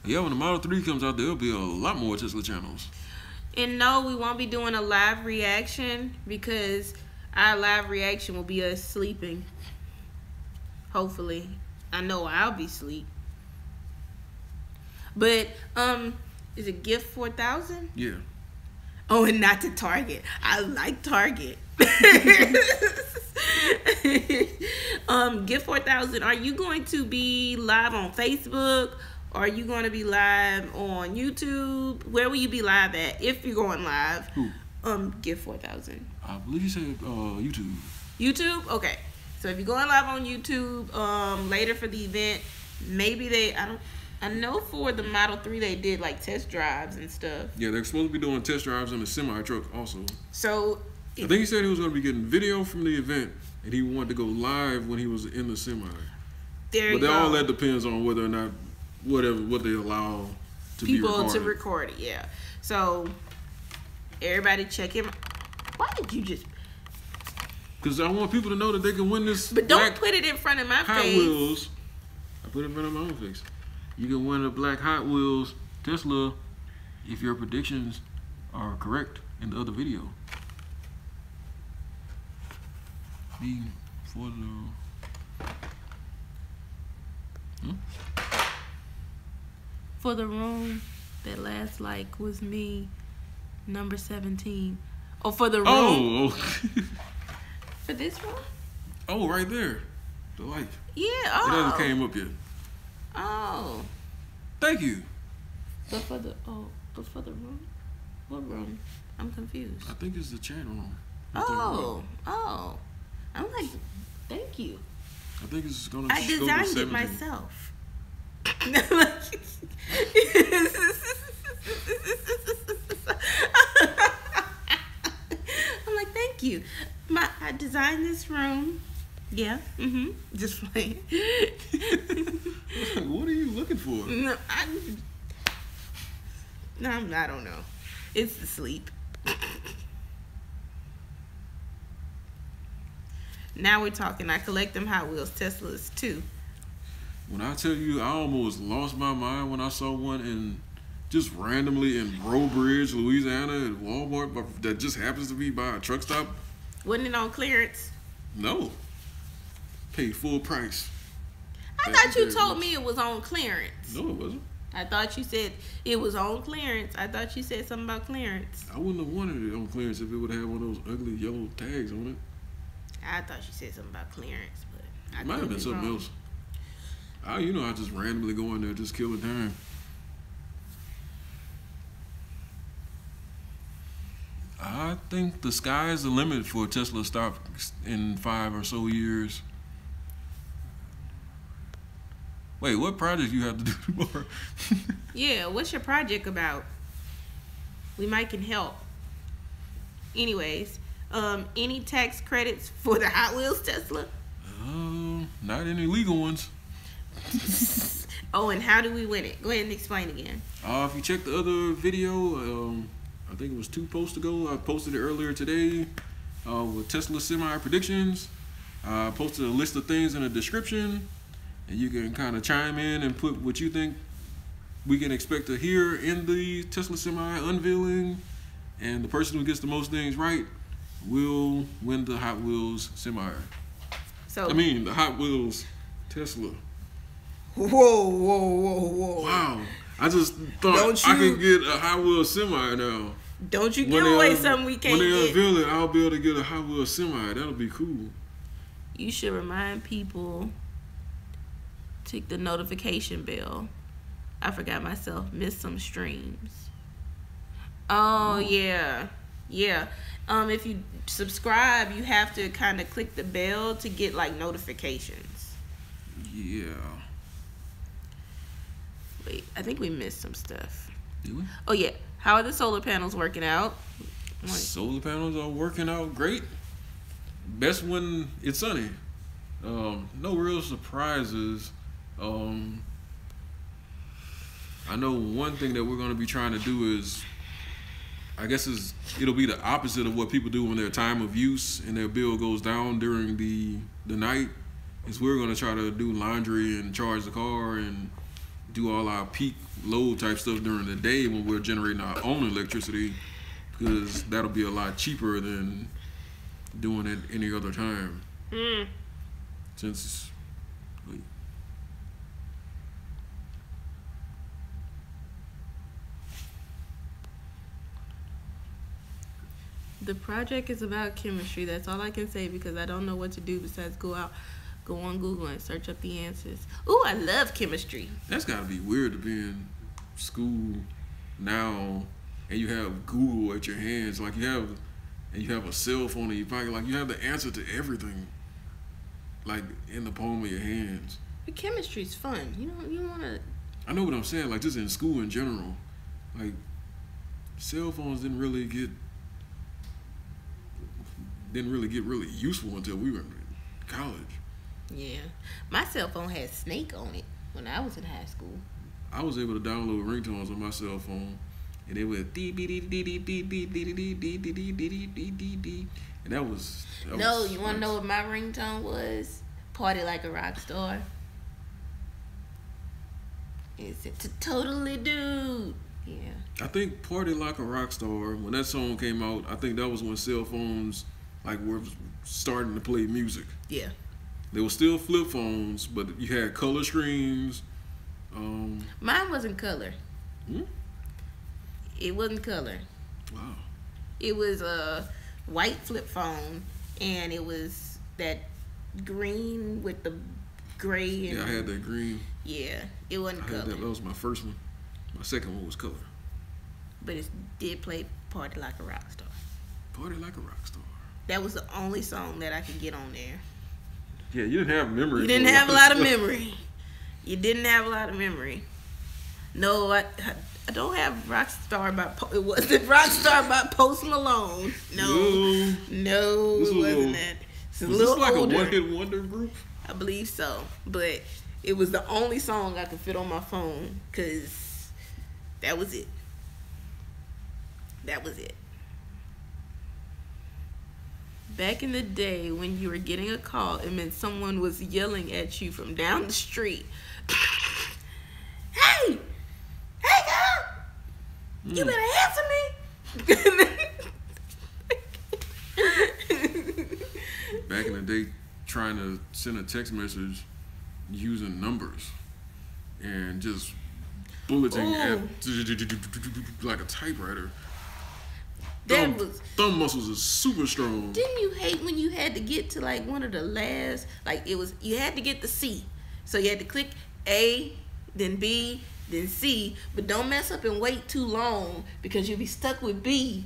[SPEAKER 1] Yeah, when the Model 3 comes out, there'll be a lot more Tesla channels.
[SPEAKER 2] And no, we won't be doing a live reaction because our live reaction will be us sleeping. Hopefully. I know I'll be asleep. But, is it Gift 4000?
[SPEAKER 1] Yeah.
[SPEAKER 2] Oh, and not to Target. I like Target. Gift 4000, are you going to be live on Facebook? Or are you going to be live on YouTube? Where will you be live at if you're going live?
[SPEAKER 1] Who?
[SPEAKER 2] Gift 4000.
[SPEAKER 1] I believe you said YouTube.
[SPEAKER 2] YouTube? Okay. So if you're going live on YouTube later for the event, maybe I know for the Model 3 they did like test drives and stuff.
[SPEAKER 1] Yeah, they're supposed to be doing test drives on the semi-truck also.
[SPEAKER 2] So
[SPEAKER 1] I think he said he was going to be getting video from the event and he wanted to go live when he was in the semi.
[SPEAKER 2] There you go.
[SPEAKER 1] But all that depends on whether or not what they allow to
[SPEAKER 2] people
[SPEAKER 1] be recorded.
[SPEAKER 2] To record it, yeah. So everybody check him. Why did you just?
[SPEAKER 1] Because I want people to know that they can win this.
[SPEAKER 2] But don't put it in front of my
[SPEAKER 1] Hot
[SPEAKER 2] face.
[SPEAKER 1] Wheels. I put it in front of my own face. You can win a black Hot Wheels Tesla if your predictions are correct in the other video.
[SPEAKER 2] For the room that last like was me, number 17. Oh, for the room.
[SPEAKER 1] Oh.
[SPEAKER 2] For this room?
[SPEAKER 1] Oh, right there. The light.
[SPEAKER 2] Yeah.
[SPEAKER 1] It
[SPEAKER 2] Oh.
[SPEAKER 1] hasn't came up yet.
[SPEAKER 2] Oh.
[SPEAKER 1] Thank you.
[SPEAKER 2] But for the room? What room? I'm confused.
[SPEAKER 1] I think it's the channel room.
[SPEAKER 2] Oh. I'm like, thank you.
[SPEAKER 1] I think it's gonna.
[SPEAKER 2] I
[SPEAKER 1] go to
[SPEAKER 2] designed
[SPEAKER 1] 17.
[SPEAKER 2] it myself. I'm like, thank you. I designed this room. Yeah. Just playing.
[SPEAKER 1] What are you looking for?
[SPEAKER 2] No, I don't know. It's the sleep. Now we're talking. I collect them Hot Wheels Teslas too.
[SPEAKER 1] When I tell you, I almost lost my mind when I saw one in just randomly in Breaux Bridge, Louisiana, at Walmart that just happens to be by a truck stop.
[SPEAKER 2] Wasn't it on clearance?
[SPEAKER 1] No, paid full price.
[SPEAKER 2] I thought you told me it was on clearance.
[SPEAKER 1] No, it wasn't.
[SPEAKER 2] I thought you said it was on clearance. I thought you said something about clearance.
[SPEAKER 1] I wouldn't have wanted it on clearance if it would have had one of those ugly yellow tags on it.
[SPEAKER 2] I thought you said something about clearance, but
[SPEAKER 1] It might have been something else. I just randomly go in there just killing time. I think the sky is the limit for Tesla stock in 5 or so years. Wait, what project you have to do tomorrow?
[SPEAKER 2] Yeah, what's your project about? We might can help. Anyways, any tax credits for the Hot Wheels Tesla?
[SPEAKER 1] Not any legal ones.
[SPEAKER 2] Oh, and how do we win it? Go ahead and explain again.
[SPEAKER 1] If you check the other video, I think it was 2 posts ago. I posted it earlier today with Tesla semi predictions. I posted a list of things in the description, and you can kind of chime in and put what you think we can expect to hear in the Tesla semi unveiling. And the person who gets the most things right will win the Hot Wheels semi. The Hot Wheels Tesla.
[SPEAKER 2] Whoa.
[SPEAKER 1] Wow. I just thought I could get a Hot Wheels semi now.
[SPEAKER 2] Don't you give away something we can't get.
[SPEAKER 1] When they unveil it, I'll be able to get a Hot Wheels semi. That'll be cool.
[SPEAKER 2] You should remind people to click the notification bell. I forgot myself. Missed some streams. Oh, yeah. If you subscribe, you have to kind of click the bell to get like notifications.
[SPEAKER 1] Yeah.
[SPEAKER 2] Wait, I think we missed some stuff.
[SPEAKER 1] Did we?
[SPEAKER 2] Oh yeah. How are the solar panels working out?
[SPEAKER 1] Solar panels are working out great. Best when it's sunny. No real surprises. I know one thing that we're going to be trying to do is, it'll be the opposite of what people do when their time of use and their bill goes down during the night. Is we're going to try to do laundry and charge the car and do all our peak load type stuff during the day when we're generating our own electricity, because that'll be a lot cheaper than doing it any other time. Since
[SPEAKER 2] the project is about chemistry. That's all I can say because I don't know what to do besides go on Google and search up the answers. Ooh, I love chemistry.
[SPEAKER 1] That's gotta be weird to be in school now and you have Google at your hands, like you have a cell phone in your pocket, like you have the answer to everything, like in the palm of your hands.
[SPEAKER 2] But chemistry's fun. You wanna.
[SPEAKER 1] I know what I'm saying. Like just in school in general, like cell phones didn't really get really useful until we were in college.
[SPEAKER 2] Yeah, my cell phone had Snake on it when I was in high school.
[SPEAKER 1] I was able to download ringtones on my cell phone, and they went dee dee dee dee dee dee dee dee dee dee dee dee dee dee dee, and that was.
[SPEAKER 2] No, you want to know what my ringtone was? Party like a rock star. It's a totally dude. Yeah.
[SPEAKER 1] I think Party Like a Rock Star, when that song came out, I think that was when cell phones like were starting to play music.
[SPEAKER 2] Yeah.
[SPEAKER 1] They were still flip phones, but you had color screens.
[SPEAKER 2] Mine wasn't color.
[SPEAKER 1] Hmm?
[SPEAKER 2] It wasn't color.
[SPEAKER 1] Wow.
[SPEAKER 2] It was a white flip phone, and it was that green with the gray. And,
[SPEAKER 1] yeah, I had that green.
[SPEAKER 2] Yeah, it wasn't color.
[SPEAKER 1] That was my first one. My second one was color.
[SPEAKER 2] But it did play Party Like a Rock Star.
[SPEAKER 1] Party Like a Rock Star.
[SPEAKER 2] That was the only song that I could get on there.
[SPEAKER 1] Yeah, you didn't have memory.
[SPEAKER 2] You didn't have a lot of memory. You didn't have a lot of memory. No, I don't have Rockstar by it wasn't Rockstar by Post Malone. No, it wasn't that. It's
[SPEAKER 1] was this like older. A one-hit wonder group?
[SPEAKER 2] I believe so, but it was the only song I could fit on my phone because that was it. That was it. Back in the day, when you were getting a call, it meant someone was yelling at you from down the street. Hey, girl, you better answer me.
[SPEAKER 1] Back in the day, trying to send a text message using numbers and just bulleting at like a typewriter. Thumb muscles are super strong.
[SPEAKER 2] Didn't you hate when you had to get to like one of the last, like it was, you had to get the C. So you had to click A, then B, then C, but don't mess up and wait too long because you'll be stuck with B.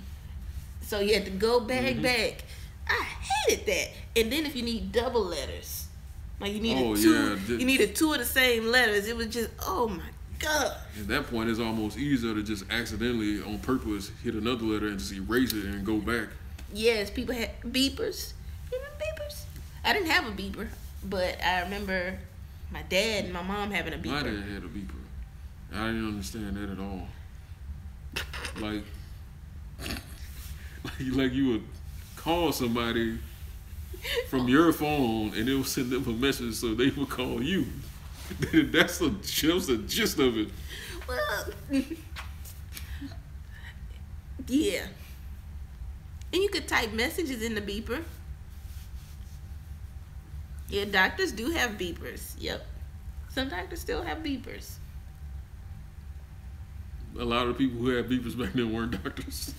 [SPEAKER 2] So you had to go back. I hated that. And then if you need double letters, like you needed you needed two of the same letters, it was just, oh my God.
[SPEAKER 1] At that point, it's almost easier to just accidentally, on purpose, hit another letter and just erase it and go back.
[SPEAKER 2] Yes, people had beepers. You remember beepers? I didn't have a beeper, but I remember my dad and my mom having a beeper.
[SPEAKER 1] My dad had a beeper. I didn't understand that at all. Like you would call somebody from your phone and it would send them a message so they would call you. That's the gist of it.
[SPEAKER 2] Well, yeah. And you could type messages in the beeper. Yeah, doctors do have beepers. Yep. Some doctors still have beepers.
[SPEAKER 1] A lot of people who had beepers back then weren't doctors.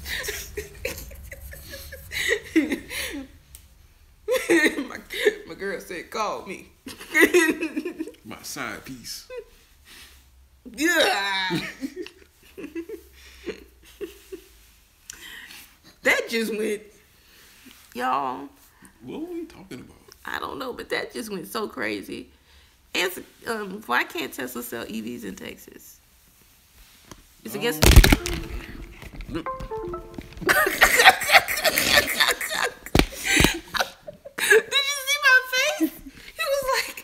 [SPEAKER 2] my girl said, call me.
[SPEAKER 1] My side piece.
[SPEAKER 2] Yeah. That just went, y'all.
[SPEAKER 1] What were we talking about?
[SPEAKER 2] I don't know, but that just went so crazy. Why can't Tesla sell EVs in Texas? It's against. Did you see my face? He was like.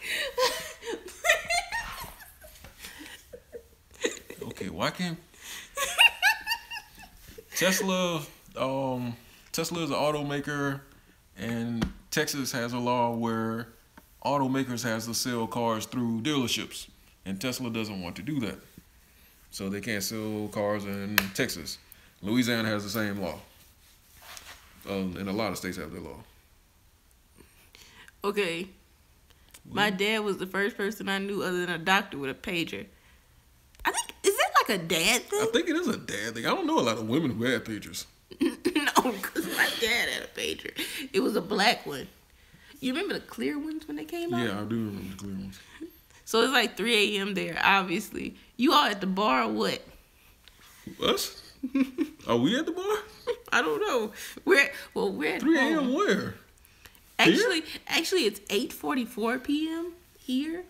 [SPEAKER 1] Okay, why can't Tesla? Tesla is an automaker, and Texas has a law where automakers has to sell cars through dealerships, and Tesla doesn't want to do that. So they can't sell cars in Texas. Louisiana has the same law. And a lot of states have their law.
[SPEAKER 2] Okay. My dad was the first person I knew other than a doctor with a pager. I think, is that like a dad thing?
[SPEAKER 1] I think it is a dad thing. I don't know a lot of women who had pagers.
[SPEAKER 2] No, because my dad had a pager. It was a black one. You remember the clear ones when they came out?
[SPEAKER 1] Yeah, I do remember the clear ones.
[SPEAKER 2] So it's like 3 a.m. there, obviously. You all at the bar or what?
[SPEAKER 1] Us? Are we at the bar?
[SPEAKER 2] I don't know. We're at
[SPEAKER 1] 3 a.m. where?
[SPEAKER 2] Actually, it's 8:44 p.m. here,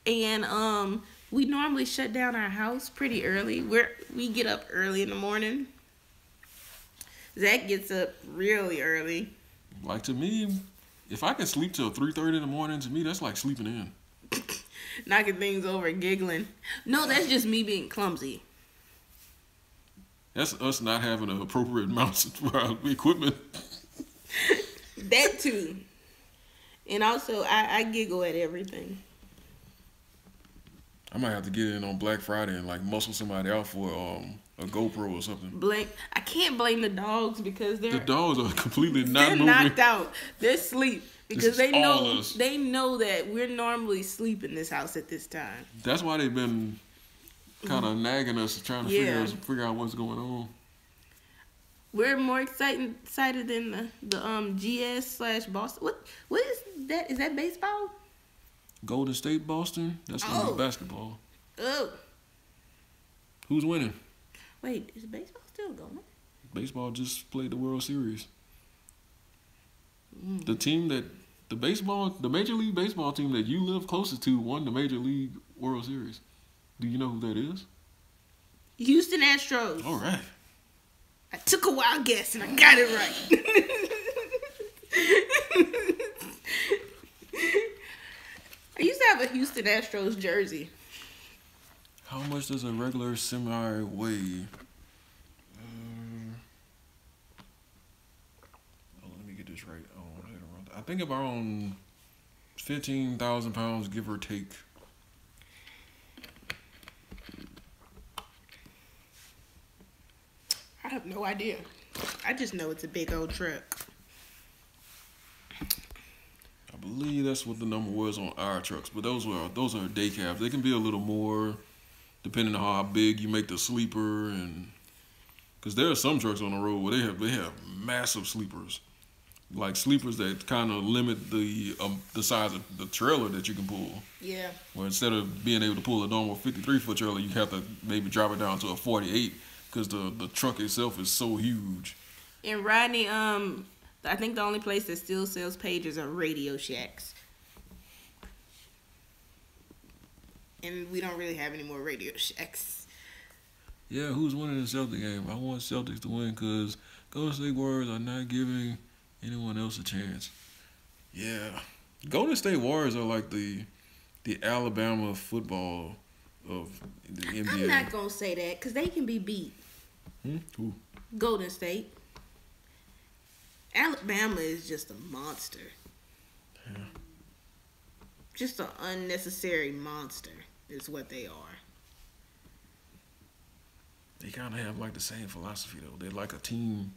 [SPEAKER 2] and we normally shut down our house pretty early. We get up early in the morning. Zach gets up really early.
[SPEAKER 1] Like, to me, if I can sleep till 3:30 in the morning, to me that's like sleeping in.
[SPEAKER 2] Knocking things over and giggling. No, that's just me being clumsy.
[SPEAKER 1] That's us not having the appropriate amounts for our equipment.
[SPEAKER 2] That too. And also, I giggle at everything.
[SPEAKER 1] I might have to get in on Black Friday and like muscle somebody out for a GoPro or something.
[SPEAKER 2] I can't blame the dogs because the
[SPEAKER 1] dogs are completely not moving.
[SPEAKER 2] They're knocked out. They're asleep because they know that we're normally asleep in this house at this time.
[SPEAKER 1] That's why they've been kind of nagging us, trying to figure out what's going on.
[SPEAKER 2] We're more excited than the GS/Boston. What is that? Is that baseball?
[SPEAKER 1] Golden State, Boston. That's gonna be basketball.
[SPEAKER 2] Oh.
[SPEAKER 1] Who's winning?
[SPEAKER 2] Wait, is baseball still going?
[SPEAKER 1] Baseball just played the World Series. The team that the Major League Baseball team that you live closest to won the Major League World Series. Do you know who that is?
[SPEAKER 2] Houston Astros.
[SPEAKER 1] All right.
[SPEAKER 2] I took a wild guess and I got it right. I used to have a Houston Astros jersey.
[SPEAKER 1] How much does a regular semi weigh? Let me get this right. I think around 15,000 pounds, give or take.
[SPEAKER 2] I have no idea. I just know it's a big old truck.
[SPEAKER 1] I believe that's what the number was on our trucks, but those are day cabs. They can be a little more, depending on how big you make the sleeper, and because there are some trucks on the road where they have massive sleepers, like sleepers that kind of limit the size of the trailer that you can pull.
[SPEAKER 2] Yeah.
[SPEAKER 1] Where instead of being able to pull a normal 53-foot trailer, you have to maybe drop it down to a 48 because the truck itself is so huge.
[SPEAKER 2] And Rodney, I think the only place that still sells pages are Radio Shacks. And we don't really have any more Radio Shacks.
[SPEAKER 1] Yeah, who's winning the Celtic game? I want Celtics to win because Golden State Warriors are not giving anyone else a chance. Yeah. Golden State Warriors are like the Alabama football of the NBA.
[SPEAKER 2] I'm not going to say that because they can be beat.
[SPEAKER 1] Who?
[SPEAKER 2] Golden State. Alabama is just a monster.
[SPEAKER 1] Yeah.
[SPEAKER 2] Just an unnecessary monster is what they are.
[SPEAKER 1] They kind of have like the same philosophy though. They're like a team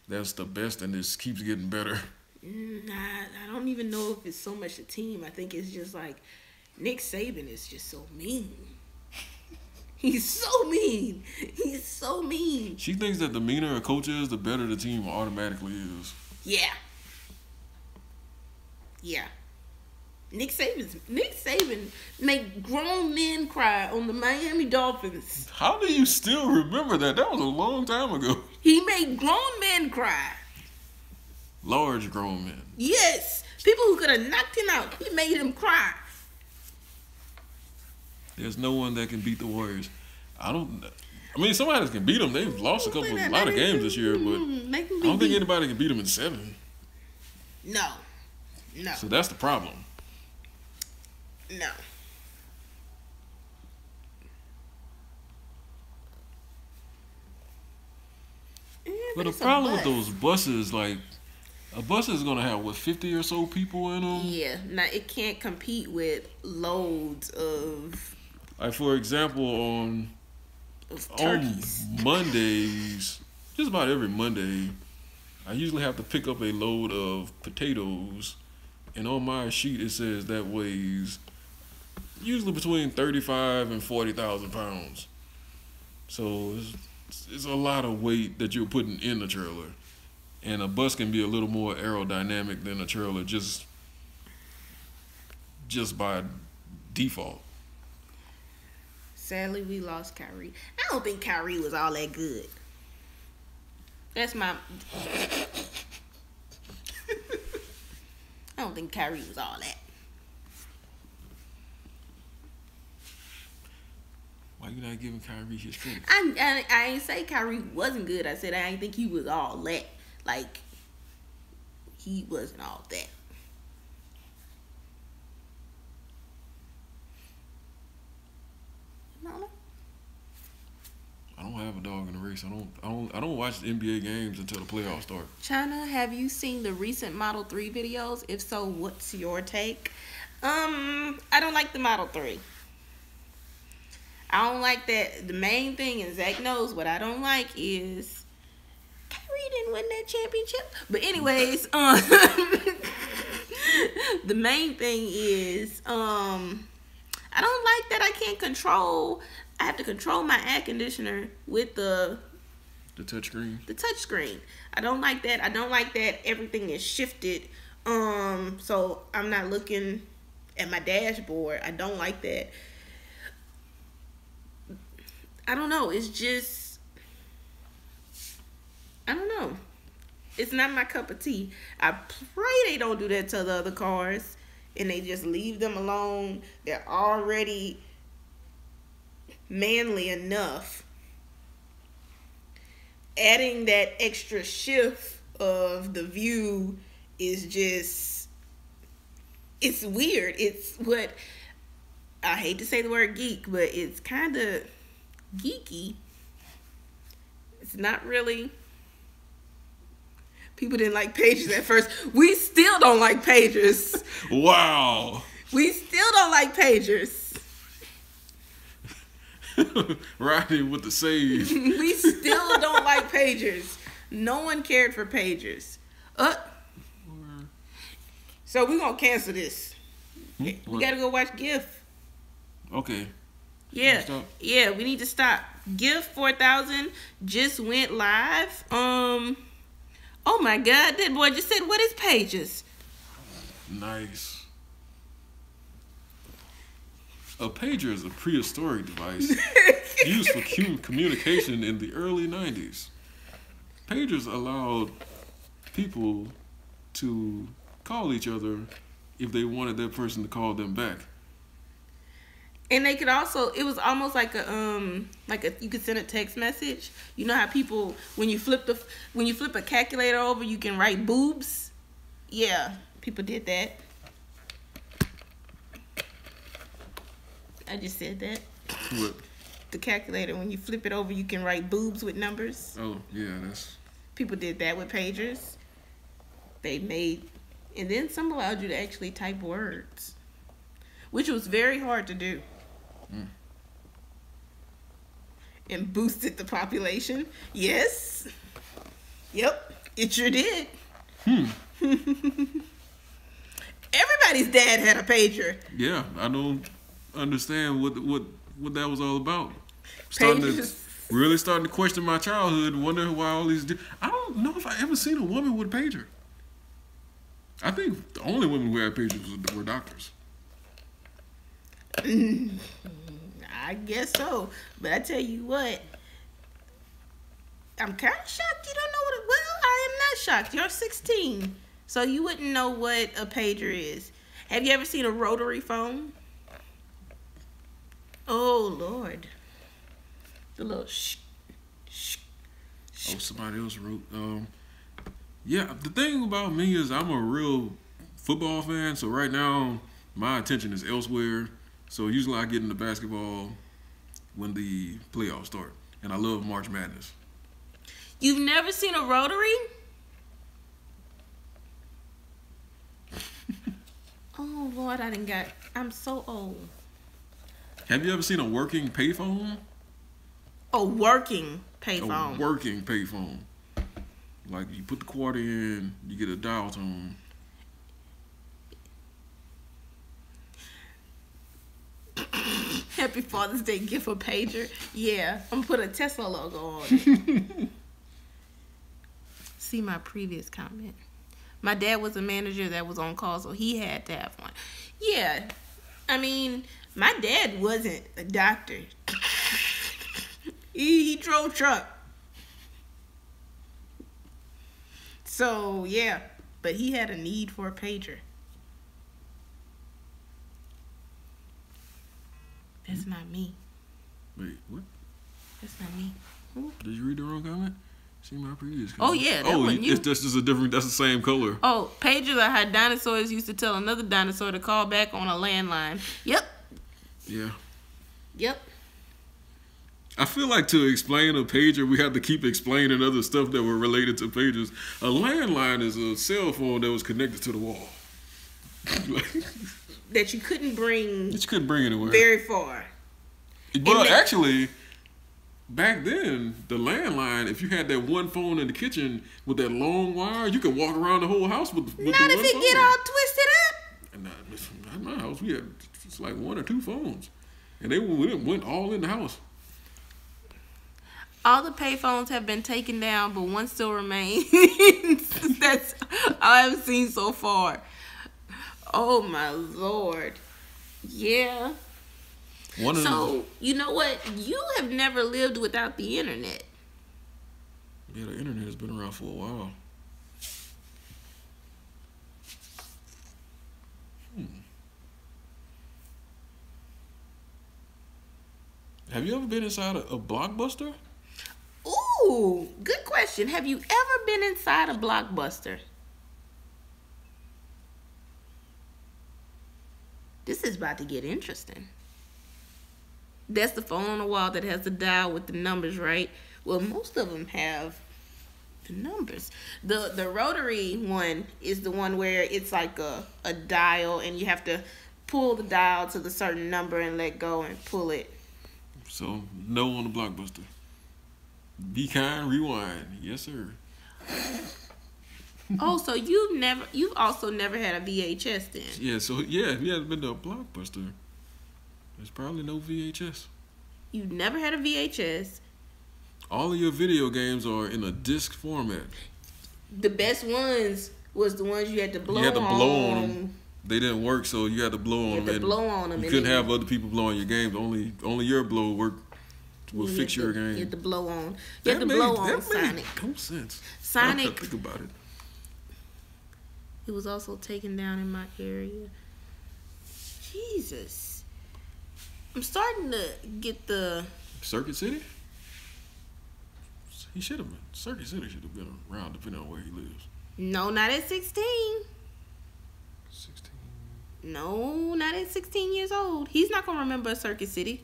[SPEAKER 1] that's the best and just keeps getting better.
[SPEAKER 2] Nah, I don't even know if it's so much a team. I think it's just like Nick Saban is just so mean. He's so mean. He's so mean.
[SPEAKER 1] She thinks that the meaner a coach is, the better the team automatically is.
[SPEAKER 2] Yeah. Yeah. Nick Saban make grown men cry on the Miami Dolphins.
[SPEAKER 1] How do you still remember that? That was a long time ago.
[SPEAKER 2] He made grown men cry.
[SPEAKER 1] Large grown men.
[SPEAKER 2] Yes. People who could have knocked him out. He made him cry.
[SPEAKER 1] There's no one that can beat the Warriors. I mean, somebody can beat them. They've lost a lot of games this year, but I don't think anybody can beat them in 7.
[SPEAKER 2] No.
[SPEAKER 1] So that's the problem.
[SPEAKER 2] No.
[SPEAKER 1] But the problem with those buses, like, a bus is going to have, 50 or so people in them?
[SPEAKER 2] Yeah. Now, it can't compete with loads of...
[SPEAKER 1] Like, for example, on Mondays, just about every Monday, I usually have to pick up a load of potatoes. And on my sheet, it says that weighs usually between 35 and 40,000 pounds. So it's a lot of weight that you're putting in the trailer. And a bus can be a little more aerodynamic than a trailer just by default.
[SPEAKER 2] Sadly, we lost Kyrie. I don't think Kyrie was all that good. That's my... I don't think Kyrie was all that.
[SPEAKER 1] Why you not giving Kyrie his credit?
[SPEAKER 2] I ain't say Kyrie wasn't good. I said I ain't think he was all that. Like, he wasn't all that. Mama?
[SPEAKER 1] I don't have a dog in the race. I don't watch the NBA games until the playoffs start.
[SPEAKER 2] China, have you seen the recent Model 3 videos? If so, what's your take? I don't like the Model 3. I don't like that. The main thing, and Zach knows what I don't like, is Kyrie didn't win that championship. But anyways, the main thing is I I don't like that I can't control. I have to control my air conditioner with the
[SPEAKER 1] touch screen.
[SPEAKER 2] The touch screen. I don't like that. I don't like that everything is shifted. So I'm not looking at my dashboard. I don't like that. I don't know. It's just, I don't know. It's not my cup of tea. I pray they don't do that to the other cars and they just leave them alone. They're already manly enough. Adding that extra shift of the view is just, it's weird. It's what, I hate to say the word geek, but it's kind of geeky. It's not really. People didn't like pages at first. We still don't like pagers.
[SPEAKER 1] Wow.
[SPEAKER 2] We still don't like pagers.
[SPEAKER 1] Riding with the sage.
[SPEAKER 2] We still don't like pagers. No one cared for pagers. So we're going to cancel this. We got to go watch GIF.
[SPEAKER 1] Okay.
[SPEAKER 2] Yeah. Yeah, we need to stop. GIF 4000 just went live. Oh my God, that boy just said, what is pages?
[SPEAKER 1] Nice. A pager is a prehistoric device used for communication in the early 90s. Pagers allowed people to call each other if they wanted that person to call them back.
[SPEAKER 2] And they could also, it was almost like a you could send a text message. You know how people, when you flip a calculator over, you can write boobs? Yeah, people did that. I just said that.
[SPEAKER 1] What?
[SPEAKER 2] The calculator, when you flip it over, you can write boobs with numbers.
[SPEAKER 1] Oh, yeah, that's...
[SPEAKER 2] People did that with pagers. They made, and then some allowed you to actually type words, which was very hard to do. And boosted the population. Yes. Yep, it sure did. Everybody's dad had a pager.
[SPEAKER 1] Yeah, I don't understand what that was all about. Really starting to question my childhood, wonder why all these... I don't know if I ever seen a woman with a pager. I think the only women who had pagers were doctors.
[SPEAKER 2] I guess so. But I tell you what, I'm kind of shocked you don't know what... Well, I am not shocked. You're 16. So you wouldn't know what a pager is. Have you ever seen a rotary phone? Oh, Lord. The little shh.
[SPEAKER 1] Oh, somebody else wrote. Yeah, the thing about me is I'm a real football fan. So right now, my attention is elsewhere. So usually I get into basketball when the playoffs start. And I love March Madness.
[SPEAKER 2] You've never seen a rotary? Oh, Lord, I'm so old.
[SPEAKER 1] Have you ever seen a working payphone?
[SPEAKER 2] A working payphone.
[SPEAKER 1] A working payphone. Like you put the quarter in, you get a dial tone.
[SPEAKER 2] Happy Father's Day gift for pager. Yeah, I'm gonna put a Tesla logo on it. See my previous comment. My dad was a manager that was on call, so he had to have one. Yeah, I mean, my dad wasn't a doctor. He drove truck. So, yeah, but he had a need for a pager. That's not me.
[SPEAKER 1] Wait, what?
[SPEAKER 2] That's not me. Who?
[SPEAKER 1] Did you read the wrong comment? See my previous
[SPEAKER 2] Oh,
[SPEAKER 1] comment.
[SPEAKER 2] yeah, that wasn't you.
[SPEAKER 1] It's just a different, that's the same color.
[SPEAKER 2] Oh, pagers are how dinosaurs used to tell another dinosaur to call back on a landline. Yep.
[SPEAKER 1] Yeah.
[SPEAKER 2] Yep.
[SPEAKER 1] I feel like to explain a pager, we have to keep explaining other stuff that were related to pagers. A landline is a cell phone that was connected to the wall.
[SPEAKER 2] That you couldn't bring...
[SPEAKER 1] That you couldn't bring anywhere.
[SPEAKER 2] Very far.
[SPEAKER 1] But actually, back then, the landline, if you had that one phone in the kitchen with that long wire, you could walk around the whole house with
[SPEAKER 2] Not
[SPEAKER 1] the
[SPEAKER 2] if
[SPEAKER 1] one
[SPEAKER 2] it
[SPEAKER 1] phone.
[SPEAKER 2] get all twisted up.
[SPEAKER 1] And at my house, we had just like 1 or 2 phones, and they went all in the house.
[SPEAKER 2] All the payphones have been taken down, but one still remains. That's all I've seen so far. Oh my Lord. Yeah. So, you know what? You have never lived without the internet.
[SPEAKER 1] Yeah, the internet has been around for a while. Have you ever been inside a Blockbuster?
[SPEAKER 2] Ooh, good question. Have you ever been inside a Blockbuster? This is about to get interesting. That's the phone on the wall that has the dial with the numbers, right? Well, most of them have the numbers. The rotary one is the one where it's like a dial, and you have to pull the dial to the certain number and let go and pull it.
[SPEAKER 1] So, no on the Blockbuster. Be kind, rewind. Yes, sir.
[SPEAKER 2] Oh, so you've also never had a VHS then?
[SPEAKER 1] Yeah, so yeah, if you haven't been to a Blockbuster, there's probably no VHS.
[SPEAKER 2] You've never had a VHS.
[SPEAKER 1] All of your video games are in a disc format.
[SPEAKER 2] The best ones was the ones you had to blow on.
[SPEAKER 1] You had to blow on them. They didn't work, so you had to blow on them.
[SPEAKER 2] You had to blow on them.
[SPEAKER 1] You couldn't have other people blowing your games. Only your blow worked. Will fix your game.
[SPEAKER 2] You have to blow on. You have to blow on Sonic.
[SPEAKER 1] No sense.
[SPEAKER 2] Sonic.
[SPEAKER 1] Think about it.
[SPEAKER 2] It was also taken down in my area. Jesus. I'm starting to get the...
[SPEAKER 1] Circuit City? He should have been. Circuit City should have been around depending on where he lives.
[SPEAKER 2] No, not at 16.
[SPEAKER 1] 16?
[SPEAKER 2] No, not at 16 years old. He's not going to remember Circuit City.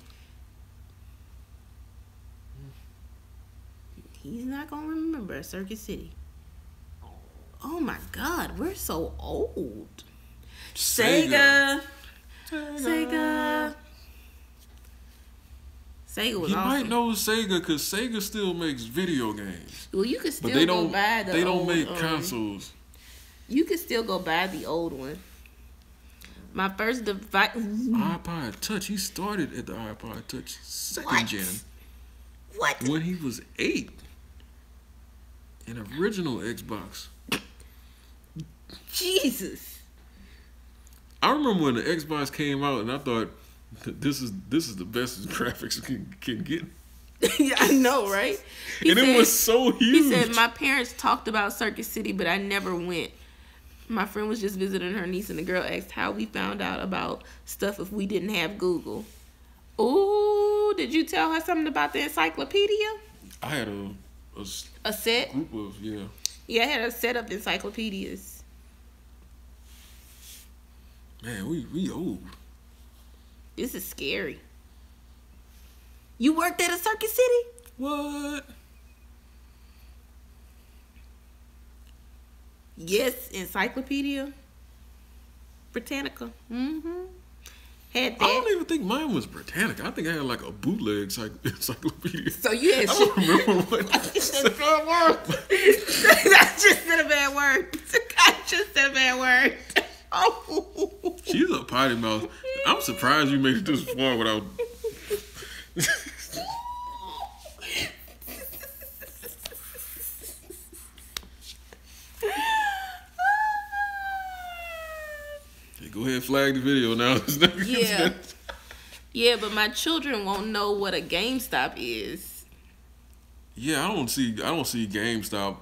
[SPEAKER 2] He's not going to remember Circuit City. Oh my God, we're so old. Sega was awesome.
[SPEAKER 1] You might know Sega because Sega still makes video games.
[SPEAKER 2] Well, you could still go buy the
[SPEAKER 1] They don't
[SPEAKER 2] old,
[SPEAKER 1] make consoles.
[SPEAKER 2] You could still go buy the old one. My first device...
[SPEAKER 1] iPod Touch. He started at the iPod Touch second gen.
[SPEAKER 2] What?
[SPEAKER 1] When he was 8. An original Xbox.
[SPEAKER 2] Jesus.
[SPEAKER 1] I remember when the Xbox came out, and I thought, this is the best graphics can get.
[SPEAKER 2] Yeah, I know, right?
[SPEAKER 1] It was so huge.
[SPEAKER 2] He said, my parents talked about Circuit City, but I never went. My friend was just visiting her niece, and the girl asked how we found out about stuff if we didn't have Google. Ooh, did you tell her something about the encyclopedia?
[SPEAKER 1] I had
[SPEAKER 2] a set?
[SPEAKER 1] Group of, yeah.
[SPEAKER 2] Yeah, I had a set of encyclopedias.
[SPEAKER 1] Man, we old.
[SPEAKER 2] This is scary. You worked at a Circuit City?
[SPEAKER 1] What?
[SPEAKER 2] Yes, Encyclopedia Britannica. Mm-hmm. Had that.
[SPEAKER 1] I don't even think mine was Britannica. I think I had like a bootleg encyclopedia.
[SPEAKER 2] So you had
[SPEAKER 1] I don't remember what.
[SPEAKER 2] That's just a bad word. That's just a bad word. I just said a bad word. Oh.
[SPEAKER 1] She's a potty mouth. I'm surprised you made it this far without. Go ahead, flag the video now.
[SPEAKER 2] Yeah. Yeah, but my children won't know what a GameStop is.
[SPEAKER 1] Yeah, I don't see GameStop.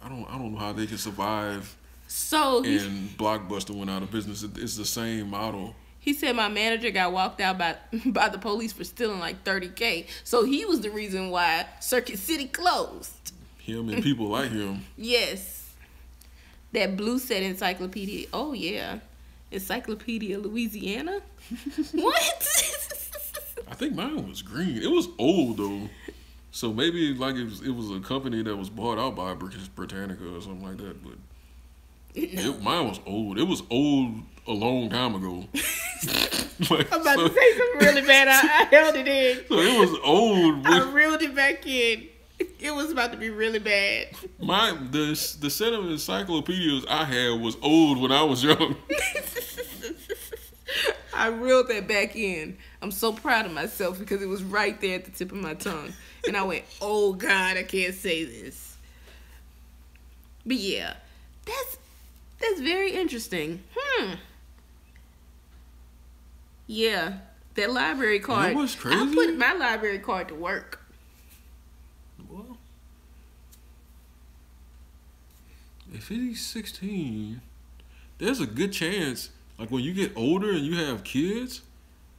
[SPEAKER 1] I don't know how they can survive.
[SPEAKER 2] So
[SPEAKER 1] and Blockbuster went out of business. It's the same model.
[SPEAKER 2] He said my manager got walked out by the police for stealing like $30,000. So he was the reason why Circuit City closed.
[SPEAKER 1] Him and people like him.
[SPEAKER 2] Yes. That blue set encyclopedia. Oh, yeah. Encyclopedia Louisiana? What?
[SPEAKER 1] I think mine was green. It was old, though. So maybe like it was a company that was bought out by Britannica or something like that. But mine was old. It was old a long time ago.
[SPEAKER 2] I'm about to say something really bad. I held it in.
[SPEAKER 1] So it was old.
[SPEAKER 2] I reeled it back in. It was about to be really bad.
[SPEAKER 1] The set of encyclopedias I had was old when I was young.
[SPEAKER 2] I reeled that back in. I'm so proud of myself because it was right there at the tip of my tongue. And I went, oh God, I can't say this. But yeah, that's very interesting. Yeah, that library card.
[SPEAKER 1] That was crazy.
[SPEAKER 2] I put my library card to work.
[SPEAKER 1] Well, if he's 16, there's a good chance, like when you get older and you have kids,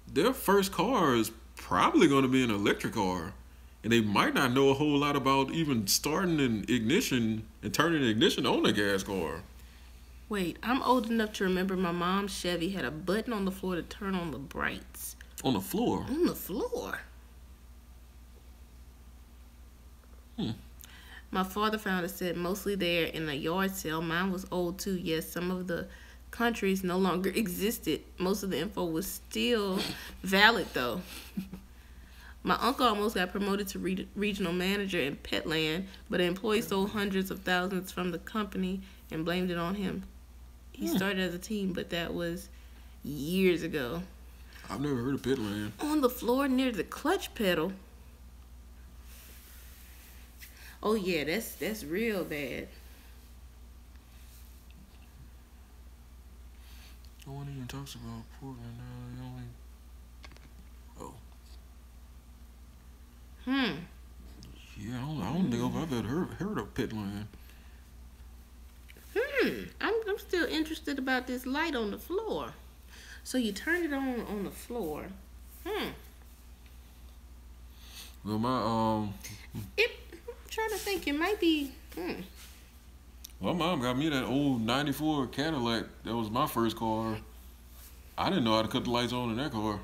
[SPEAKER 1] their first car is probably going to be an electric car. And they might not know a whole lot about even starting an ignition and turning the ignition on a gas car.
[SPEAKER 2] Wait, I'm old enough to remember my mom's Chevy had a button on the floor to turn on the brights.
[SPEAKER 1] On the floor?
[SPEAKER 2] On the floor. My father found a set mostly there in a yard sale. Mine was old too. Yes, some of the countries no longer existed. Most of the info was still valid though. My uncle almost got promoted to regional manager in Petland, but an employee stole hundreds of thousands from the company and blamed it on him. He started as a teen, but that was years ago.
[SPEAKER 1] I've never heard of Petland.
[SPEAKER 2] On the floor near the clutch pedal. Oh yeah, that's real bad.
[SPEAKER 1] No one even talks about Portland now. Oh. Yeah, I don't know if I've ever heard of Petland.
[SPEAKER 2] I'm still interested about this light on the floor. So you turn it on the floor.
[SPEAKER 1] Well, I'm
[SPEAKER 2] trying to think. It might be.
[SPEAKER 1] My mom got me that old '94 Cadillac. That was my first car. I didn't know how to cut the lights on in that car.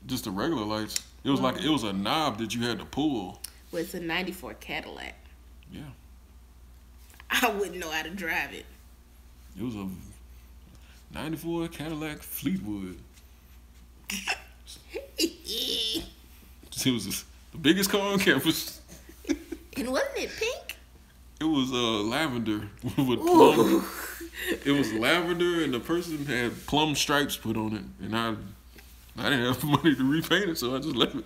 [SPEAKER 1] Just the regular lights. It was like it was a knob that you had to pull.
[SPEAKER 2] Well, it's a '94 Cadillac.
[SPEAKER 1] Yeah.
[SPEAKER 2] I wouldn't know how to drive it.
[SPEAKER 1] It was a '94 Cadillac Fleetwood. It was the biggest car on campus.
[SPEAKER 2] And wasn't it pink?
[SPEAKER 1] It was lavender with plum. It was lavender, and the person had plum stripes put on it, and I didn't have money to repaint it, so I just left it.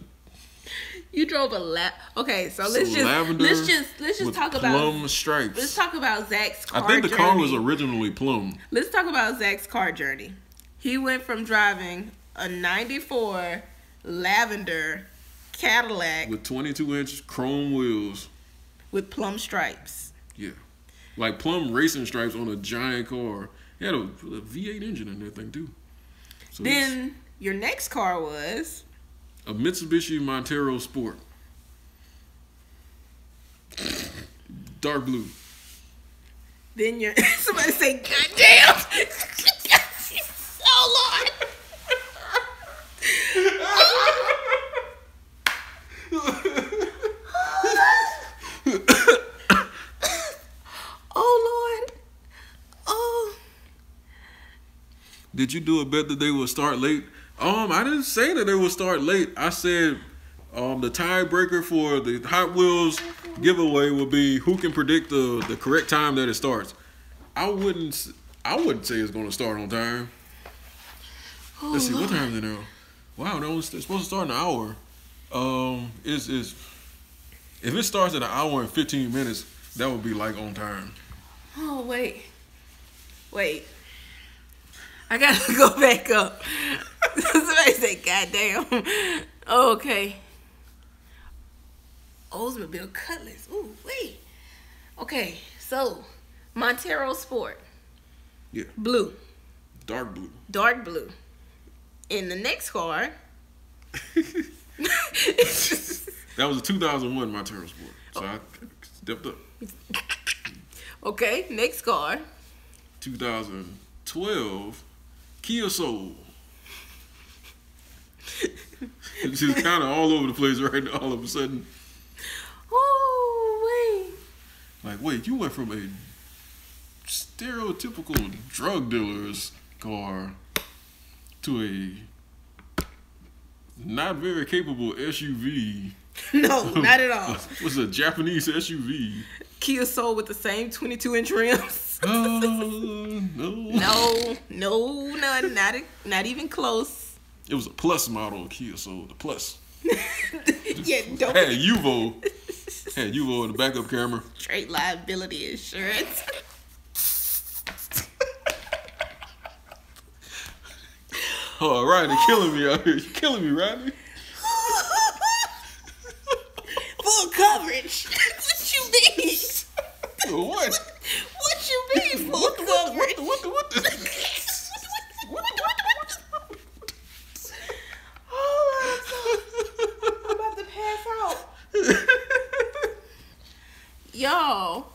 [SPEAKER 2] You drove a Okay, so let's just talk about
[SPEAKER 1] plum stripes.
[SPEAKER 2] Let's talk about Zach's car journey.
[SPEAKER 1] I think the car was originally plum.
[SPEAKER 2] Let's talk about Zach's car journey. He went from driving a '94 lavender Cadillac
[SPEAKER 1] with 22-inch chrome wheels
[SPEAKER 2] with plum stripes.
[SPEAKER 1] Yeah, like plum racing stripes on a giant car. He had a V8 engine in that thing too. So
[SPEAKER 2] then your next car was
[SPEAKER 1] a Mitsubishi Montero Sport. Dark blue.
[SPEAKER 2] Then you're somebody say, God damn. Oh Lord. Oh Lord. Oh.
[SPEAKER 1] Did you do a bet that they would start late? I didn't say that they would start late. I said the tiebreaker for the Hot Wheels giveaway would be who can predict the correct time that it starts. I wouldn't say it's going to start on time. Oh, let's see, what time is it now? Wow, it's supposed to start in an hour. If it starts at an hour and 15 minutes, that would be like on time.
[SPEAKER 2] Oh, wait. I gotta go back up. Somebody say, God damn. Okay. Oldsmobile Cutlass. Ooh, wait. Okay, so Montero Sport.
[SPEAKER 1] Yeah.
[SPEAKER 2] Blue.
[SPEAKER 1] Dark blue.
[SPEAKER 2] Dark blue. In the next car.
[SPEAKER 1] That was a 2001 Montero Sport. So I stepped up.
[SPEAKER 2] Okay, next car.
[SPEAKER 1] 2012 Kia Soul. She's kind of all over the place right now, all of a sudden.
[SPEAKER 2] Oh, wait.
[SPEAKER 1] Wait, you went from a stereotypical drug dealer's car to a not very capable SUV.
[SPEAKER 2] No, not at all.
[SPEAKER 1] Was a Japanese SUV.
[SPEAKER 2] Kia Soul with the same 22-inch rims.
[SPEAKER 1] No.
[SPEAKER 2] No, not even close.
[SPEAKER 1] It was a plus model Kia Soul, the plus.
[SPEAKER 2] Yeah, don't.
[SPEAKER 1] Had Uvo in the backup camera.
[SPEAKER 2] Straight liability insurance.
[SPEAKER 1] Oh, Rodney, killing me out here. You killing me, Rodney.
[SPEAKER 2] Full coverage. What you mean?
[SPEAKER 1] What?
[SPEAKER 2] What you mean full coverage?
[SPEAKER 1] What?
[SPEAKER 2] Oh, I'm about to pass out. Y'all.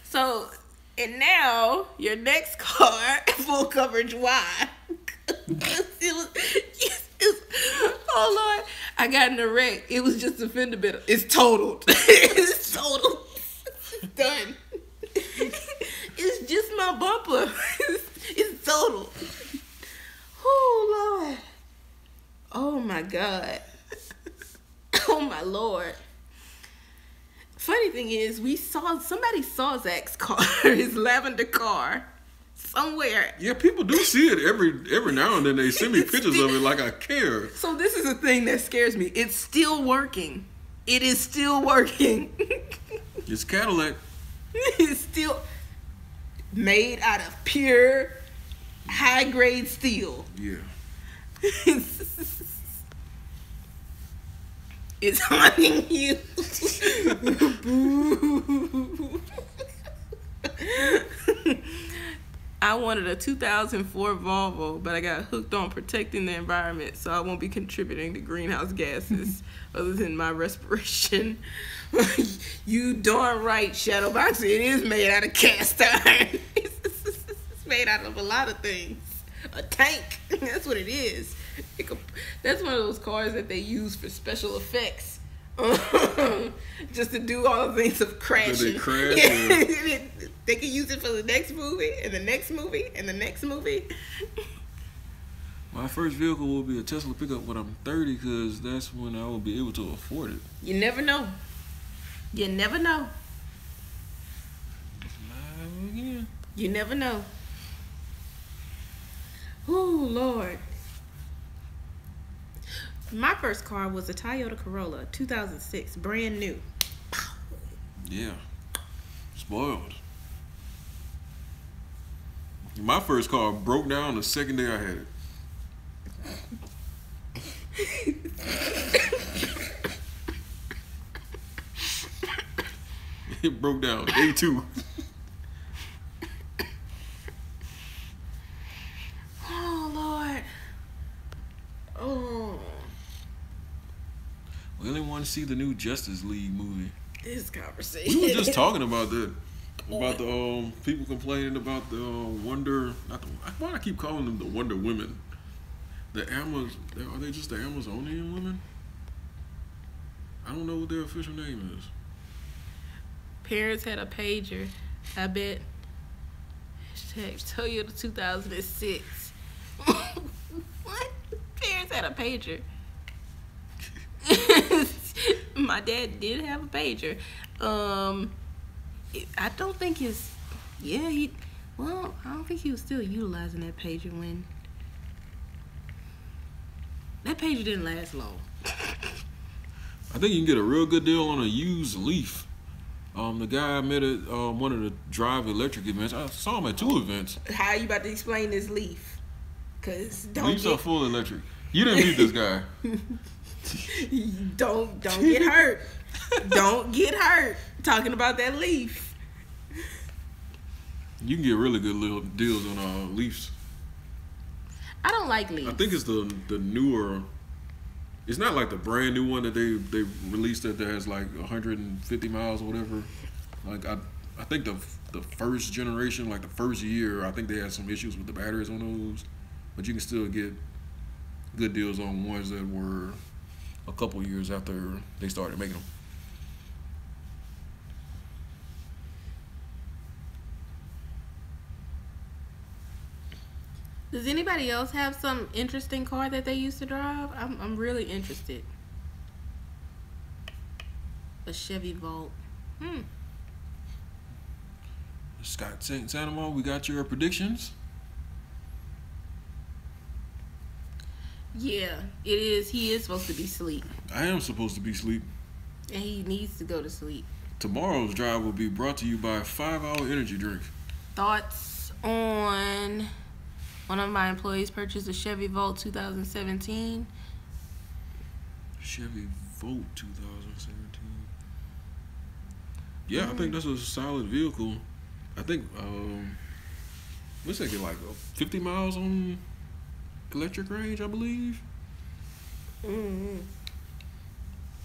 [SPEAKER 2] So, and now your next car, full coverage. Why? Oh Lord, I got in a wreck. It was just a fender bender. It's totaled. It's totaled. It's done. It's just my bumper. It's totaled. Oh Lord. Oh my God. Oh my Lord. Funny thing is, somebody saw Zach's car, his lavender car, somewhere.
[SPEAKER 1] Yeah, people do see it every now and then. They send me pictures of it like I care.
[SPEAKER 2] So this is the thing that scares me. It's still working. It is still working.
[SPEAKER 1] It's Cadillac.
[SPEAKER 2] It's still made out of pure, high-grade steel.
[SPEAKER 1] Yeah.
[SPEAKER 2] It's haunting you. I wanted a 2004 Volvo, but I got hooked on protecting the environment, so I won't be contributing to greenhouse gases other than my respiration. You darn right, Shadowbox. It is made out of cast iron. It's made out of a lot of things. A tank. That's what it is. That's one of those cars that they use for special effects. Just to do all the things of crashing.
[SPEAKER 1] They crash.
[SPEAKER 2] Yeah. They can use it for the next movie, and the next movie, and the next movie.
[SPEAKER 1] My first vehicle will be a Tesla pickup when I'm 30, because that's when I will be able to afford it.
[SPEAKER 2] You never know. You never know.
[SPEAKER 1] Again.
[SPEAKER 2] You never know. Oh, Lord. My first car was a Toyota Corolla, 2006, brand new.
[SPEAKER 1] Yeah. Spoiled. My first car broke down the second day I had it. It broke down day 2.
[SPEAKER 2] Oh, Lord. Oh.
[SPEAKER 1] We only want to see the new Justice League movie.
[SPEAKER 2] This conversation.
[SPEAKER 1] We were just talking about that. About the people complaining about the Wonder. Why do I keep calling them the Wonder Women? The are they just the Amazonian women? I don't know what their official name is.
[SPEAKER 2] Parents had a pager. I bet. Toyota 2006. What? Parents had a pager. My dad did have a pager. I don't think I don't think he was still utilizing that pager when that pager didn't last long.
[SPEAKER 1] I think you can get a real good deal on a used Leaf. The guy I met at one of the Drive Electric events. I saw him at 2 events.
[SPEAKER 2] How are you about to explain this Leaf? Cause
[SPEAKER 1] Leafs are full electric. You didn't meet this guy.
[SPEAKER 2] Don't get hurt. Don't get hurt talking about that Leaf.
[SPEAKER 1] You can get really good little deals on Leafs.
[SPEAKER 2] I don't like Leafs.
[SPEAKER 1] I think it's the newer. It's not like the brand new one that they released that has like 150 miles or whatever. Like I think the first generation, like the first year, I think they had some issues with the batteries on those, but you can still get good deals on ones that were a couple years after they started making them.
[SPEAKER 2] Does anybody anybody else have some interesting car that they used to drive? I'm really interested. A Chevy Volt.
[SPEAKER 1] Scott St. Sanamo, we got your predictions.
[SPEAKER 2] Yeah, it is. He is supposed to be asleep.
[SPEAKER 1] I am supposed to be asleep.
[SPEAKER 2] And he needs to go to sleep.
[SPEAKER 1] Tomorrow's drive will be brought to you by 5 Hour Energy Drink.
[SPEAKER 2] Thoughts on one of my employees purchased a Chevy Volt 2017.
[SPEAKER 1] Chevy Volt 2017. Yeah, I think that's a solid vehicle. I think, what's that get, like 50 miles on electric range, I believe?
[SPEAKER 2] Mm-hmm.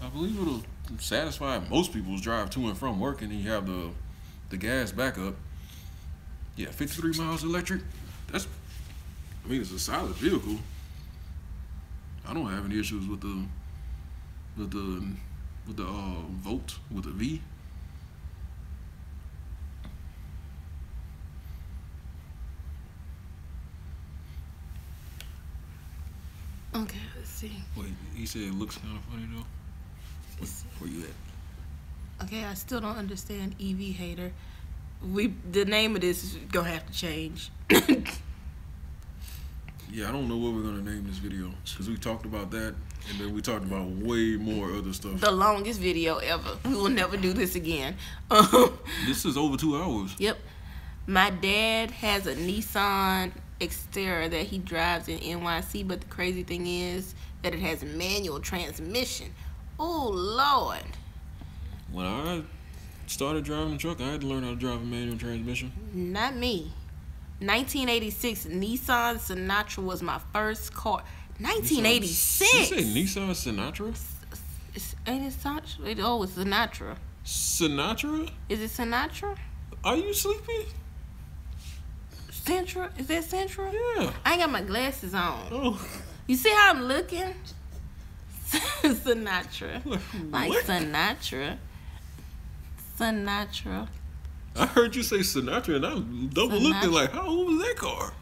[SPEAKER 1] I believe it'll satisfy most people's drive to and from work, and then you have the gas backup. Yeah, 53 miles electric. It's a solid vehicle. I don't have any issues with the Volt with the V.
[SPEAKER 2] Okay, let's see.
[SPEAKER 1] Wait, he said it looks kind of funny though. Where you at?
[SPEAKER 2] Okay, I still don't understand EV hater. The name of this is gonna have to change.
[SPEAKER 1] Yeah, I don't know what we're gonna name this video because we talked about that, and then we talked about way more other stuff.
[SPEAKER 2] The longest video ever. We will never do this again.
[SPEAKER 1] This is over 2 hours.
[SPEAKER 2] Yep. My dad has a Nissan Xterra that he drives in NYC, but the crazy thing is that it has a manual transmission. Oh, Lord.
[SPEAKER 1] When I started driving the truck, I had to learn how to drive a manual transmission.
[SPEAKER 2] Not me. 1986 Nissan Sinatra was my first car. 1986.
[SPEAKER 1] You say Nissan Sinatra?
[SPEAKER 2] Ain't it Sinatra? Oh, it's Sinatra.
[SPEAKER 1] Sinatra?
[SPEAKER 2] Is it Sinatra?
[SPEAKER 1] Are you sleepy?
[SPEAKER 2] Centra? Is that Centra?
[SPEAKER 1] Yeah.
[SPEAKER 2] I ain't got my glasses on.
[SPEAKER 1] Oh.
[SPEAKER 2] You see how I'm looking? Sinatra. Like
[SPEAKER 1] What?
[SPEAKER 2] Sinatra.
[SPEAKER 1] I heard you say Sinatra, and I double looked at like, how old was that car?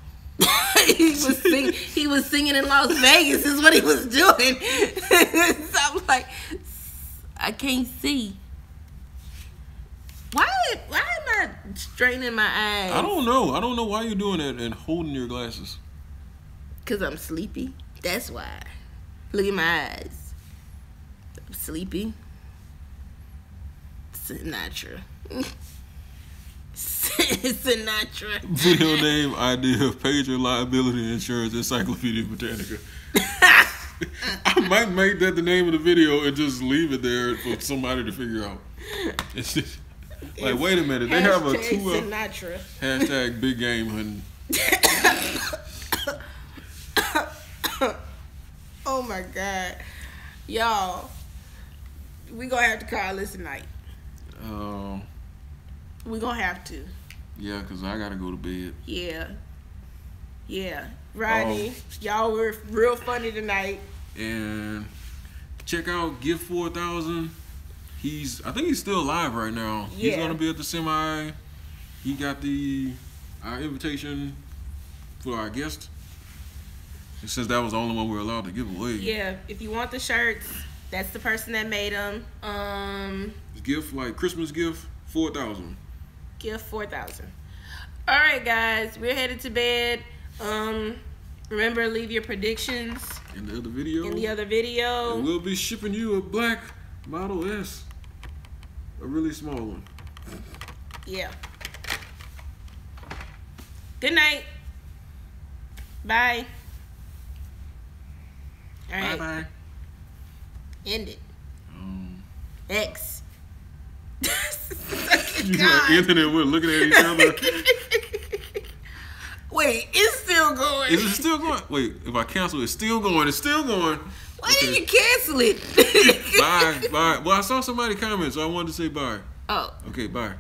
[SPEAKER 2] He was singing in Las Vegas is what he was doing. So I'm like, I can't see. Why am I straining my eyes?
[SPEAKER 1] I don't know. I don't know why you're doing that and holding your glasses.
[SPEAKER 2] Because I'm sleepy. That's why. Look at my eyes. I'm sleepy. Sinatra. Sinatra.
[SPEAKER 1] Video name, idea, pager, liability, insurance, Encyclopedia Britannica. I might make that the name of the video and just leave it there for somebody to figure out. It's just, like, wait a minute. They have a
[SPEAKER 2] Sinatra.
[SPEAKER 1] hashtag big game hunting.
[SPEAKER 2] Oh my God. Y'all, we gonna have to call this tonight. We gonna have to.
[SPEAKER 1] Yeah, because I got to go to bed.
[SPEAKER 2] Yeah. Rodney, y'all were real funny tonight.
[SPEAKER 1] And check out Give 4,000. I think he's still alive right now.
[SPEAKER 2] Yeah.
[SPEAKER 1] He's going to be at the semi. He got our invitation for our guest. It says that was the only one we're allowed to give away.
[SPEAKER 2] Yeah, if you want the shirts, that's the person that made them.
[SPEAKER 1] Gift, like Christmas gift, 4,000.
[SPEAKER 2] Gift 4,000. All right, guys, we're headed to bed. Remember, leave your predictions
[SPEAKER 1] In the other video. And we'll be shipping you a black Model S. A really small one.
[SPEAKER 2] Yeah. Good night. Bye. All right.
[SPEAKER 1] Bye-bye.
[SPEAKER 2] End it. X.
[SPEAKER 1] You know, Anthony and we're looking at each other.
[SPEAKER 2] Wait, it's still going.
[SPEAKER 1] Is it still going? Wait, if I cancel, it's still going. It's still going.
[SPEAKER 2] Why did you cancel it?
[SPEAKER 1] Bye. Well, I saw somebody comment, so I wanted to say bye.
[SPEAKER 2] Oh.
[SPEAKER 1] Okay, bye.